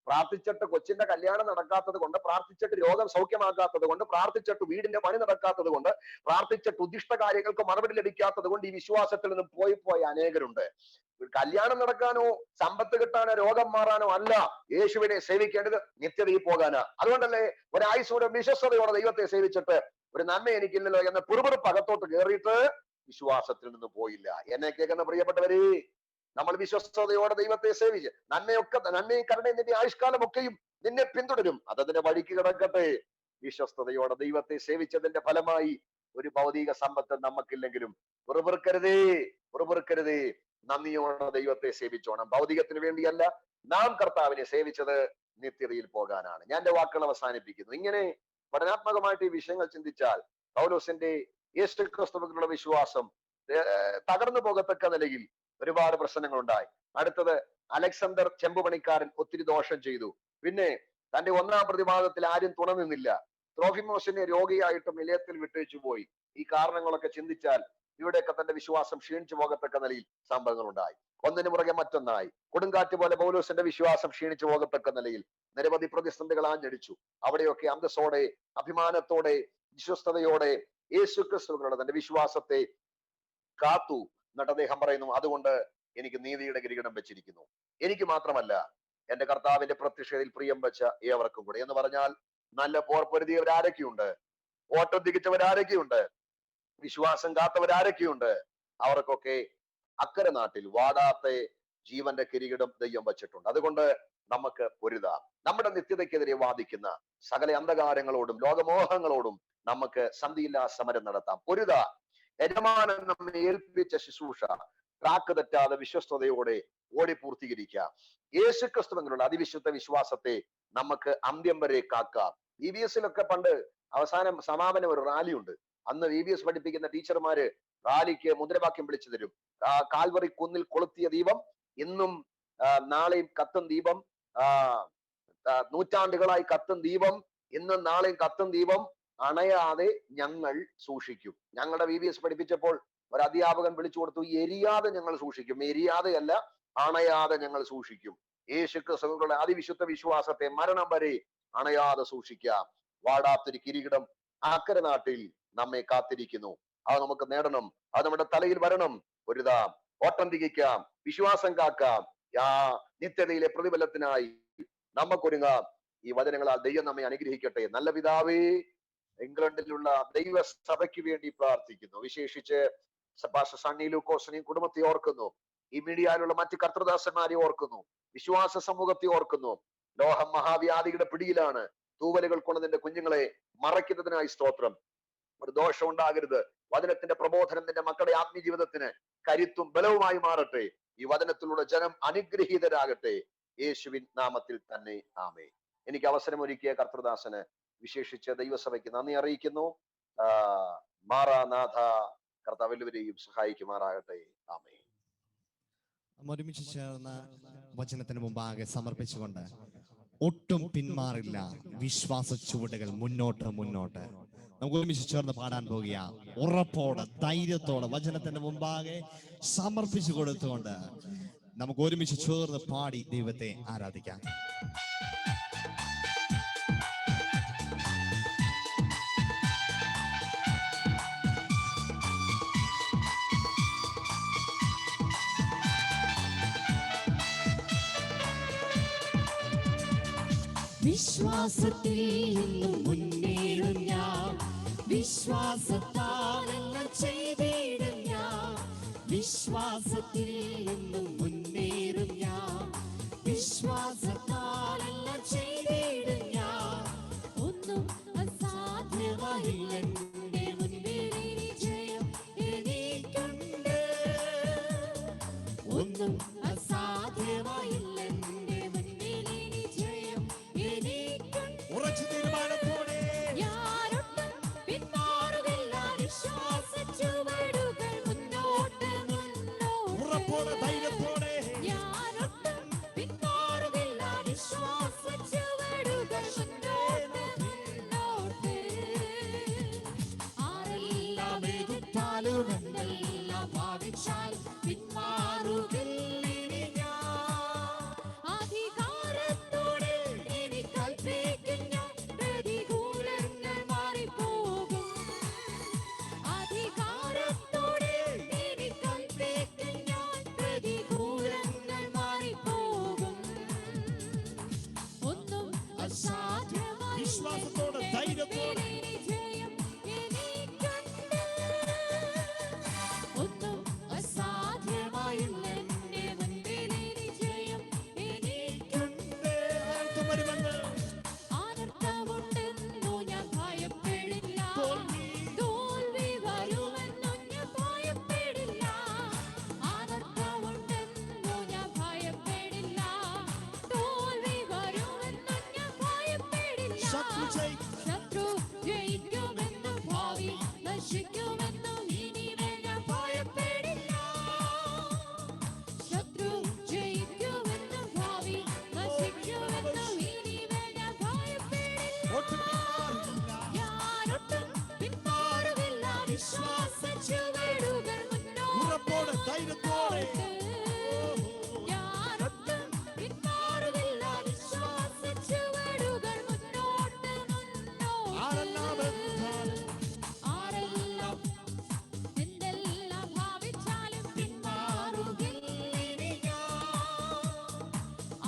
പ്രാർത്ഥിച്ചിട്ട് കൊച്ചിന്റെ കല്യാണം നടക്കാത്തത് കൊണ്ട്, പ്രാർത്ഥിച്ചിട്ട് രോഗം സൗഖ്യമാക്കാത്തത് കൊണ്ട്, പ്രാർത്ഥിച്ചിട്ട് വീടിന്റെ പണി നടക്കാത്തത് കൊണ്ട്, പ്രാർത്ഥിച്ചിട്ട് ഉദ്ദിഷ്ട കാര്യങ്ങൾക്ക് മറുപടി ലഭിക്കാത്തത് കൊണ്ട് ഈ വിശ്വാസത്തിൽ നിന്നും പോയി അനേകരുണ്ട്. കല്യാണം നടക്കാനോ സമ്പത്ത് കിട്ടാനോ രോഗം മാറാനോ അല്ല യേശുവിനെ സേവിക്കേണ്ടത്, നിത്യതയിൽ പോകാനാ. അതുകൊണ്ടല്ലേ ഒരായുസ്സോടെ വിശ്വസ്തയോടെ ദൈവത്തെ സേവിച്ചിട്ട് ഒരു നന്മ എനിക്കില്ലല്ലോ എന്ന പിറുപിറുപ്പ് അകത്തോട്ട് കയറിയിട്ട് വിശ്വാസത്തിൽ നിന്ന് പോയില്ല. എന്നെ കേൾക്കുന്ന പ്രിയപ്പെട്ടവരെ, നമ്മൾ വിശ്വസ്തയോടെ ദൈവത്തെ സേവിച്ച് നന്മയും കരുണയും നിന്റെ ആയുഷ്കാലമൊക്കെയും നിന്നെ പിന്തുടരും. അതതിന്റെ വഴിക്ക് കിടക്കട്ടെ. വിശ്വസ്തയോടെ ദൈവത്തെ സേവിച്ചതിന്റെ ഫലമായി ഒരു ഭൗതിക സമ്പത്ത് നമുക്കില്ലെങ്കിലും പുറപുറുക്കരുതേ, നന്ദിയോടെ ദൈവത്തെ സേവിച്ചോണം. ഭൗതികത്തിന് വേണ്ടിയല്ല, നാം കർത്താവിനെ സേവിച്ചത് നിത്യതയിൽ പോകാനാണ്. ഞാൻ എന്റെ വാക്കുകൾ അവസാനിപ്പിക്കുന്നു. ഇങ്ങനെ പഠനാത്മകമായിട്ട് ഈ വിഷയങ്ങൾ ചിന്തിച്ചാൽ പൗലോസിന്റെ യേശുക്രിസ്തുവിലുള്ള വിശ്വാസം തകർന്നു പോകത്തക്ക നിലയിൽ ഒരുപാട് പ്രശ്നങ്ങൾ ഉണ്ടായി. അടുത്തത്, അലക്സാണ്ടർ ചെമ്പുപണിക്കാരൻ ഒത്തിരി ദോഷം ചെയ്തു. പിന്നെ തന്റെ 1-ാം പ്രതിവാദത്തിൽ ആരും തുണ നിന്നില്ല. ത്രോഫിമോസിനെ രോഗിയായിട്ട് നിലയത്തിൽ വിട്ടേച്ചു പോയി. ഈ കാരണങ്ങളൊക്കെ ചിന്തിച്ചാൽ ഇവിടെയൊക്കെ തന്റെ വിശ്വാസം ക്ഷീണിച്ചു പോകത്തക്ക നിലയിൽ സംഭവങ്ങൾ ഉണ്ടായി. ഒന്നിനു പുറകെ മറ്റൊന്നായി. കൊടുങ്കാറ്റ് പോലെ പൗലോസിന്റെ വിശ്വാസം ക്ഷീണിച്ചു പോകത്തക്ക നിലയിൽ നിരവധി പ്രതിസന്ധികൾ ആഞ്ഞടിച്ചു. അവിടെയൊക്കെ അന്തസ്സോടെ, അഭിമാനത്തോടെ, വിശ്വസ്തയോടെ യേശുക്രിസ്തുവിനുള്ള തന്റെ വിശ്വാസത്തെ കാത്തു എന്നിട്ട് അദ്ദേഹം പറയുന്നു, അതുകൊണ്ട് എനിക്ക് നീതിയുടെ കിരീടം വെച്ചിരിക്കുന്നു. എനിക്ക് മാത്രമല്ല, എന്റെ കർത്താവിന്റെ പ്രത്യക്ഷതയിൽ പ്രിയം വെച്ച ഏവർക്കും കൂടെ. എന്ന് പറഞ്ഞാൽ, നല്ല പോർ പൊരുതിയവരാരൊക്കെയുണ്ട്, ഓട്ടം തികച്ചവരാരൊക്കെയുണ്ട്, വിശ്വാസം കാത്തവരാരൊക്കെയുണ്ട്, അവർക്കൊക്കെ അക്കരെ നാട്ടിൽ വാടാത്ത ജീവന്റെ കിരീടം ദൈവം വച്ചിട്ടുണ്ട്. അതുകൊണ്ട് നമുക്ക് പൊരുതാം. നമ്മുടെ നിത്യതയ്ക്കെതിരെ വാദിക്കുന്ന സകല അന്ധകാരങ്ങളോടും ലോകമോഹങ്ങളോടും നമുക്ക് സന്ധിയില്ലാ സമരം നടത്താം. പൊരുതാ. യജമാനൻ നമ്മെ ഏൽപ്പിച്ച ശുശ്രൂഷ ട്രാക്ക് തെറ്റാതെ വിശ്വസ്തയോടെ ഓടി പൂർത്തീകരിക്കാം. യേശുക്രിസ്തുവിനുള്ള അതിവിശുദ്ധ വിശ്വാസത്തെ നമുക്ക് അന്ത്യം വരെ കാക്കാം. VBS-ലൊക്കെ പണ്ട് അവസാനം സമാപനം ഒരു റാലി ഉണ്ട്. അന്ന് VBS പഠിപ്പിക്കുന്ന ടീച്ചർമാര് റാലിക്ക് മുദ്രാവാക്യം വിളിച്ചു തരും. കാൽവറി കുന്നിൽ കൊളുത്തിയ ദീപം ഇന്നും നാളെയും കത്തും ദീപം, നൂറ്റാണ്ടുകളായി കത്തും ദീപം, ഇന്നും നാളെയും കത്തും ദീപം, അണയാതെ ഞങ്ങൾ സൂക്ഷിക്കും. ഞങ്ങളുടെ VBS പഠിപ്പിച്ചപ്പോൾ ഒരു അധ്യാപകൻ വിളിച്ചു കൊടുത്തു, എരിയാതെ ഞങ്ങൾ സൂക്ഷിക്കും. എരിയാതെയല്ല, അണയാതെ ഞങ്ങൾ സൂക്ഷിക്കും. യേശുക്രിസ്തുവിനുള്ള അതിവിശുദ്ധ വിശ്വാസത്തെ മരണം വരെ അണയാതെ സൂക്ഷിക്കാം. വാടാത്തൊരു കിരീടം അക്കരെ നാട്ടിൽ നമ്മെ കാത്തിരിക്കുന്നു. അത് നമുക്ക് നേടണം. അത് നമ്മുടെ തലയിൽ വരണം. പൊരുതാം, ഓട്ടം തികയ്ക്കാം, വിശ്വാസം കാക്കാം. നിത്യതയിലെ പ്രതിഫലത്തിനായി നമുക്കൊരുങ്ങാം. ഈ വചനങ്ങളാൽ ദൈവം നമ്മെ അനുഗ്രഹിക്കട്ടെ. നല്ല പിതാവേ, ഇംഗ്ലണ്ടിലുള്ള ദൈവസഭയ്ക്ക് വേണ്ടി പ്രാർത്ഥിക്കുന്നു. വിശേഷിച്ച് സണ്ണി ലൂക്കോസിനെയും കുടുംബത്തെ ഓർക്കുന്നു. ഈ മീഡിയയിലുള്ള മറ്റ് കർത്തൃദാസന്മാരെ ഓർക്കുന്നു. വിശ്വാസ സമൂഹത്തെ ഓർക്കുന്നു. ലോകം മഹാവ്യാധിയുടെ പിടിയിലാണ്. തൂവലുകൾ കൊണ്ട് നിന്റെ കുഞ്ഞുങ്ങളെ മറയ്ക്കുന്നതിനായി സ്തോത്രം. ഒരു ദോഷം ഉണ്ടാകരുത്. വചനത്തിന്റെ പ്രബോധനം നിന്റെ മക്കളുടെ ആത്മീയ ജീവിതത്തിന് കരുത്തും ബലവുമായി മാറട്ടെ. ഈ വചനത്തിലൂടെ ജനം അനുഗ്രഹീതരാകട്ടെ. യേശുവിൻ നാമത്തിൽ തന്നെ ആമേൻ. എനിക്ക് അവസരമൊരുക്കിയ കർത്തൃദാസന്, വിശേഷിച്ച് ദൈവസഭയ്ക്ക് നന്ദി അറിയിക്കുന്നു. മാറാനാഥ, കർത്താവ് എല്ലാവരെയും സഹായിക്കുമാറാകട്ടെ. ആമേൻ. ഒരുമിച്ച് ചേർന്ന് വചനത്തിന് മുമ്പാകെ സമർപ്പിച്ചുകൊണ്ട് ഒട്ടും പിന്മാറില്ല, വിശ്വാസ ചുവടുകൾ മുന്നോട്ട് മുന്നോട്ട്. നമുക്ക് ഒരുമിച്ച് ചേർന്ന് പാടാൻ പോകുക. ഉറപ്പോടെ, ധൈര്യത്തോടെ വചനത്തിന്റെ മുമ്പാകെ സമർപ്പിച്ചു കൊടുത്തുകൊണ്ട് നമുക്ക് ഒരുമിച്ച് ചേർന്ന് പാടി ദൈവത്തെ ആരാധിക്കാം. വിശ്വാസത്തിൽ നിന്നും മുന്നേറും ഞാൻ, വിശ്വാസത്താൽ എല്ലാം ചെയ്തിടും ഞാൻ. വിശ്വാസത്തിൽ നിന്നും മുന്നേറും ഞാൻ, വിശ്വാസത്താലെല്ലാം ചെയ്തിടും ഞാൻ. ഒന്നും അസാധ്യമായില്ല എന്റെ മുൻപിൽ, ഇനി ജയം എനിക്കുണ്ട്. ഒന്നും അസാധ്യമായില്ല എന്റെ മുൻപിൽ, ഇനി ജയം എനിക്കുണ്ട്. ഉറച്ച തീരുമാനത്തോടെ ഞാനൊട്ടും പിന്മാറുകില്ല, വിശ്വാസ ചുവടുകൾ മുന്നോട്ട് മുന്നോട്ട്. ഉറപ്പോടെ ധൈര്യത്തോടെ ഞാനൊട്ടും പിന്മാറുകില്ല, വിശ്വാസ ചുവടുകൾ മുന്നോട്ട് മുന്നോട്ട്. ആരെല്ലാം എതിർത്താലും എന്തെല്ലാം ഭാവിച്ചാലും പിന്മാറുകില്ല ഇനി ഞാൻ. അധികാരത്തോടെ ഇനി കൽപ്പിക്കും ഞാൻ, പ്രതികൂലങ്ങൾ മാറിപ്പോകും. അധികാരത്തോടെ ഇനി കൽപ്പിക്കും ഞാൻ, പ്രതികൂലങ്ങൾ മാറിപ്പോകും. ഒന്നും അസാധ്യമായി വിശ്വാസത്തോടെ ധൈര്യത്തോടെ ഇനി ജയം എനിക്കുണ്ട്. ഒന്നും അസാധ്യമായില്ല എന്റെ മുൻപിൽ, ഇനി ജയം എനിക്കുണ്ട്. വരുമെന്ന് ആനന്ദമുണ്ടെന്നു ഞാൻ ഭയപ്പെടില്ല, തോൽവി വരുമെന്നു ഞാൻ ഭയപ്പെടില്ല. ആനന്ദമുണ്ടെന്നു ഞാൻ ഭയപ്പെടില്ല, തോൽവി വരുമെന്നു ഞാൻ ഭയപ്പെടില്ല. ശത്രു ജയിക്കും. ശത്രു ജയിക്കുമെന്നു, ഭാവി നശിക്കുമെന്നു ഇനിമേൽ ഞാൻ ഭയപ്പെടില്ല. ശത്രു ജയിക്കുമെന്നു, ഭാവി നശിക്കുമെന്നു ഇനിമേൽ ഞാൻ ഭയപ്പെടില്ല. ഞാനൊട്ടും പിന്മാറുകില്ല, വിശ്വാസ ചുവടുകൾ ഉറപ്പോടെ ധൈര്യത്തോടെ ഞാനൊട്ടും പിന്മാറുകില്ല, വിശ്വാസ ചുവടുകൾ മുന്നോട്ട് ആരെല്ലാം എതിർത്താലും ആരെല്ലാം എന്തെല്ലാം ഭാവിച്ചാലും പിന്മാറുകില്ല ഇനി ഞാൻ.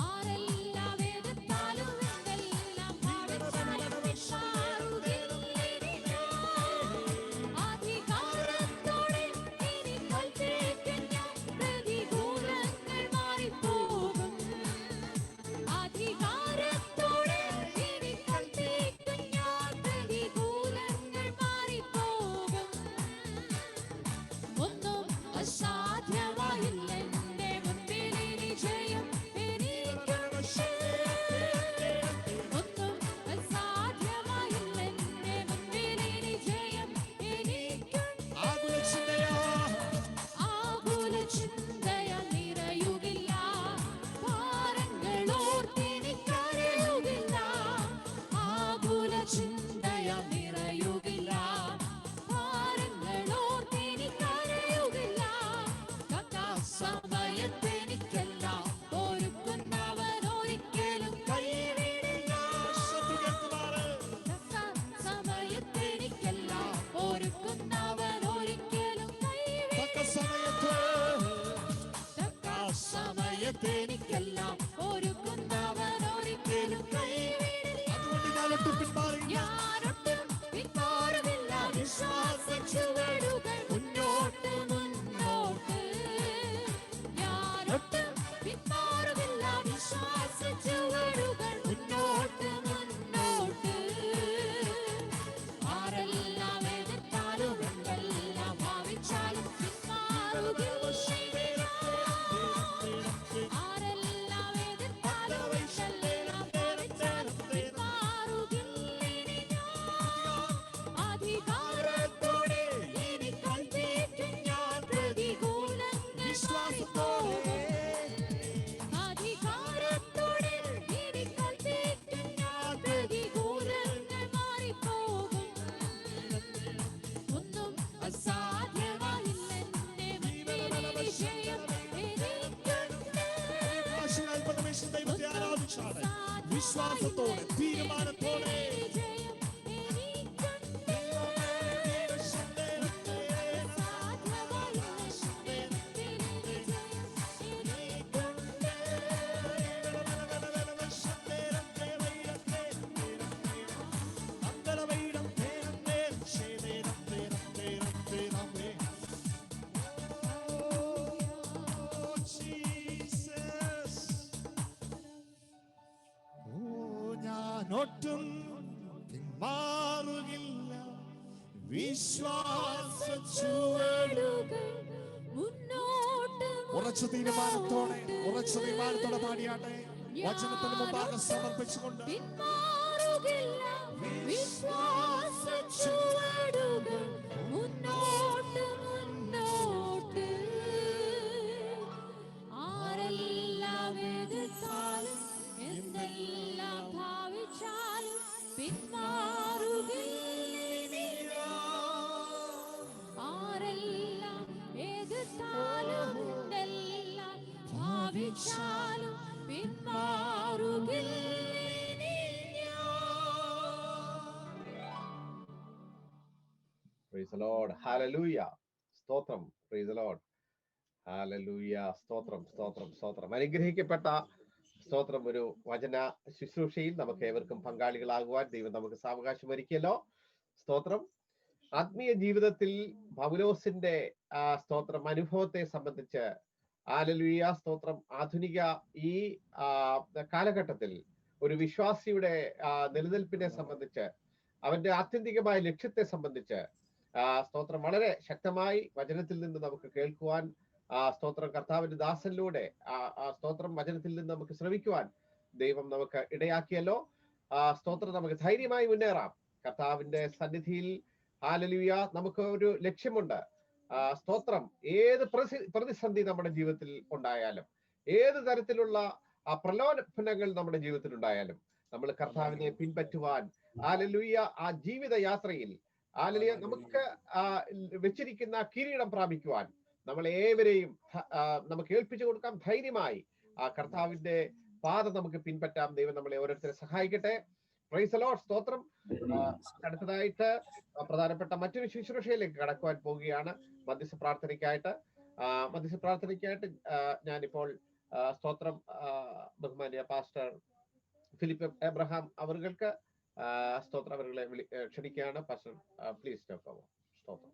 ആരെല്ലാം എതിർത്താലും എന്തെല്ലാം ഭാവിച്ചാലും പിന്മാറുകില്ല ഇനി ഞാൻ. അധികാരത്തോടെ ഇനി കൽപ്പിക്കും ഞാൻ, പ്രതികൂലങ്ങൾ മാറിപ്പോകും. അധികാരത്തോടെ ഇനി കൽപ്പിക്കും ഞാൻ, പ്രതികൂലങ്ങൾ മാറിപ്പോകും. ഒന്നും അസാധ്യമായില്ല എന്റെ മുൻപിൽ, ഇനി ജയം എനിക്കുണ്ട്. ഒന്നും അസാധ്യമായില്ല എന്റെ മുൻപിൽ, ഇനി ജയം എനിക്കുണ്ട്. ആകുല ചിന്തയാ ആകുല ചിന്തയാ നിറയുകില്ല, ഭാരങ്ങളോർത്തിനി കരയുകില്ല. ആകുല ചിന്തയാ നിറയുകില്ല, ഭാരങ്ങളോർത്തിനി കരയുകില്ല. സമയത്തെനിക്കെല്ലാം ഒരുക്കുന്നവൻ ഒരിക്കലും കൈവിടില്ല. ശത്രു കേൾക്കുമാറ് സമയത്തെനിക്കെല്ലാം ഒരുക്കുന്നവൻ ഒരിക്കലും കൈവിടില്ല. തക്ക സമയത്ത് തക്ക സമയത്തെനിക്കെല്ലാം ഒരുക്കുന്നവൻ ഒരിക്കലും കൈവിടില്ല. അതുകൊണ്ട് ഞാനൊട്ടും പിന്മാറില്ല. ഞാനൊട്ടും പിന്മാറുകില്ല, വിശ്വാസ ചുവടുകൾ മുന്നോട്ട് മുന്നോട്ട്. ഞാനൊട്ടും പിന്മാറുകില്ല, വിശ്വാസ ചുവടുകൾ മുന്നോട്ട് മുന്നോട്ട്. ആരെല്ലാം എതിർത്താലും എന്തെല്ലാം ഭാവിച്ചാലും പിന്മാറുകില്ല ഇനി ഞാൻ. ആരെല്ലാം എതിർത്താലും എന്തെല്ലാം ഭാവിച്ചാലും പിന്മാറുകില്ല ഇനി ഞാൻ. അധികാരത്തോടെ ഇനി കൽപ്പിക്കും ഞാൻ, പ്രതികൂലങ്ങൾ വിശ്വാസത്തോടെ അധികാരത്തോടെ ഇനി കൽപ്പിക്കും ഞാൻ, പ്രതികൂലങ്ങൾ മാറിപ്പോകും. ഒന്നും അസാധ്യമായില്ല എന്റെ മുൻപിൽ, ഇനി ജയം എനിക്കുണ്ട്. ആശയാൽ പരമേശ്വരൻ ദൈവത്തെ ആരാധിച്ചാണ്. വിശ്വാസത്തോടെ തീരുമാനത്തോടെ ഇനി ജയം എനിക്കുണ്ട്. അസാധ്യമായില്ല എന്റെ മുൻപിൽ, ഇനി ജയം എനിക്കുണ്ട്. അന്തരവൈടം ഞാൻ ഒട്ടും പിന്മാറുകില്ല. വിശ്വാസ ചുവടുകൾ മുന്നോട്ട് ഉറച്ച തീരുമാനത്തോടെ പാടിയാട്ടെ. വചനത്തിന് മുമ്പാകെ സമർപ്പിച്ചുകൊണ്ട് പിന്മാറുകില്ല. വിശ്വാസ ചുവടുകൾ മുന്നോട്ട് മുന്നോട്ട്. ആരെല്ലാം എതിർത്താലും എന്തെല്ലാം ഭാവിച്ചാലും പിന്മാറുകില്ല. ആരെല്ലാം എതിർത്താലും എന്തെല്ലാം ഭാവിച്ചാലും പിന്മാറുകില്ല. Praise the Lord. Hallelujah. സ്തോത്രം. Praise the Lord. Hallelujah. സ്തോത്രം സ്തോത്രം സ്തോത്രം. അനുഗ്രഹിക്കപ്പെട്ട സ്തോത്രം ഒരു വചന ശുശ്രൂഷയിൽ നമുക്ക് ഏവർക്കും പങ്കാളികളാകുവാൻ ദൈവം നമുക്ക് സാവകാശം ഒരുക്കിയല്ലോ. സ്തോത്രം. ആത്മീയ ജീവിതത്തിൽ പൗലോസിന്റെ സ്തോത്രം അനുഭവത്തെ സംബന്ധിച്ച് ഹല്ലേലൂയ സ്തോത്രം ആധുനിക ഈ കാലഘട്ടത്തിൽ ഒരു വിശ്വാസിയുടെ നിലനിൽപ്പിനെ സംബന്ധിച്ച് അവന്റെ ആത്യന്തികമായ ലക്ഷ്യത്തെ സംബന്ധിച്ച് സ്തോത്രം വളരെ ശക്തമായി വചനത്തിൽ നിന്ന് നമുക്ക് കേൾക്കുവാൻ സ്തോത്രം കർത്താവിന്റെ ദാസനിലൂടെ സ്തോത്രം വചനത്തിൽ നിന്ന് നമുക്ക് ശ്രമിക്കുവാൻ ദൈവം നമുക്ക് ഇടയാക്കിയല്ലോ. സ്തോത്രം നമുക്ക് ധൈര്യമായി മുന്നേറാം കർത്താവിന്റെ സന്നിധിയിൽ. ഹല്ലേലൂയ. നമുക്ക് ഒരു ലക്ഷ്യമുണ്ട്. സ്തോത്രം. ഏത് പ്രതിസന്ധി നമ്മുടെ ജീവിതത്തിൽ ഉണ്ടായാലും, ഏത് തരത്തിലുള്ള പ്രലോഭനങ്ങൾ നമ്മുടെ ജീവിതത്തിൽ ഉണ്ടായാലും, നമ്മൾ കർത്താവിനെ പിൻപറ്റുവാൻ ഹല്ലേലൂയ ആ ജീവിത യാത്രയിൽ ഹല്ലേലൂയ നമുക്ക് വെച്ചിരിക്കുന്ന കിരീടം പ്രാപിക്കുവാൻ നമ്മൾ ഏവരെയും നമുക്ക് ഏൽപ്പിച്ചു കൊടുക്കാം. ധൈര്യമായി ആ കർത്താവിന്റെ പാത നമുക്ക് പിൻപറ്റാം. ദൈവം നമ്മളെ ഓരോരുത്തരെ സഹായിക്കട്ടെ. Price the lord. സ്തോത്രം. അടുത്തതായിട്ട് പ്രധാനപ്പെട്ട മറ്റൊരു ശുശ്രൂഷയിലേക്ക് കടക്കുവാൻ പോവുകയാണ്. മധ്യസ്ഥ പ്രാർത്ഥനയ്ക്കായിട്ട് ഞാനിപ്പോൾ സ്തോത്രം ബഹുമാന്യ പാസ്റ്റർ ഫിലിപ്പ് എബ്രഹാം അവർക്ക് സ്തോത്രം അവരെ ക്ഷണിക്കുകയാണ്. പാസ്റ്റർ പ്ലീസ് സ്തോത്രം.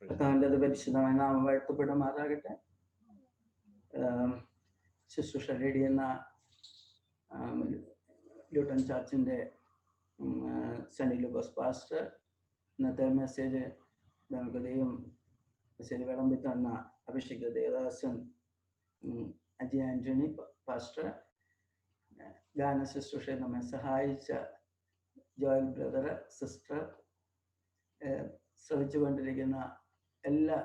കർത്താവിന്റെ പരിശുദ്ധമായ നാമം വാഴ്ത്തപ്പെടുമാറാകട്ടെ. ശുശ്രൂഷ ലീഡ് ചെയ്യുന്ന ല്യൂട്ടൺ ചർച്ചിന്റെ സണ്ണി ലൂക്കോസ് പാസ്റ്റർ, ഇന്നത്തെ മെസ്സേജ് നമുക്ക് ദൈവം മെസ്സേജ് വിളമ്പി തന്ന അഭിഷേക ദേവദാസൻ അജയ് ആന്റണി പാസ്റ്റർ, ഗാന ശുശ്രൂഷയെ നമ്മെ സഹായിച്ച ജോയൽ ബ്രദർ, സിസ്റ്റർ, ശ്രമിച്ചുകൊണ്ടിരിക്കുന്ന എല്ലാ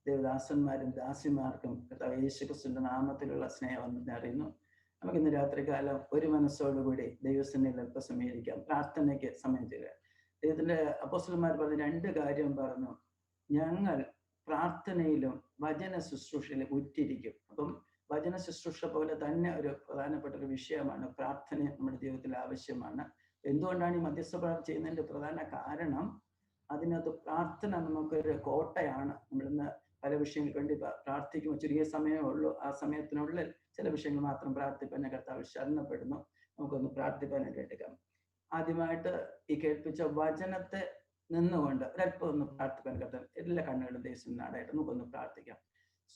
ദേവദാസന്മാരും ദാസിമാർക്കും കർത്താവ് യേശുക്രിസ്തുവിന്റെ നാമത്തിലുള്ള സ്നേഹവന്ദനം അറിയുന്നു. നമുക്കിന്ന് രാത്രികാലം ഒരു മനസ്സോടുകൂടി ദൈവസന്നിധിയിൽ അല്പസമയം പ്രാർത്ഥനയ്ക്ക് സമയം തരിക. ദൈവത്തിന്റെ അപ്പോസ്തലന്മാർ പറഞ്ഞ രണ്ട് കാര്യം പറഞ്ഞു. ഞങ്ങൾ പ്രാർത്ഥനയിലും വചന ശുശ്രൂഷയിലും ഉറ്റിരിക്കും. അപ്പം വചന ശുശ്രൂഷ പോലെ തന്നെ ഒരു പ്രധാനപ്പെട്ട ഒരു വിഷയമാണ് പ്രാർത്ഥന നമ്മുടെ ജീവിതത്തിൽ ആവശ്യമാണ്. എന്തുകൊണ്ടാണ് ഈ മധ്യസ്ഥ പ്രാർത്ഥന ചെയ്യുന്നതിന്റെ പ്രധാന കാരണം? അതിനകത്ത് പ്രാർത്ഥന നമുക്കൊരു കോട്ടയാണ്. നമ്മളിന്ന് പല വിഷയങ്ങൾക്ക് വേണ്ടി പ്രാർത്ഥിക്കുമ്പോൾ ചെറിയ സമയമേ ഉള്ളൂ. ആ സമയത്തിനുള്ളിൽ ചില വിഷയങ്ങൾ മാത്രം പ്രാർത്ഥിപ്പാൻ കർത്താവ് ശരണപ്പെടുന്നു. നമുക്കൊന്ന് പ്രാർത്ഥിപ്പാനായിട്ട് എടുക്കാം. ആദ്യമായിട്ട് ഈ കേൾപ്പിച്ച വചനത്തെ നിന്നുകൊണ്ട് ഒരല്പം ഒന്ന് പ്രാർത്ഥിപ്പാൻ കർത്താവ് എല്ലാ കണ്ണുകളും ദേശം നാടായിട്ട് നമുക്കൊന്ന് പ്രാർത്ഥിക്കാം.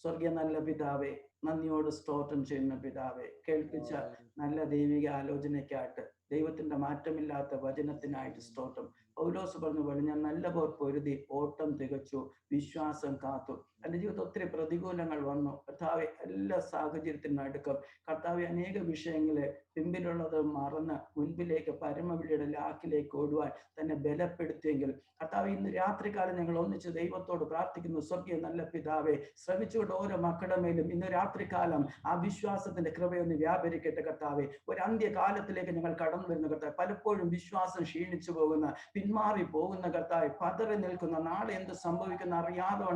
സ്വർഗീയ നല്ല പിതാവേ, നന്ദിയോട് സ്തോത്രം ചെയ്യുന്ന പിതാവേ, കേൾപ്പിച്ച നല്ല ദൈവിക ആലോചനയ്ക്കായിട്ട്, ദൈവത്തിന്റെ മാറ്റമില്ലാത്ത വചനത്തിനായിട്ട് സ്തോത്രം. പൗലോസ് പറഞ്ഞ പോലെ ഞാൻ നല്ല പോർ പൊരുതി ഓട്ടം തികച്ചു, വിശ്വാസം കാത്തു. എൻ്റെ ജീവിതത്തിൽ ഒത്തിരി പ്രതികൂലങ്ങൾ വന്നു കർത്താവെ. എല്ലാ സാഹചര്യത്തിനടുക്കം കർത്താവെ അനേക വിഷയങ്ങളെ പിമ്പിലുള്ളത് മറന്ന് മുൻപിലേക്ക് പരമവിളിയുടെ ലാക്കിലേക്ക് ഓടുവാൻ തന്നെ ബലപ്പെടുത്തിയെങ്കിൽ കർത്താവെ, ഇന്ന് രാത്രികാലം ഞങ്ങൾ ഒന്നിച്ച് ദൈവത്തോട് പ്രാർത്ഥിക്കുന്നു. സ്വർഗീയ നല്ല പിതാവെ, ശ്രമിച്ചുകൊണ്ട് ഓരോ മക്കളുടെ മേലും ഇന്ന് രാത്രികാലം ആ വിശ്വാസത്തിന്റെ കൃപയൊന്ന് വ്യാപരിക്കട്ടെ കർത്താവെ. ഒരു അന്ത്യകാലത്തിലേക്ക് ഞങ്ങൾ കടന്നു വരുന്ന കർത്താവ്, പലപ്പോഴും വിശ്വാസം ക്ഷീണിച്ചു പോകുന്ന, പിന്മാറി പോകുന്ന കർത്താവ്, പതറി നിൽക്കുന്ന, നാളെ എന്ത് സംഭവിക്കുന്ന അറിയാതെ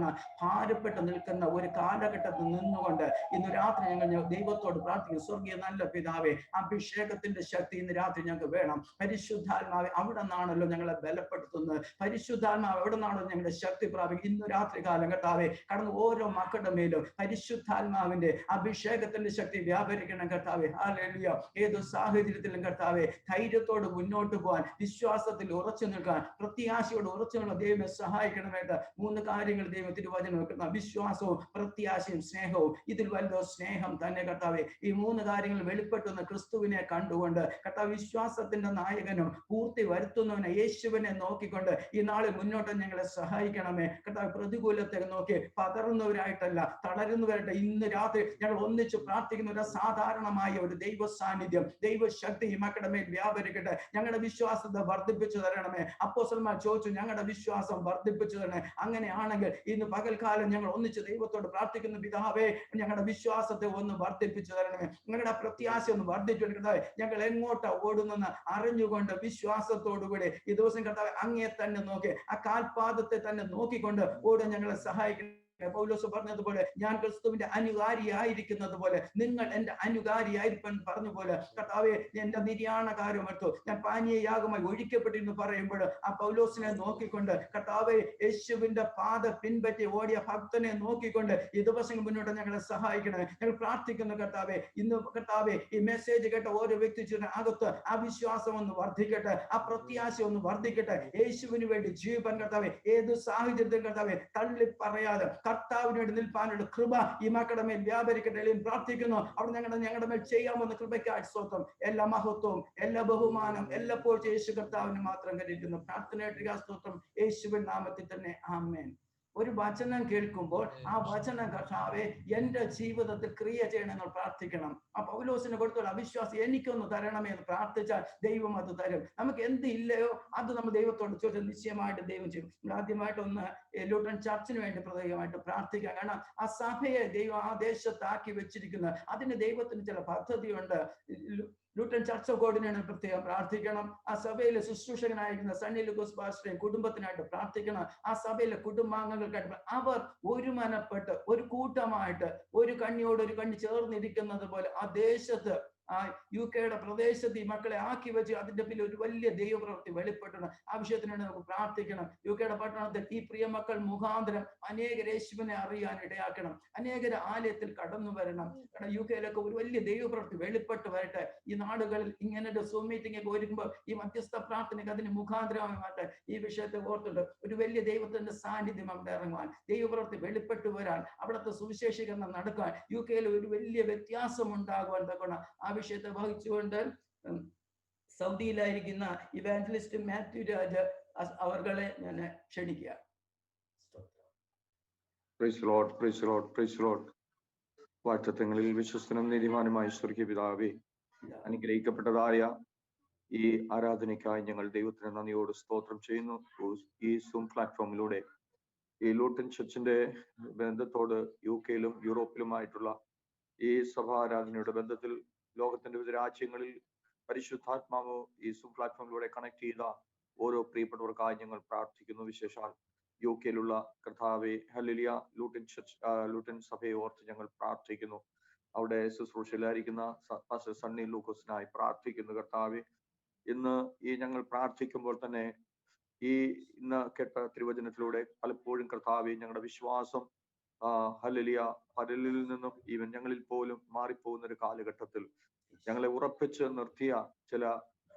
ഭാരപ്പെട്ട് നിൽക്കുന്ന ഒരു കാലഘട്ടത്തിൽ നിന്നുകൊണ്ട് ഇന്ന് രാത്രി ഞങ്ങൾ ദൈവത്തോട് പ്രാർത്ഥിക്കുന്നു. സ്വർഗീയ നല്ല പിതാവെ, അഭിഷേകത്തിന്റെ ശക്തി ഇന്ന് രാത്രി ഞങ്ങൾക്ക് വേണം. പരിശുദ്ധാത്മാവെ, അവിടെ നിന്നാണല്ലോ ഞങ്ങളെ ബലപ്പെടുത്തുന്നത്. പരിശുദ്ധാത്മാവ് എവിടെ നിന്നാണോ ഞങ്ങളുടെ ശക്തി പ്രാപിക്കും. ഇന്ന് രാത്രി കാലം കർത്താവെ, കടന്ന് ഓരോ മക്കളുടെ മേലും പരിശുദ്ധാത്മാവിന്റെ പരിശുദ്ധാത്മാവിന്റെ അഭിഷേകത്തിന്റെ ശക്തി വ്യാപരിക്കണം കർത്താവെ. ഹല്ലേലൂയ. ഏത് സാഹചര്യത്തിലും കർത്താവെ ധൈര്യത്തോട് മുന്നോട്ട് പോകാൻ, വിശ്വാസത്തിൽ ഉറച്ചു നിൽക്കാൻ, പ്രത്യാശയോട് ഉറച്ചു നിൽക്കാൻ ദൈവമേ സഹായിക്കണമേട്ട്. 3 കാര്യങ്ങൾ ദൈവം തിരുവചനം വെക്കുന്ന: വിശ്വാസവും പ്രത്യാശയും സ്നേഹവും. ഇതിൽ വലുതോ സ്നേഹം തന്നെ കർത്താവെ. ഈ 3 കാര്യങ്ങൾ വെളിപ്പെട്ടുന്ന ക്രിസ്തുവിനെ കണ്ടുകൊണ്ട് കർത്താവ്, വിശ്വാസത്തിന്റെ നായകനും പൂർത്തി വരുത്തുന്നവനെ യേശുവിനെ നോക്കിക്കൊണ്ട് ഈ നാളിൽ മുന്നോട്ട് ഞങ്ങളെ സഹായിക്കണമേ കർത്താവ്. പ്രതികൂലത്തെ നോക്കി പതറുന്നവരായിട്ടല്ല, തളരുന്നവരായിട്ട് ഇന്ന് രാത്രി ഞങ്ങൾ ഒന്നിച്ച് പ്രാർത്ഥിക്കുന്ന ഒരു സാധാരണമായ ഒരു ദൈവ സാന്നിധ്യം, ദൈവശക്തി ഈ മക്കളുടെ മേൽ വ്യാപരിക്കട്ടെ. ഞങ്ങളുടെ വിശ്വാസത്തെ വർദ്ധിപ്പിച്ചു തരണമേ. അപ്പോസ്തലന്മാർ ചോദിച്ചു, ഞങ്ങളുടെ വിശ്വാസം വർദ്ധിപ്പിച്ചു തരണേ. അങ്ങനെയാണെങ്കിൽ ഇന്ന് പകൽക്കാലം ഞങ്ങൾ ഒന്നിച്ച് ദൈവത്തോട് പ്രാർത്ഥിക്കുന്ന പിതാവേ, ഞങ്ങളുടെ വിശ്വാസത്തെ ഒന്ന് വർദ്ധിപ്പിച്ചു തരണമേ. ഞങ്ങളുടെ പ്രത്യാശ ഒന്ന് വർദ്ധിച്ചു കർത്താവേ. ഞങ്ങൾ എങ്ങോട്ടാ ഓടുന്നെന്ന് അറിഞ്ഞുകൊണ്ട് വിശ്വാസത്തോടുകൂടി ഈ ദിവസം കർത്താവേ അങ്ങയെ തന്നെ നോക്കി, ആ കാൽപാദത്തെ തന്നെ നോക്കിക്കൊണ്ട് ഓടാൻ ഞങ്ങളെ സഹായിക്കണം. പൗലോസ് പറഞ്ഞതുപോലെ, ഞാൻ ക്രിസ്തുവിന്റെ അനുകാരിയായിരിക്കുന്നത് പോലെ നിങ്ങൾ എന്റെ അനുകാരിയായിരിക്കാൻ പറഞ്ഞ പോലെ കർത്താവെ, എന്റെ നിര്യാണകാരമെടുത്തു, ഞാൻ പാനീയയാഗമായി ഒഴിക്കപ്പെട്ടിരുന്നു പറയുമ്പോൾ ആ പൗലോസിനെ നോക്കിക്കൊണ്ട് കർത്താവെ, യേശുവിന്റെ പാത പിൻപറ്റി ഓടിയ ഭക്തനെ നോക്കിക്കൊണ്ട് ഈ ദിവസങ്ങൾ മുന്നോട്ട് ഞങ്ങളെ സഹായിക്കണമേ. ഞങ്ങൾ പ്രാർത്ഥിക്കുന്നു കർത്താവെ. ഇന്ന് കർത്താവെ, ഈ മെസ്സേജ് കേട്ട ഓരോ വ്യക്തിയുടെ അകത്ത് ആ വിശ്വാസം ഒന്ന് വർദ്ധിക്കട്ടെ, ആ പ്രത്യാശ ഒന്ന് വർദ്ധിക്കട്ടെ. യേശുവിന് വേണ്ടി ജീവൻ കർത്താവെ, ഏത് സാഹചര്യത്തിൽ കർത്താവെ തള്ളി പറയാതെ കർത്താവിന് വേണ്ടി നിൽപ്പാനുള്ള കൃപ ഈ മക്കളുടെ മേൽ വ്യാപരിക്കട്ടെ. പ്രാർത്ഥിക്കുന്നു അവിടെ ഞങ്ങളുടെ മേൽ ചെയ്യാമെന്ന കൃപയ്ക്കായി സ്തോത്രം. എല്ലാ മഹത്വവും എല്ലാ ബഹുമാനം എല്ലാപ്പോഴും യേശു കർത്താവിന് മാത്രം കരുതുന്നു. പ്രാർത്ഥനയായിട്ട് സ്തോത്രം യേശുവിൻ നാമത്തിൽ തന്നെ ആമേൻ. ഒരു വചനം കേൾക്കുമ്പോൾ ആ വചനം കർത്താവെ എന്റെ ജീവിതത്തിൽ ക്രിയ ചെയ്യണമെന്ന് പ്രാർത്ഥിക്കണം. ആ പൗലോസിന് കൊടുത്തുള്ള അവിശ്വാസം എനിക്കൊന്ന് തരണമേ എന്ന് പ്രാർത്ഥിച്ചാൽ ദൈവം അത് തരും. നമുക്ക് എന്ത് ഇല്ലയോ അത് നമ്മൾ ദൈവത്തോട് ചോദിച്ചാൽ നിശ്ചയമായിട്ട് ദൈവം ചെയ്യും. ആദ്യമായിട്ടൊന്ന് ലൂട്ടൺ ചർച്ചിന് വേണ്ടി പ്രത്യേകമായിട്ട് പ്രാർത്ഥിക്കാം. കാരണം ആ സഭയെ ദൈവം ആ ദേശത്താക്കി വെച്ചിരിക്കുന്നത്, അതിന് ദൈവത്തിന് ചില പദ്ധതിയുണ്ട്. ലൂട്ടൺ ചർച്ച് ഓഫ് ഗോഡിനാണ് പ്രത്യേകം പ്രാർത്ഥിക്കണം. ആ സഭയിലെ ശുശ്രൂഷകനായിരിക്കുന്ന സണ്ണി ലൂക്കോസ് പാസ്റ്ററെയും കുടുംബത്തിനായിട്ട് പ്രാർത്ഥിക്കണം. ആ സഭയിലെ കുടുംബാംഗങ്ങൾക്കായിട്ട് അവർ ഒരു മനപ്പെട്ട് ഒരു കൂട്ടമായിട്ട് ഒരു കണ്ണിയോട് ഒരു കണ്ണി ചേർന്നിരിക്കുന്നത് പോലെ ആ ദേശത്ത്, ആ UK പ്രദേശത്ത് ഈ മക്കളെ ആക്കി വെച്ച് അതിന്റെ പിന്നിൽ ഒരു വലിയ ദൈവപ്രവൃത്തി വെളിപ്പെടണം. ആ വിഷയത്തിന് നമുക്ക് പ്രാർത്ഥിക്കണം. UK പട്ടണത്തിൽ ഈ പ്രിയ മക്കൾ മുഖാന്തരം അനേകർ യേശുവിനെ അറിയാൻ ഇടയാക്കണം. അനേകർ ആലയത്തിൽ കടന്നു വരണം. കാരണം UK ഒരു വലിയ ദൈവപ്രവൃത്തി വെളിപ്പെട്ട് വരട്ടെ. ഈ നാടുകളിൽ ഇങ്ങനെ ഒരു സൂം മീറ്റിംഗ് ഒക്കെ ഒരുക്കുമ്പോൾ ഈ മധ്യസ്ഥ പ്രാർത്ഥനയ്ക്ക് അതിന് മുഖാന്തരമായി മാറ്റാൻ ഈ വിഷയത്തെ ഓർത്തുണ്ട്. ഒരു വലിയ ദൈവത്തിന്റെ സാന്നിധ്യം അവിടെ ഇറങ്ങുവാൻ, ദൈവപ്രവൃത്തി വെളിപ്പെട്ടു വരാൻ, അവിടുത്തെ സുവിശേഷീകരണം നടക്കാൻ, UK ഒരു വലിയ വ്യത്യാസം ഉണ്ടാകുവാൻ തക്കണം. ആ വിഷയത്തെ വഹിച്ചുകൊണ്ട് സൗദിയിലായിരിക്കുന്ന ഇവാഞ്ചലിസ്റ്റ് മാത്യു രാജ് അവർകളെ ഞാൻ ക്ഷണിക്കുക. വാഴ്ത്തങ്ങളിൽ വിശ്വസ്തനും നീതിമാനുമായി സ്വർഗീയ പിതാവേ, അനുഗ്രഹിക്കപ്പെട്ടതായ ഈ ആരാധനയ്ക്കായി ഞങ്ങൾ ദൈവത്തിന് നന്ദിയോട് സ്തോത്രം ചെയ്യുന്നു. ഈ സൂം പ്ലാറ്റ്ഫോമിലൂടെ ഈ ലൂട്ടൺ ചർച്ചിന്റെ ബന്ധത്തോട് UK യൂറോപ്പിലുമായിട്ടുള്ള ഈ സഭാരാധനയുടെ ബന്ധത്തിൽ ലോകത്തിന്റെ വിവിധ രാജ്യങ്ങളിൽ പരിശുദ്ധാത്മാവ് ഈ സൂം പ്ലാറ്റ്ഫോമിലൂടെ കണക്ട് ചെയ്ത ഓരോ പ്രിയപ്പെട്ടവർക്കായി ഞങ്ങൾ പ്രാർത്ഥിക്കുന്നു. വിശേഷാൽ UK കർത്താവെ, ഹല്ലേലൂയ, ലൂട്ടൺ സഭയെ ഓർത്ത് ഞങ്ങൾ പ്രാർത്ഥിക്കുന്നു. അവിടെ ശുശ്രൂഷയിലായിരിക്കുന്ന പാസ്റ്റർ സണ്ണി ലൂക്കോസിനായി പ്രാർത്ഥിക്കുന്നു. കർത്താവെ, ഇന്ന് ഈ ഞങ്ങൾ പ്രാർത്ഥിക്കുമ്പോൾ തന്നെ ഈ ഇന്ന് കേട്ട തിരുവചനത്തിലൂടെ പലപ്പോഴും കർത്താവെ ഞങ്ങളുടെ വിശ്വാസം ഹല്ലേലൂയ പലരിൽ നിന്നും ഈവൻ ഞങ്ങളിൽ പോലും മാറിപ്പോകുന്ന ഒരു കാലഘട്ടത്തിൽ ഞങ്ങളെ ഉറപ്പിച്ച് നിർത്തിയ ചില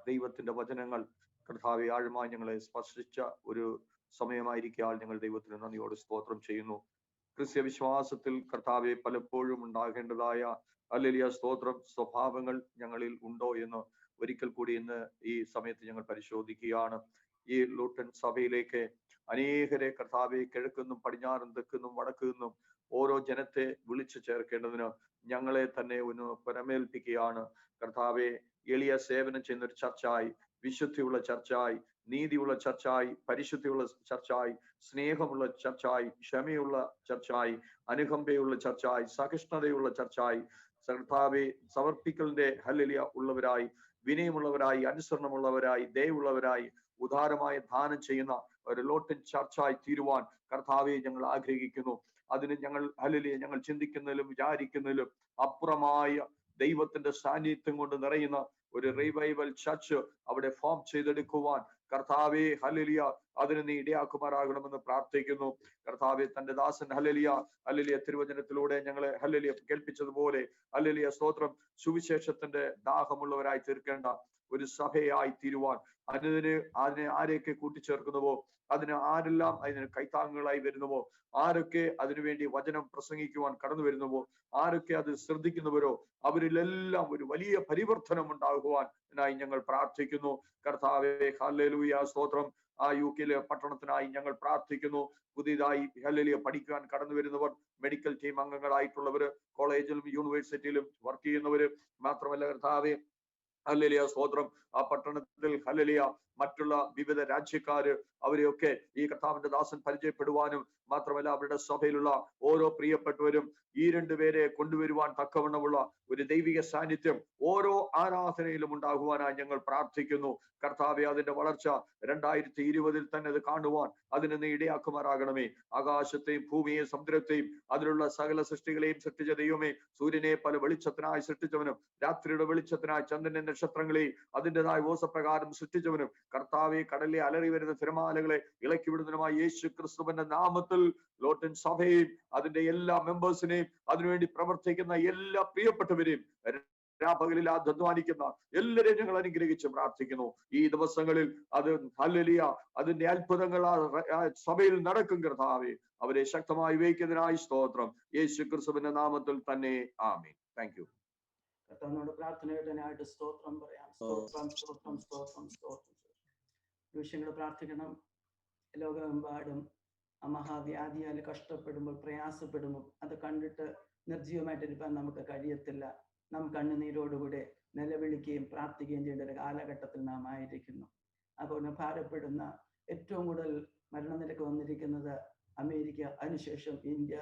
ദൈവത്തിന്റെ വചനങ്ങൾ കർത്താവെ ആഴമായി ഞങ്ങളെ സ്പർശിച്ച ഒരു സമയമായിരിക്കാൽ ഞങ്ങൾ ദൈവത്തിന് നന്ദിയോട് സ്തോത്രം ചെയ്യുന്നു. ക്രിസ്ത്യ വിശ്വാസത്തിൽ കർത്താവെ പലപ്പോഴും ഉണ്ടാകേണ്ടതായ ഹല്ലേലൂയ സ്തോത്രം സ്വഭാവങ്ങൾ ഞങ്ങളിൽ ഉണ്ടോ എന്ന് ഒരിക്കൽ കൂടി ഇന്ന് ഈ സമയത്ത് ഞങ്ങൾ പരിശോധിക്കുകയാണ്. ഈ ലൂട്ടൺ സഭയിലേക്ക് അനേകരെ കർത്താവെ കിഴക്കുന്നും പടിഞ്ഞാറും തെക്കുന്നും വടക്കുന്നും ഓരോ ജനത്തെ വിളിച്ചു ചേർക്കേണ്ടതിന് ഞങ്ങളെ തന്നെ ഒന്ന് പരമേൽപ്പിക്കുകയാണ്. കർത്താവെ, എളിയ സേവനം ചെയ്യുന്ന ഒരു ചർച്ചായി, വിശുദ്ധിയുള്ള ചർച്ചായി, നീതിയുള്ള ചർച്ചായി, പരിശുദ്ധിയുള്ള ചർച്ചായി, സ്നേഹമുള്ള ചർച്ചായി, ക്ഷമയുള്ള ചർച്ചായി, അനുകമ്പയുള്ള ചർച്ചായി, സഹിഷ്ണുതയുള്ള ചർച്ചായി, കർത്താവെ സമർപ്പിക്കലിന്റെ ഹല്ലേലൂയ ഉള്ളവരായി, വിനയമുള്ളവരായി, അനുസരണമുള്ളവരായി, ദയവുള്ളവരായി, ഉദാരമായ ദാനം ചെയ്യുന്ന ഒരു ലൂട്ടൺ ചർച്ചായി തീരുവാൻ കർത്താവെ ഞങ്ങൾ ആഗ്രഹിക്കുന്നു. അതിന് ഞങ്ങൾ ഹല്ലേലൂയ ഞങ്ങൾ ചിന്തിക്കുന്നതിലും വിചാരിക്കുന്നതിലും അപ്പുറമായ ദൈവത്തിന്റെ സാന്നിധ്യം കൊണ്ട് നിറയുന്ന ഒരു റിവൈവൽ ചർച്ച് അവിടെ ഫോം ചെയ്തെടുക്കുവാൻ കർത്താവെ ഹല്ലേലൂയ അതിന് നീ ഇടയാക്കുമാറാകണമെന്ന് പ്രാർത്ഥിക്കുന്നു. കർത്താവെ, തന്റെ ദാസൻ ഹല്ലേലൂയ തിരുവചനത്തിലൂടെ ഞങ്ങളെ ഹല്ലേലൂയ കേൾപ്പിച്ചതുപോലെ ഹല്ലേലൂയ സ്തോത്രം, സുവിശേഷത്തിന്റെ ദാഹമുള്ളവരായി തീർക്കേണ്ട ഒരു സഭയായി തീരുവാൻ അതിനെ ആരെയൊക്കെ കൂട്ടിച്ചേർക്കുന്നുവോ, ആരെല്ലാം അതിന് കൈത്താങ്ങുകളായി വരുന്നുവോ, ആരൊക്കെ അതിനുവേണ്ടി വചനം പ്രസംഗിക്കുവാൻ കടന്നു വരുന്നുവോ, ആരൊക്കെ അത് ശ്രദ്ധിക്കുന്നവരോ, അവരിലെല്ലാം ഒരു വലിയ പരിവർത്തനം ഉണ്ടാകുവാൻ ഞങ്ങൾ പ്രാർത്ഥിക്കുന്നു. കർത്താവേ ഹല്ലേലൂയ സ്തോത്രം. ആ UK പട്ടണത്തിനായി ഞങ്ങൾ പ്രാർത്ഥിക്കുന്നു. പുതിയതായി ഹല്ലേലൂയ പഠിക്കാൻ കടന്നു വരുന്നവർ, മെഡിക്കൽ ടീം അംഗങ്ങളായിട്ടുള്ളവര്, കോളേജിലും യൂണിവേഴ്സിറ്റിയിലും വർക്ക് ചെയ്യുന്നവര്, മാത്രമല്ല കർത്താവേ ഹല്ലേലൂയ സ്തോത്രം, ആ പട്ടണത്തിൽ ഹല്ലേലൂയ മറ്റുള്ള വിവിധ രാജ്യക്കാര്, അവരെയൊക്കെ ഈ കർത്താവിന്റെ ദാസൻ പരിചയപ്പെടുവാനും, മാത്രമല്ല അവരുടെ സഭയിലുള്ള ഓരോ പ്രിയപ്പെട്ടവരും ഈ രണ്ടുപേരെ കൊണ്ടുവരുവാൻ തക്കവണ്ണമുള്ള ഒരു ദൈവിക സാന്നിധ്യം ഓരോ ആരാധനയിലും ഉണ്ടാകുവാനായി ഞങ്ങൾ പ്രാർത്ഥിക്കുന്നു. കർത്താവെ, അതിന്റെ വളർച്ച 2020 തന്നെ അത് കാണുവാൻ അതിനെ നീ ഇടയാക്കുമാറാകണമേ. ആകാശത്തെയും ഭൂമിയെയും സമുദ്രത്തെയും അതിലുള്ള സകല സൃഷ്ടികളെയും സൃഷ്ടിച്ച ദൈവമേ, സൂര്യനെ പല വെളിച്ചത്തിനായി സൃഷ്ടിച്ചവനും രാത്രിയുടെ വെളിച്ചത്തിനായി ചന്ദ്രന്റെ നക്ഷത്രങ്ങളെയും അതിൻ്റെതായ ഓസപ്രകാരം സൃഷ്ടിച്ചവനും, കർത്താവെ, കടലിലെ അലറി വരുന്ന തിരമാലകളെ ഇളക്കി വിടുന്നതിനുമായി യേശു ക്രിസ്തുവിന്റെ നാമത്തിൽ ലോട്ടൻ സഭയെയും അതിന്റെ എല്ലാ മെമ്പേഴ്സിനെയും അതിനുവേണ്ടി പ്രവർത്തിക്കുന്ന എല്ലാ പ്രിയപ്പെട്ടവരെയും രാപകലിൽ അധ്വാനിക്കുന്ന എല്ലാവരെയും ഞങ്ങൾ അനുഗ്രഹിച്ച് പ്രാർത്ഥിക്കുന്നു. ഈ ദിവസങ്ങളിൽ അത് ഹല്ലേലൂയ അതിന്റെ അത്ഭുതങ്ങൾ ആ സഭയിൽ നടക്കും. കർത്താവേ, അവരെ ശക്തമായി ഉപയോഗിക്കുന്നതിനായി സ്തോത്രം. യേശു ക്രിസ്തുവിന്റെ നാമത്തിൽ തന്നെ ആമേൻ. Thank you. കർത്താവിനോട് പ്രാർത്ഥനയായിട്ട് സ്തോത്രം പറയാം. സ്തോത്രം സ്തോത്രം സ്തോത്രം സ്തോത്രം. വിഷയങ്ങൾ പ്രാർത്ഥിക്കണം. ലോകമെമ്പാടും ആ മഹാവ്യാധിയാൽ കഷ്ടപ്പെടുമ്പോൾ, പ്രയാസപ്പെടുമ്പോൾ അത് കണ്ടിട്ട് നിർജീവമായിട്ടിരിക്കാൻ നമുക്ക് കഴിയത്തില്ല. നാം കണ്ണുനീരോടുകൂടെ നിലവിളിക്കുകയും പ്രാർത്ഥിക്കുകയും ചെയ്യേണ്ട ഒരു കാലഘട്ടത്തിൽ നാം ആയിരിക്കുന്നു. അതുകൊണ്ട് ഭാരപ്പെടുന്ന ഏറ്റവും കൂടുതൽ മരണനിരക്ക് വന്നിരിക്കുന്നത് അമേരിക്ക, അതിനുശേഷം ഇന്ത്യ,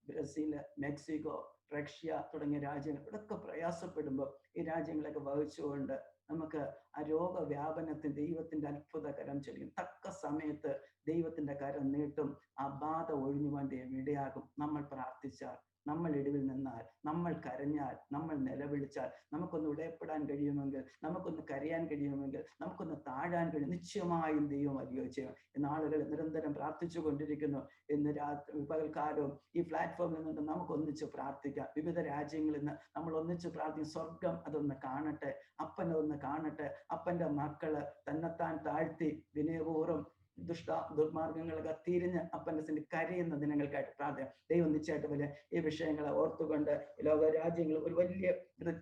ബ്രസീൽ, മെക്സിക്കോ, റഷ്യ തുടങ്ങിയ രാജ്യങ്ങൾ. ഇവിടൊക്കെ പ്രയാസപ്പെടുമ്പോൾ ഈ രാജ്യങ്ങളൊക്കെ വഹിച്ചുകൊണ്ട് നമുക്ക് ആ രോഗവ്യാപനത്തിന് ദൈവത്തിന്റെ അത്ഭുത കരം ചൊല്ലിക്കും. തക്ക സമയത്ത് ദൈവത്തിന്റെ കരം നീട്ടും. ആ ബാധ ഒഴിഞ്ഞു വേണ്ടി ഇടയാകും. നമ്മൾ പ്രാർത്ഥിച്ചാൽ, നമ്മൾ ഇടിവിൽ നിന്നാൽ, നമ്മൾ കരഞ്ഞാൽ, നമ്മൾ നിലവിളിച്ചാൽ, നമുക്കൊന്ന് ഇടയപ്പെടാൻ കഴിയുമെങ്കിൽ, നമുക്കൊന്ന് കരയാൻ കഴിയുമെങ്കിൽ, നമുക്കൊന്ന് താഴാൻ കഴിയും. നിശ്ചയമായും ദൈവം അധികം ചെയ്യും. ഇന്ന് ആളുകൾ നിരന്തരം പ്രാർത്ഥിച്ചു കൊണ്ടിരിക്കുന്നു. ഇന്ന് രാത്രി പകൽക്കാലവും ഈ പ്ലാറ്റ്ഫോമിൽ നിന്ന് നമുക്ക് ഒന്നിച്ച് പ്രാർത്ഥിക്കാം. വിവിധ രാജ്യങ്ങളിൽ നിന്ന് നമ്മൾ ഒന്നിച്ച് പ്രാർത്ഥിക്കും. സ്വർഗം അതൊന്ന് കാണട്ടെ, അപ്പനതൊന്ന് കാണട്ടെ. അപ്പന്റെ മക്കള് തന്നെത്താൻ താഴ്ത്തി വിനയപൂർവ്വം ദുർമാർഗങ്ങളൊക്കെ തിരിഞ്ഞ് അപ്പൻ്റെ സിന് കരയുന്ന ദിനങ്ങൾക്കായിട്ട് പ്രാർത്ഥന. ദൈവം നിശ്ചയമായിട്ട് പോലെ ഈ വിഷയങ്ങളെ ഓർത്തുകൊണ്ട് ലോക രാജ്യങ്ങൾ ഒരു വലിയ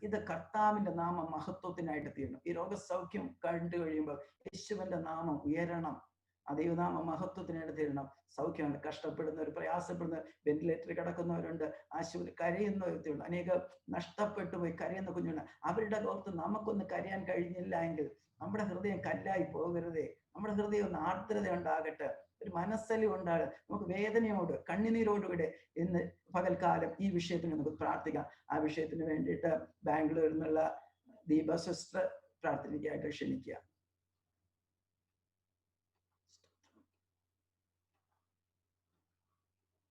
ഇത് കർത്താവിന്റെ നാമം മഹത്വത്തിനായിട്ട് തീരണം. ഈ രോഗസൗഖ്യം കണ്ടു കഴിയുമ്പോൾ യേശുവിന്റെ നാമം ഉയരണം. ആ ദൈവനാമ മഹത്വത്തിനായിട്ട് തീരണം. സൗഖ്യമാണ്. കഷ്ടപ്പെടുന്നവർ, പ്രയാസപ്പെടുന്നവർ, വെന്റിലേറ്ററിൽ കിടക്കുന്നവരുണ്ട്, ആശുപത്രി കരയുന്ന വ്യക്തിയുണ്ട്, അനേകം നഷ്ടപ്പെട്ടു പോയി കരയുന്ന കുഞ്ഞുണ്ട്. അവരുടെ ഓർത്ത് നമുക്കൊന്ന് കരയാൻ കഴിഞ്ഞില്ല എങ്കിൽ നമ്മുടെ ഹൃദയം കല്ലായി പോകരുതേ. നമ്മുടെ ഹൃദയം ഒന്ന് ആർദ്രത ഉണ്ടാകട്ടെ, ഒരു മനസ്സലി ഉണ്ടാകട്ടെ. നമുക്ക് വേദനയോട് കണ്ണുനീരോടുകൂടെ ഇന്ന് പകൽക്കാലം ഈ വിഷയത്തിന് നമുക്ക് പ്രാർത്ഥിക്കാം. ആ വിഷയത്തിന് വേണ്ടിയിട്ട് ബാംഗ്ലൂരിൽ നിന്നുള്ള ദീപ സിസ്റ്റർ പ്രാർത്ഥനയ്ക്കായിട്ട് ക്ഷണിക്കുക.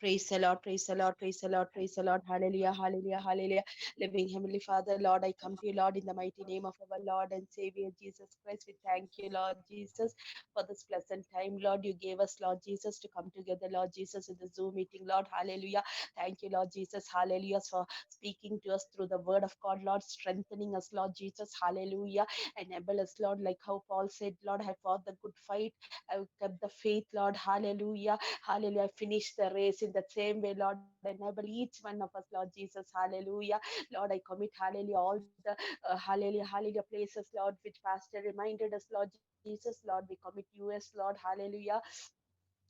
Praise the Lord, praise the Lord, praise the Lord, praise the Lord. Hallelujah, hallelujah, hallelujah. Living Heavenly Father, Lord, I come to you, Lord, in the mighty name of our Lord and Savior Jesus Christ. We thank you, Lord Jesus, for this pleasant time, Lord, you gave us, Lord Jesus, to come together, Lord Jesus, in the Zoom meeting, Lord. Hallelujah. Thank you, Lord Jesus. Hallelujah, for speaking to us through the word of God, Lord, strengthening us, Lord Jesus. Hallelujah. Enable us, Lord, like how Paul said, Lord, I fought the good fight. I kept the faith, Lord. Hallelujah. Hallelujah. I finished the race. In the same way, Lord, enable each one of us, Lord Jesus. Hallelujah. Lord, I commit, hallelujah, all the hallelujah places, Lord, which Pastor reminded us, Lord Jesus. Lord, we commit US, Lord, hallelujah.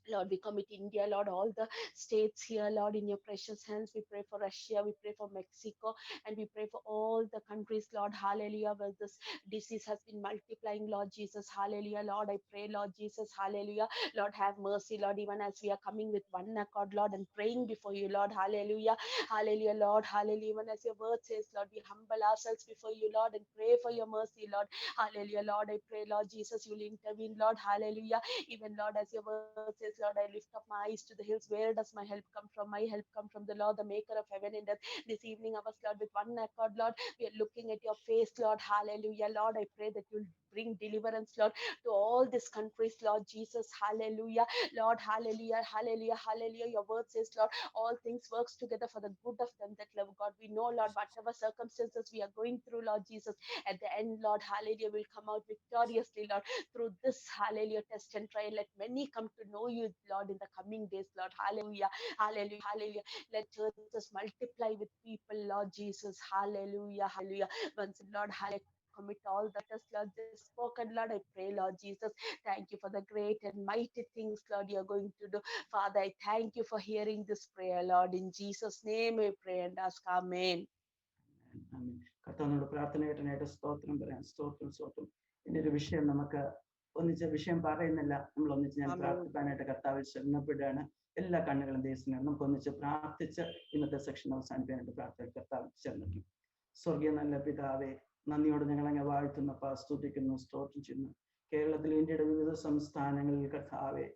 Lord, we commit India, Lord, all the states here, Lord, in your precious hands. We pray for Russia, we pray for Mexico, and we pray for all the countries, Lord, hallelujah, where this disease has been multiplying, Lord Jesus, hallelujah. Lord, I pray, Lord Jesus, hallelujah. Lord, have mercy, Lord, even as we are coming with one accord, Lord, and praying before you, Lord, hallelujah, hallelujah, Lord, hallelujah. Even as your word says, Lord, we humble ourselves before you, Lord, and pray for your mercy, Lord, hallelujah. Lord, I pray, Lord Jesus, you will intervene, Lord, hallelujah. Even, Lord, as your word says, Lord, I lift up my eyes to the hills. Where does my help come from? My help come from the Lord, the maker of heaven and earth. This evening, our Lord, with one accord, Lord, we are looking at your face, Lord. Hallelujah. Lord, I pray that you'll bring deliverance, Lord, to all these countries, Lord Jesus. Hallelujah. Lord, hallelujah, hallelujah, hallelujah. Your word says, Lord, all things works together for the good of them that love God. We know, Lord, whatever circumstances we are going through, Lord Jesus, at the end, Lord, hallelujah, will come out victoriously, Lord, through this, hallelujah, test and trial. Let many come to know you, Lord, in the coming days, Lord. Hallelujah, hallelujah, hallelujah. Let churches multiply with people, Lord Jesus. Hallelujah, hallelujah. Once, Lord, hallelujah, commit all that is, Lord, just spoken, Lord. I pray, Lord Jesus, thank you for the great and mighty things, Lord, you're going to do. Father, I thank you for hearing this prayer, Lord. In Jesus' name we pray and ask, Amen. ആമേൻ. കർത്താവിനോട് പ്രാർത്ഥനയായിട്ട് സ്തോത്രം പറയാം. സ്തോത്രം. ഇനി ഒരു വിഷയം നമുക്ക് ഒന്നിച്ച് വിഷയം പറയുന്നില്ല, നമ്മൾ ഒന്നിച്ച് ഞാൻ ആമേൻ. പ്രാർത്ഥിക്കാനായിട്ട് കർത്താവിൽ ശരണപ്പെടുകയാണ്. എല്ലാ കണ്ണുകളും ദേശം നമുക്ക് ഒന്നിച്ച് പ്രാർത്ഥിച്ച് ഇന്നത്തെ സെക്ഷൻ അവസാനിക്കാനായിട്ട് പ്രാർത്ഥന കർത്താവിൽ ശരണപ്പെടും. സ്വർഗീയ നല്ല പിതാവേ, നന്ദിയോട് ഞങ്ങൾ അങ്ങ് വാഴ്ത്തുന്നപ്പ, സ്തുതിക്കുന്നു, സ്തോത്രം ചെയ്യുന്നു. കേരളത്തിൽ ഇന്ത്യയുടെ വിവിധ സംസ്ഥാനങ്ങളിൽ കർത്താവെ,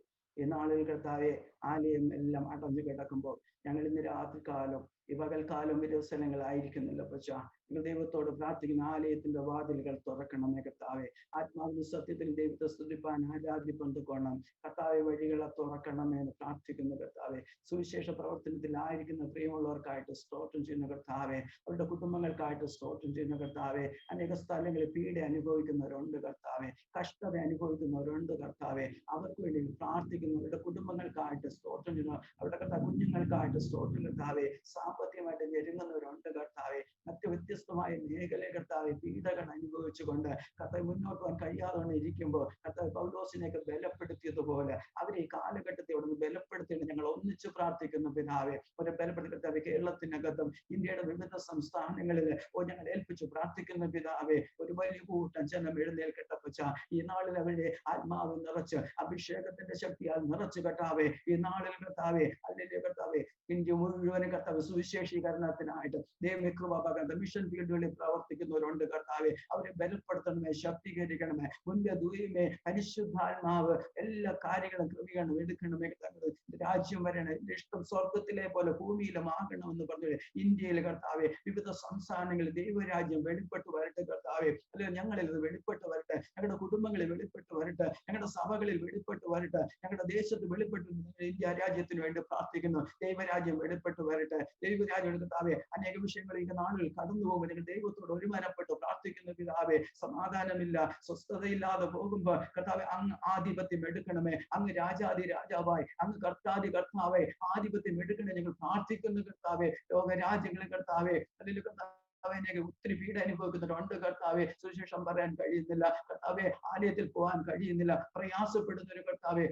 ഈ നാളിൽ കർത്താവെ, ആലയം എല്ലാം അടഞ്ഞു കിടക്കുമ്പോൾ ഞങ്ങൾ ഇന്ന് രാത്രികാലം ഈ പകൽക്കാലം വിവിധ സ്ഥലങ്ങളായിരിക്കുന്നില്ല. പക്ഷേ നിങ്ങൾ ദൈവത്തോട് പ്രാർത്ഥിക്കുന്ന ആലയത്തിന്റെ വാതിലുകൾ തുറക്കണമേ കർത്താവെ. ആത്മാവിന്റെ സത്യത്തിൽ ദൈവത്തെ സ്തുതിപ്പാൻ ആരാധിപ്പാൻ തക്കോണം കർത്താവെ വഴികളെ തുറക്കണമേ എന്ന് പ്രാർത്ഥിക്കുന്നു കർത്താവെ. സുവിശേഷ പ്രവർത്തനത്തിലായിരിക്കുന്ന പ്രിയമുള്ളവർക്കായിട്ട് സ്തോത്രം ചെയ്യുന്ന കർത്താവെ, അവരുടെ കുടുംബങ്ങൾക്കായിട്ട് സ്തോത്രം ചെയ്യുന്ന കർത്താവെ. അനേക സ്ഥലങ്ങളിൽ പീഡ അനുഭവിക്കുന്നവരുണ്ട് കർത്താവെ, കഷ്ടത അനുഭവിക്കുന്നവരുണ്ട് കർത്താവെ. അവർക്ക് വേണ്ടി പ്രാർത്ഥിക്കുന്നു. അവരുടെ കുടുംബങ്ങൾക്കായിട്ട് സ്തോത്രം ചെയ്യുന്നു. അവരുടെ കുഞ്ഞുങ്ങൾക്കായിട്ട് സ്തോത്രം കർത്താവെ. സാമ്പത്തികമായിട്ട് ഞെരുങ്ങുന്നവരുണ്ട് കർത്താവെ. മറ്റ് വ്യത്യസ്തമായ മേഖല കർത്താവെ പീഡകൾ അനുഭവിച്ചുകൊണ്ട് കർത്താവ് മുന്നോട്ട് പോകാൻ കഴിയാതെ ഇരിക്കുമ്പോൾ കർത്താവ് പൗലോസിനെയൊക്കെ ബലപ്പെടുത്തിയതുപോലെ അവരെ ഈ കാലഘട്ടത്തെ അവിടെ നിന്ന് ബലപ്പെടുത്തിയിട്ട് ഞങ്ങൾ ഒന്നിച്ച് പ്രാർത്ഥിക്കുന്നു പിതാവെ. ഒരു ബലപ്പെടുത്തി കർത്താവ് കേരളത്തിനകത്തും ഇന്ത്യയുടെ വിവിധ സംസ്ഥാനങ്ങളിൽ ഞങ്ങൾ ഏൽപ്പിച്ചു പ്രാർത്ഥിക്കുന്ന പിതാവെ. ഒരു വലിയ കൂട്ടം ജനം എഴുന്നേൽക്കട്ടെ പച്ച. ഈ നാളിൽ അവരുടെ ആത്മാവ് നിറച്ച് അഭിഷേകത്തിന്റെ ശക്തിയാൽ നിറച്ച് കർത്താവെ ഈ നാളിൽ കർത്താവെ അതിലെ കർത്താവെ ഇന്ത്യ മുഴുവനും കർത്താവ് സുവിശേഷീകരണത്തിനായിട്ട് ദൈവകൃപാകർത്താവ് മിഷൻ ഫീൽഡുകളിൽ പ്രവർത്തിക്കുന്നവരുണ്ട് കർത്താവെ. അവരെ ബലപ്പെടുത്തണമേ, ശക്തീകരിക്കണമേ. മുൻപേ ദൂയമേ പരിശുദ്ധാത്മാവ് എല്ലാ കാര്യങ്ങളും ക്രമീകരണം എടുക്കണമേ. രാജ്യം വരണേ, ഇഷ്ടം സ്വർഗത്തിലെ പോലെ ഭൂമിയിലും ആകണമെന്ന് പറഞ്ഞു ഇന്ത്യയിൽ കർത്താവെ വിവിധ സംസ്ഥാനങ്ങളിൽ ദൈവരാജ്യം വെളിപ്പെട്ട് വരട്ടെ കർത്താവെ. അല്ലെങ്കിൽ ഞങ്ങളിൽ ഇത് വെളിപ്പെട്ട് വരട്ടെ, ഞങ്ങളുടെ കുടുംബങ്ങളിൽ വെളിപ്പെട്ട് വരട്ടെ, ഞങ്ങളുടെ സഭകളിൽ വെളിപ്പെട്ട് വരട്ടെ, ഞങ്ങളുടെ ദേശത്ത് വെളിപ്പെട്ട് ഇന്ത്യ രാജ്യത്തിന് വേണ്ടി പ്രാർത്ഥിക്കുന്നു. ദൈവരാജ്യം വെളിപ്പെട്ട് വരട്ടെ. ദൈവരാജ്യം കർത്താവെ അനേക വിഷയങ്ങൾ ഈ നാളിൽ കടന്നു പോകുമ്പോൾ നിങ്ങൾ ദൈവത്തോട് ഒരുമനപ്പെട്ട് പ്രാർത്ഥിക്കുന്ന പിതാവെ. സമാധാനമില്ല, സ്വസ്ഥതയില്ലാതെ പോകുമ്പോൾ കർത്താവെ അങ്ങ് ആധിപത്യം എടുക്കണമേ. അങ്ങ് രാജാതി രാജാവായി, അങ്ങ് കർത്താതി കർത്താവെ ആധിപത്യം എടുക്കണേ ഞങ്ങൾ പ്രാർത്ഥിക്കുന്നു കർത്താവെ. ലോകരാജ്യങ്ങളിൽ കർത്താവെ അല്ലെങ്കിൽ ഒത്തിരി പീഡ അനുഭവിക്കുന്നവരുണ്ട് കർത്താവെ. സുവിശേഷം പറയാൻ കഴിയുന്നില്ല കർത്താവെ, ആലയത്തിൽ പോകാൻ കഴിയുന്നില്ല, പ്രയാസപ്പെടുന്ന ഒരു കർത്താവെ.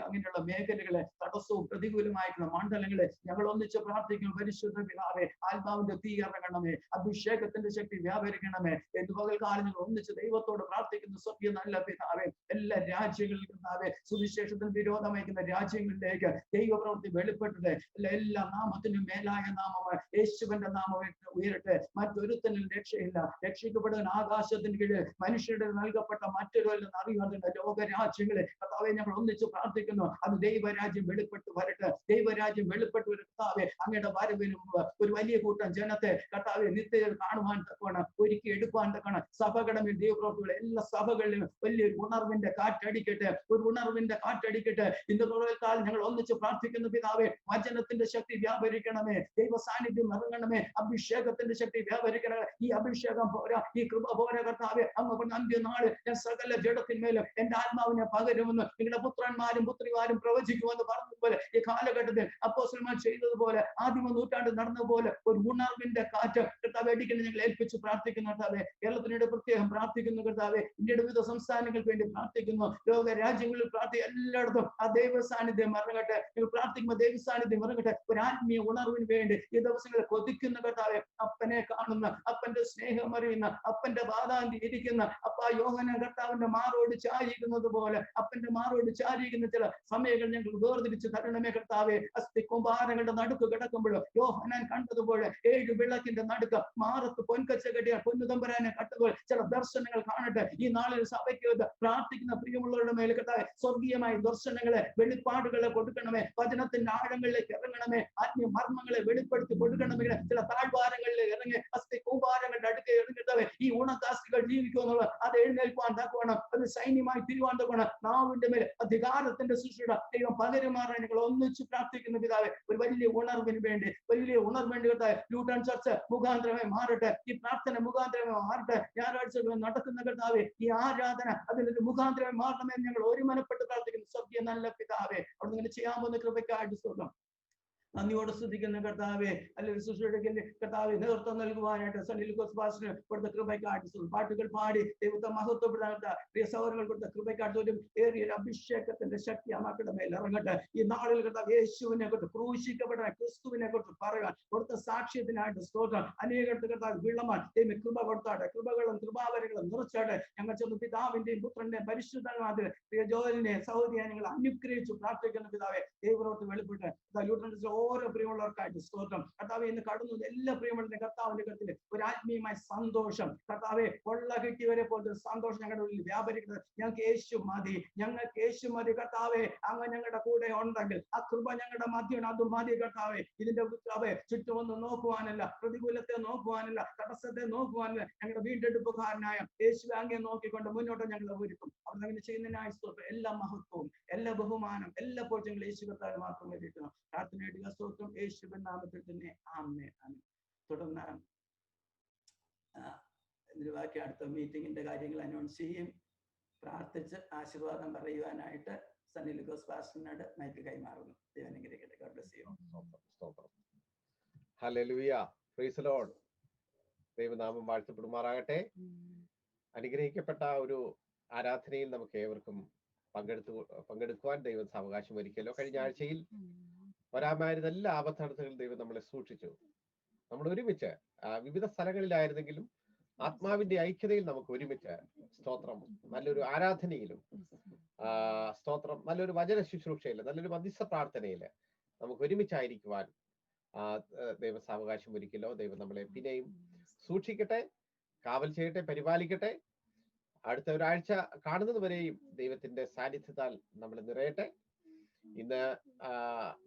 അങ്ങനെയുള്ള മേഖലകളെ തടസ്സവും പ്രതികൂലമായിരിക്കുന്ന മണ്ഡലങ്ങളെ ഞങ്ങൾ ഒന്നിച്ച് പ്രാർത്ഥിക്കും. പരിശുദ്ധ പിതാവെ, ആത്മാവിന്റെ തീ ഇറങ്ങണമേ, അഭിഷേകത്തിന്റെ ശക്തി വ്യാപരിക്കണമേ എന്ന് പകൽക്കാലം ഞങ്ങൾ ഒന്നിച്ച് ദൈവത്തോട് പ്രാർത്ഥിക്കുന്നു. സ്വർഗീയ നല്ല പിതാവെ, എല്ലാ രാജ്യങ്ങളിലും കർത്താവെ സുവിശേഷത്തിന് വിരോധമായിരിക്കുന്ന രാജ്യങ്ങളിലേക്ക് ദൈവപ്രവൃത്തി വെളിപ്പെട്ടത് എല്ലാ നാമത്തിനും മേലായ നാമമായി യേശുവിന്റെ നാമം ഉയരട്ടെ. മറ്റൊരുത്തനും രക്ഷയില്ല. രക്ഷിക്കപ്പെടുവാൻ ആകാശത്തിന് കീഴിൽ മനുഷ്യരുടെ നൽകപ്പെട്ട മറ്റൊരു അറിയുന്നുണ്ട്. ലോകരാജ്യങ്ങളെ കർത്താവെ ഞങ്ങൾ ഒന്നിച്ച് പ്രാർത്ഥിക്കുന്നു. അത് ദൈവരാജ്യം വെളിപ്പെട്ട് വരട്ടെ. ദൈവരാജ്യം വെളിപ്പെട്ട് വരും കർത്താവെ. അങ്ങയുടെ വരവിന് മുമ്പ് ഒരു വലിയ കൂട്ടം ജനത്തെ കർത്താവെ നിത്യത കാണുവാൻ തക്കവണ്ണം ഒരുക്കി എടുക്കുവാൻ തക്കവണ്ണം സഭകളിൽ ദൈവപ്രവൃത്തികൾ എല്ലാ സഭകളിലും വലിയൊരു ഉണർവിന്റെ കാറ്റടിക്കട്ടെ, ഒരു ഉണർവിന്റെ കാറ്റടിക്കട്ടെ. ഇന്ന് കാലം ഞങ്ങൾ ഒന്നിച്ച് പ്രാർത്ഥിക്കുന്നു പിതാവെ. വചനത്തിന്റെ ശക്തി വ്യാപരിക്കണമേ, ദൈവ സാന്നിധ്യം ഇറങ്ങണമേ, അഭിഷേകത്തിന്റെ ശക്തി വ്യാപരിക്കണമേ. ഈ അഭിഷേകം പോരാ, ഈ കൃപ പോരാ കർത്താവെ. അങ്ങ് അന്ത്യനാള് ഞാൻ സകല ജഡത്തിന്മേലും എന്റെ ആത്മാവിനെ പകരുമെന്ന് നിങ്ങളുടെ പുത്രന്മാരും പുത്രിമാരും പ്രവചിക്കുമെന്ന് പറഞ്ഞതുപോലെ ഈ കാലഘട്ടത്തിൽ അപ്പോസ്തലന്മാർ ചെയ്തതുപോലെ ആദിമ നൂറ്റാണ്ട് നടന്നതുപോലെ ഒരു ഉണർവിന്റെ കാറ്റ് കർത്താവെ അടിക്കുന്ന ഞങ്ങൾ ഏൽപ്പിച്ച് പ്രാർത്ഥിക്കുന്നു കർത്താവെ. കേരളത്തിനോട് പ്രത്യേകം പ്രാർത്ഥിക്കുന്നു കർത്താവെ. ഇന്ത്യയുടെ വിവിധ സംസ്ഥാനങ്ങൾക്ക് വേണ്ടി പ്രാർത്ഥിക്കുന്നു. ലോക രാജ്യങ്ങളിൽ എല്ലായിടത്തും ആ ദൈവ സാന്നിധ്യം ഇറങ്ങട്ടെ. നിങ്ങൾ പ്രാർത്ഥിക്കുമ്പോൾ ദൈവ സാന്നിധ്യം ഇറങ്ങട്ടെ. ഒരു ആത്മീയ ഉണർവിന് വേണ്ടി ഈ ദിവസങ്ങളിൽ കൊതിക്കുന്ന കർത്താവെ. അപ്പനെ കാണുന്നു, അറിയാവുന്ന, അപ്പന്റെ സ്നേഹം അറിയുന്ന, അപ്പന്റെ വാതാന്തി ഇരിക്കുന്ന അപ്പ യോഹന്നാൻ കർത്താവിന്റെ മാറോട് ചാരിയിരിക്കുന്നത് പോലെ അപ്പന്റെ മാറോട് ചാരിയിരിക്കുന്ന ചില സമയങ്ങൾ ഞങ്ങൾ വേർതിരിച്ച് തരണമേ കർത്താവെ. അസ്ഥി കുമ്പാരങ്ങളുടെ നടുക്ക് കിടക്കുമ്പോഴോ യോഹന്നാൻ കണ്ടതുപോലെ 7 വിളക്കിന്റെ നടുക്ക് മാറത്ത് പൊൻകച്ച കെട്ടിയ പൊന്നുതമ്പരാനെ കട്ടുമ്പോൾ ചില ദർശനങ്ങൾ കാണട്ടെ. ഈ നാളിൽ സഭയ്ക്ക് പ്രാർത്ഥിക്കുന്ന പ്രിയമുള്ളവരുടെ മേൽ കർത്താവെ സ്വർഗീയമായ ദർശനങ്ങളെ വെളിപ്പാടുകളെ കൊടുക്കണമേ. വചനത്തിന്റെ ആഴങ്ങളിലേക്ക് ഇറങ്ങണമേ. ആത്മീയ മർമ്മങ്ങളെ വെളിപ്പെടുത്തി കൊടുക്കണമെങ്കിൽ ചില താഴ്വാരങ്ങളിലേക്ക് ഇറങ്ങി അസ്ഥി കൂമ്പാരങ്ങളുടെ അടുക്കെ ഇറങ്ങിട്ടവേ ഈ ഉണക്കാസ്തികൾ ജീവിക്കുമെന്നുള്ള അത് എഴുന്നേൽക്കുവാൻ തക്കവണ്ണം അത് സൈന്യമായി തിരുവാൻ തക്കവണ്ണം നാവിന്റെ മേൽ അധികാരത്തിന്റെ ശിശുട ദൈവം പകരുമാറാൻ ഞങ്ങൾ ഒന്നിച്ച് പ്രാർത്ഥിക്കുന്ന പിതാവേ. ഒരു വലിയ ഉണർവിന് വേണ്ടി കർത്താവേ ലൂട്ടൺ ചർച്ച് മുഖാന്തരമായി മാറട്ടെ. ഈ പ്രാർത്ഥന മുഖാന്തരമായി മാറട്ടെ. ഞായറാഴ്ചകളിൽ നടക്കുന്ന കർത്താവേ ഈ ആരാധന അതിനൊരു മുഖാന്തരമായി മാറണമെന്ന് ഞങ്ങൾ ഒരുമനപ്പെട്ട് പ്രാർത്ഥിക്കുന്നു. സ്വർഗീയ നല്ല പിതാവേ, അവിടെ നിങ്ങൾ ചെയ്യാൻ പോകുന്ന കൃപയ്ക്കായിട്ട് സ്തോത്രം. നന്ദിയോടെ സ്തുതിക്കുന്ന കർത്താവെ. അല്ലെങ്കിൽ ശുശ്രൂഷയ്ക്ക് കർത്താവെ നേതൃത്വം നൽകുവാനായിട്ട് സണ്ണിൽ പാസ്റ്ററിന് കൊടുത്ത കൃപയ്ക്കായിട്ട് പാട്ടുകൾ പാടി ദൈവത്തെ മഹത്വപ്പെടുത്ത പ്രിയ സഹോദരങ്ങൾ കൊടുത്ത കൃപയ്ക്കായിട്ട് ഒരു ഏറിയ അഭിഷേകത്തിന്റെ ശക്തി ആ മക്കളുടെ മേൽ ഇറങ്ങട്ടെ. ഈ നാളിൽ കർത്താവ് യേശുവിനെ കുറിച്ച് ക്രൂശിക്കപ്പെട്ട ക്രിസ്തുവിനെ കുറിച്ച് പറയാൻ കൊടുത്ത സാക്ഷ്യത്തിനായിട്ട് സ്തോത്രം. അനേകർക്ക് കർത്താവ് വിളമാൻ ദൈവം കൃപ കൊടുത്താട്ടെ. കൃപകളും കൃപാവരങ്ങളും നിറച്ചാട്ടെ. ഞങ്ങൾ ചെന്ന് പിതാവിന്റെയും പുത്രന്റെയും പരിശുദ്ധമാതിരി പ്രിയ ജോലിനെ സഹോദരിയെ നിങ്ങൾ അനുഗ്രഹിച്ചു പ്രാർത്ഥിക്കുന്ന പിതാവെ. ദൈവരോട്ട് വെളിപ്പെട്ട് ഓരോ പ്രിയമുള്ളവർക്കായിട്ട് സ്തോത്രം. കർത്താവെ ഇന്ന് കടന്നു എല്ലാ പ്രിയമുള്ള കർത്താവിന്റെ കത്തിൽ ഒരു ആത്മീയമായ സന്തോഷം കർത്താവെ കൊള്ള കിട്ടിയവരെ പോലത്തെ സന്തോഷം ഞങ്ങളുടെ ഉള്ളിൽ വ്യാപരിക്കുന്നത്. ഞങ്ങൾക്ക് യേശു മതി കർത്താവെ. അങ്ങ് ഞങ്ങളുടെ കൂടെ ഉണ്ടെങ്കിൽ ആ കൃപ ഞങ്ങളുടെ മധ്യമാണ്. അത് മതി കർത്താവെ. ഇതിന്റെ കർത്താവെ ചുറ്റുമൊന്നും നോക്കുവാനല്ല, പ്രതികൂലത്തെ നോക്കുവാനല്ല, തടസ്സത്തെ നോക്കുവാനല്ല, ഞങ്ങളുടെ വീണ്ടെടുപ്പുകാരനായ യേശു അങ്ങേ നോക്കിക്കൊണ്ട് മുന്നോട്ട് ഞങ്ങൾ ഒരുക്കും. അവിടെ അങ്ങനെ ചെയ്യുന്നതിനായി സ്തോത്രം. എല്ലാ മഹത്വവും എല്ലാ ബഹുമാനം എല്ലാ പോഴ്ചകളും യേശു കർത്താവിന് മാത്രമേ കിട്ടണം. പ്രാർത്ഥനയുടെ സ്തോത്രം യേശുവിൻ നാമത്തിൽ തന്നെ ആമേൻ. തുടർന്ന് ഇതിന് ബാക്കി അടുത്ത മീറ്റിംഗിന്റെ കാര്യങ്ങൾ അനൗൺസ് ചെയ്യും. പ്രാർത്ഥിച്ച് ആശീർവാദം പറയുവാനായിട്ട് സണ്ണി ലൂക്കോസ് പാസ്റ്ററിനോട് മൈക്ക് കൈമാറുന്നു. ദൈവം അനുഗ്രഹിക്കട്ടെ. God bless you. Hallelujah, price the Lord. ദൈവനാമം വാഴ്ത്തപ്പെടുമാറാകട്ടെ. അനുഗ്രഹിക്കപ്പെട്ട ഒരു ആരാധനയിൽ നമുക്ക് ഏവർക്കും പങ്കെടുക്കുവാൻ ദൈവം അവകാശം ഒരുക്കിയല്ലോ. കഴിഞ്ഞ ആഴ്ചയിൽ വരാമായിരുന്ന എല്ലാ ആപത്തടത്തുകളും ദൈവം നമ്മളെ സൂക്ഷിച്ചു. നമ്മൾ ഒരുമിച്ച് വിവിധ സ്ഥലങ്ങളിലായിരുന്നെങ്കിലും ആത്മാവിന്റെ ഐക്യതയിൽ നമുക്ക് ഒരുമിച്ച് സ്തോത്രം നല്ലൊരു ആരാധനയിലും സ്തോത്രം നല്ലൊരു വചന ശുശ്രൂഷയില് നല്ലൊരു മധ്യസ്ഥ പ്രാർത്ഥനയില് നമുക്ക് ഒരുമിച്ചായിരിക്കുവാൻ ദൈവം സാവകാശം ഒരുക്കില്ലോ. ദൈവം നമ്മളെ പിന്നെയും സൂക്ഷിക്കട്ടെ, കാവൽ ചെയ്യട്ടെ, പരിപാലിക്കട്ടെ. അടുത്ത ഒരാഴ്ച കാണുന്നത് വരെയും ദൈവത്തിന്റെ സാന്നിധ്യത്താൽ നമ്മൾ നിറയട്ടെ. ഇന്ന്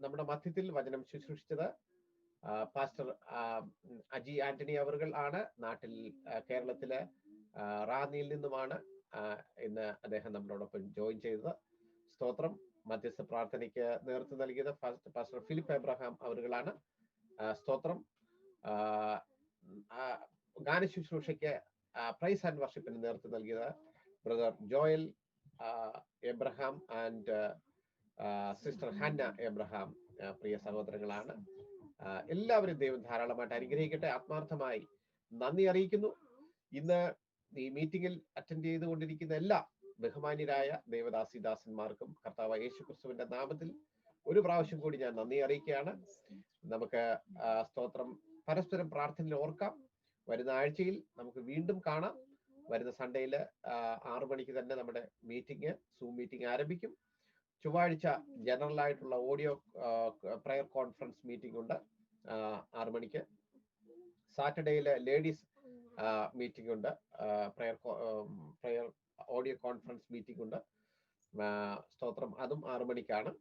നമ്മുടെ മധ്യത്തിൽ വചനം ശുശ്രൂഷിച്ചത് പാസ്റ്റർ അജി ആന്റണി അവറുകൾ ആണ്. നാട്ടിൽ കേരളത്തിലെ റാന്നിയിൽ നിന്നുമാണ് ഇന്ന് അദ്ദേഹം നമ്മളോടൊപ്പം ജോയിൻ ചെയ്തത്. സ്തോത്രം. മധ്യസ്ഥ പ്രാർത്ഥനയ്ക്ക് നേതൃത്വം നൽകിയത് പാസ്റ്റർ ഫിലിപ്പ് എബ്രഹാം അവറുകളാണ്. സ്തോത്രം. ഗാന ശുശ്രൂഷയ്ക്ക് പ്രൈസ് ആൻഡ് വർഷിപ്പിന് നേതൃത്വം നൽകിയത് brother Joel Abraham and sister Hanna Abraham. പ്രിയ സഹോദരങ്ങളാണ്. എല്ലാവരും ദൈവം ധാരാളമായിട്ട് അനുഗ്രഹിക്കട്ടെ. ആത്മാർത്ഥമായി നന്ദി അറിയിക്കുന്നു. ഇന്ന് ഈ മീറ്റിംഗിൽ അറ്റൻഡ് ചെയ്തുകൊണ്ടിരിക്കുന്ന എല്ലാ ബഹുമാന്യരായ ദേവദാസിദാസന്മാർക്കും കർത്താവ് യേശു ക്രിസ്തുവിന്റെ നാമത്തിൽ ഒരു പ്രാവശ്യം കൂടി ഞാൻ നന്ദി അറിയിക്കുകയാണ്. നമുക്ക് സ്തോത്രം പരസ്പരം പ്രാർത്ഥനയിൽ ഓർക്കാം. വരുന്ന ആഴ്ചയിൽ നമുക്ക് വീണ്ടും കാണാം. വരുന്ന സൺഡേയിൽ 6 മണിക്ക് തന്നെ നമ്മുടെ സൂം മീറ്റിംഗ് ആരംഭിക്കും. ചൊവ്വാഴ്ച ജനറൽ ആയിട്ടുള്ള ഓഡിയോ പ്രയർ കോൺഫറൻസ് മീറ്റിംഗ് ഉണ്ട് 6 മണിക്ക്. സാറ്റർഡേയില് ലേഡീസ് മീറ്റിംഗ് ഉണ്ട്. പ്രയർ ഓഡിയോ കോൺഫറൻസ് മീറ്റിംഗ് ഉണ്ട്. സ്തോത്രം. അതും 6 മണിക്കാണ്.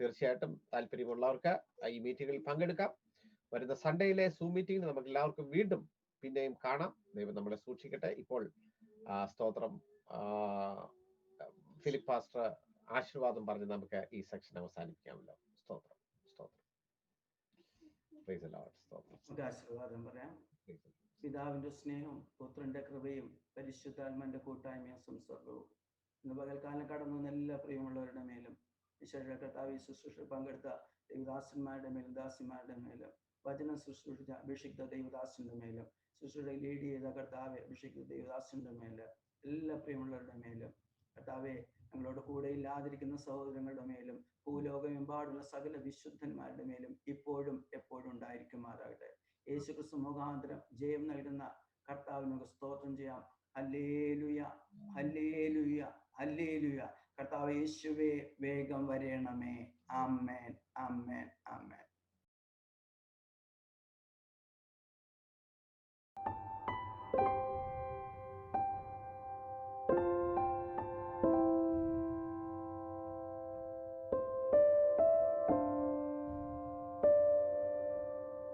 തീർച്ചയായിട്ടും താല്പര്യമുള്ളവർക്ക് ഈ മീറ്റിംഗിൽ പങ്കെടുക്കാം. വരുന്ന സൺഡേയിലെ സൂം മീറ്റിംഗിൽ നമുക്ക് എല്ലാവർക്കും വീണ്ടും പിന്നെയും കാണാം. ദൈവം നമ്മളെ സൂക്ഷിക്കട്ടെ. ഇപ്പോൾ സ്തോത്രം ഫിലിപ്പ് പാസ്റ്റർ ആശീർവാദം പറഞ്ഞ് നമുക്ക് ഈ സെക്ഷൻ അവസാനിപ്പിക്കാമല്ലോ. സ്തോത്രം. സ്തോത്രം. Praise the lord. സ്തോത്രം. ആശീർവാദം പറയാം. പിതാവിന്റെ സ്നേഹവും പുത്രന്റെ കൃപയും പരിശുദ്ധാത്മാവിന്റെ കൂട്ടായ്മയും സംസർഗവും ഇന്ന് പകൽക്കാലം കടന്നു എല്ലാ പ്രിയമുള്ളവരുടെ മേലും ഈശ്വര കർത്താവ് ശുശ്രൂഷ പങ്കെടുത്ത ദൈവദാസന്മാരുടെ മേലും ദാസിമാരുടെ മേലും വചനം ശുശ്രൂഷിച്ച അഭിഷിക്ത ദൈവദാസന്റെ മേലും ശുശ്രൂഷ ലീഡ് ചെയ്ത കർത്താവെ അഭിഷിക്ത ദൈവദാസന്റെ മേലും എല്ലാ പ്രിയമുള്ളവരുടെ മേലും കർത്താവെ ഞങ്ങളോട് കൂടെ ഇല്ലാതിരിക്കുന്ന സഹോദരങ്ങളുടെ മേലും ഭൂലോകമെമ്പാടുള്ള സകല വിശുദ്ധന്മാരുടെ മേലും ഇപ്പോഴും എപ്പോഴും ഉണ്ടായിരിക്കുമാറാകട്ടെ. യേശുക്രിസ്തു മുഖാന്തരം ജയം നൽകുന്ന കർത്താവിനൊക്കെ സ്തോത്രം ചെയ്യാം. Hallelujah, hallelujah, hallelujah. കർത്താവ് യേശുവേ വേഗം വരേണമേ. ആമേൻ, ആമേൻ, ആമേൻ.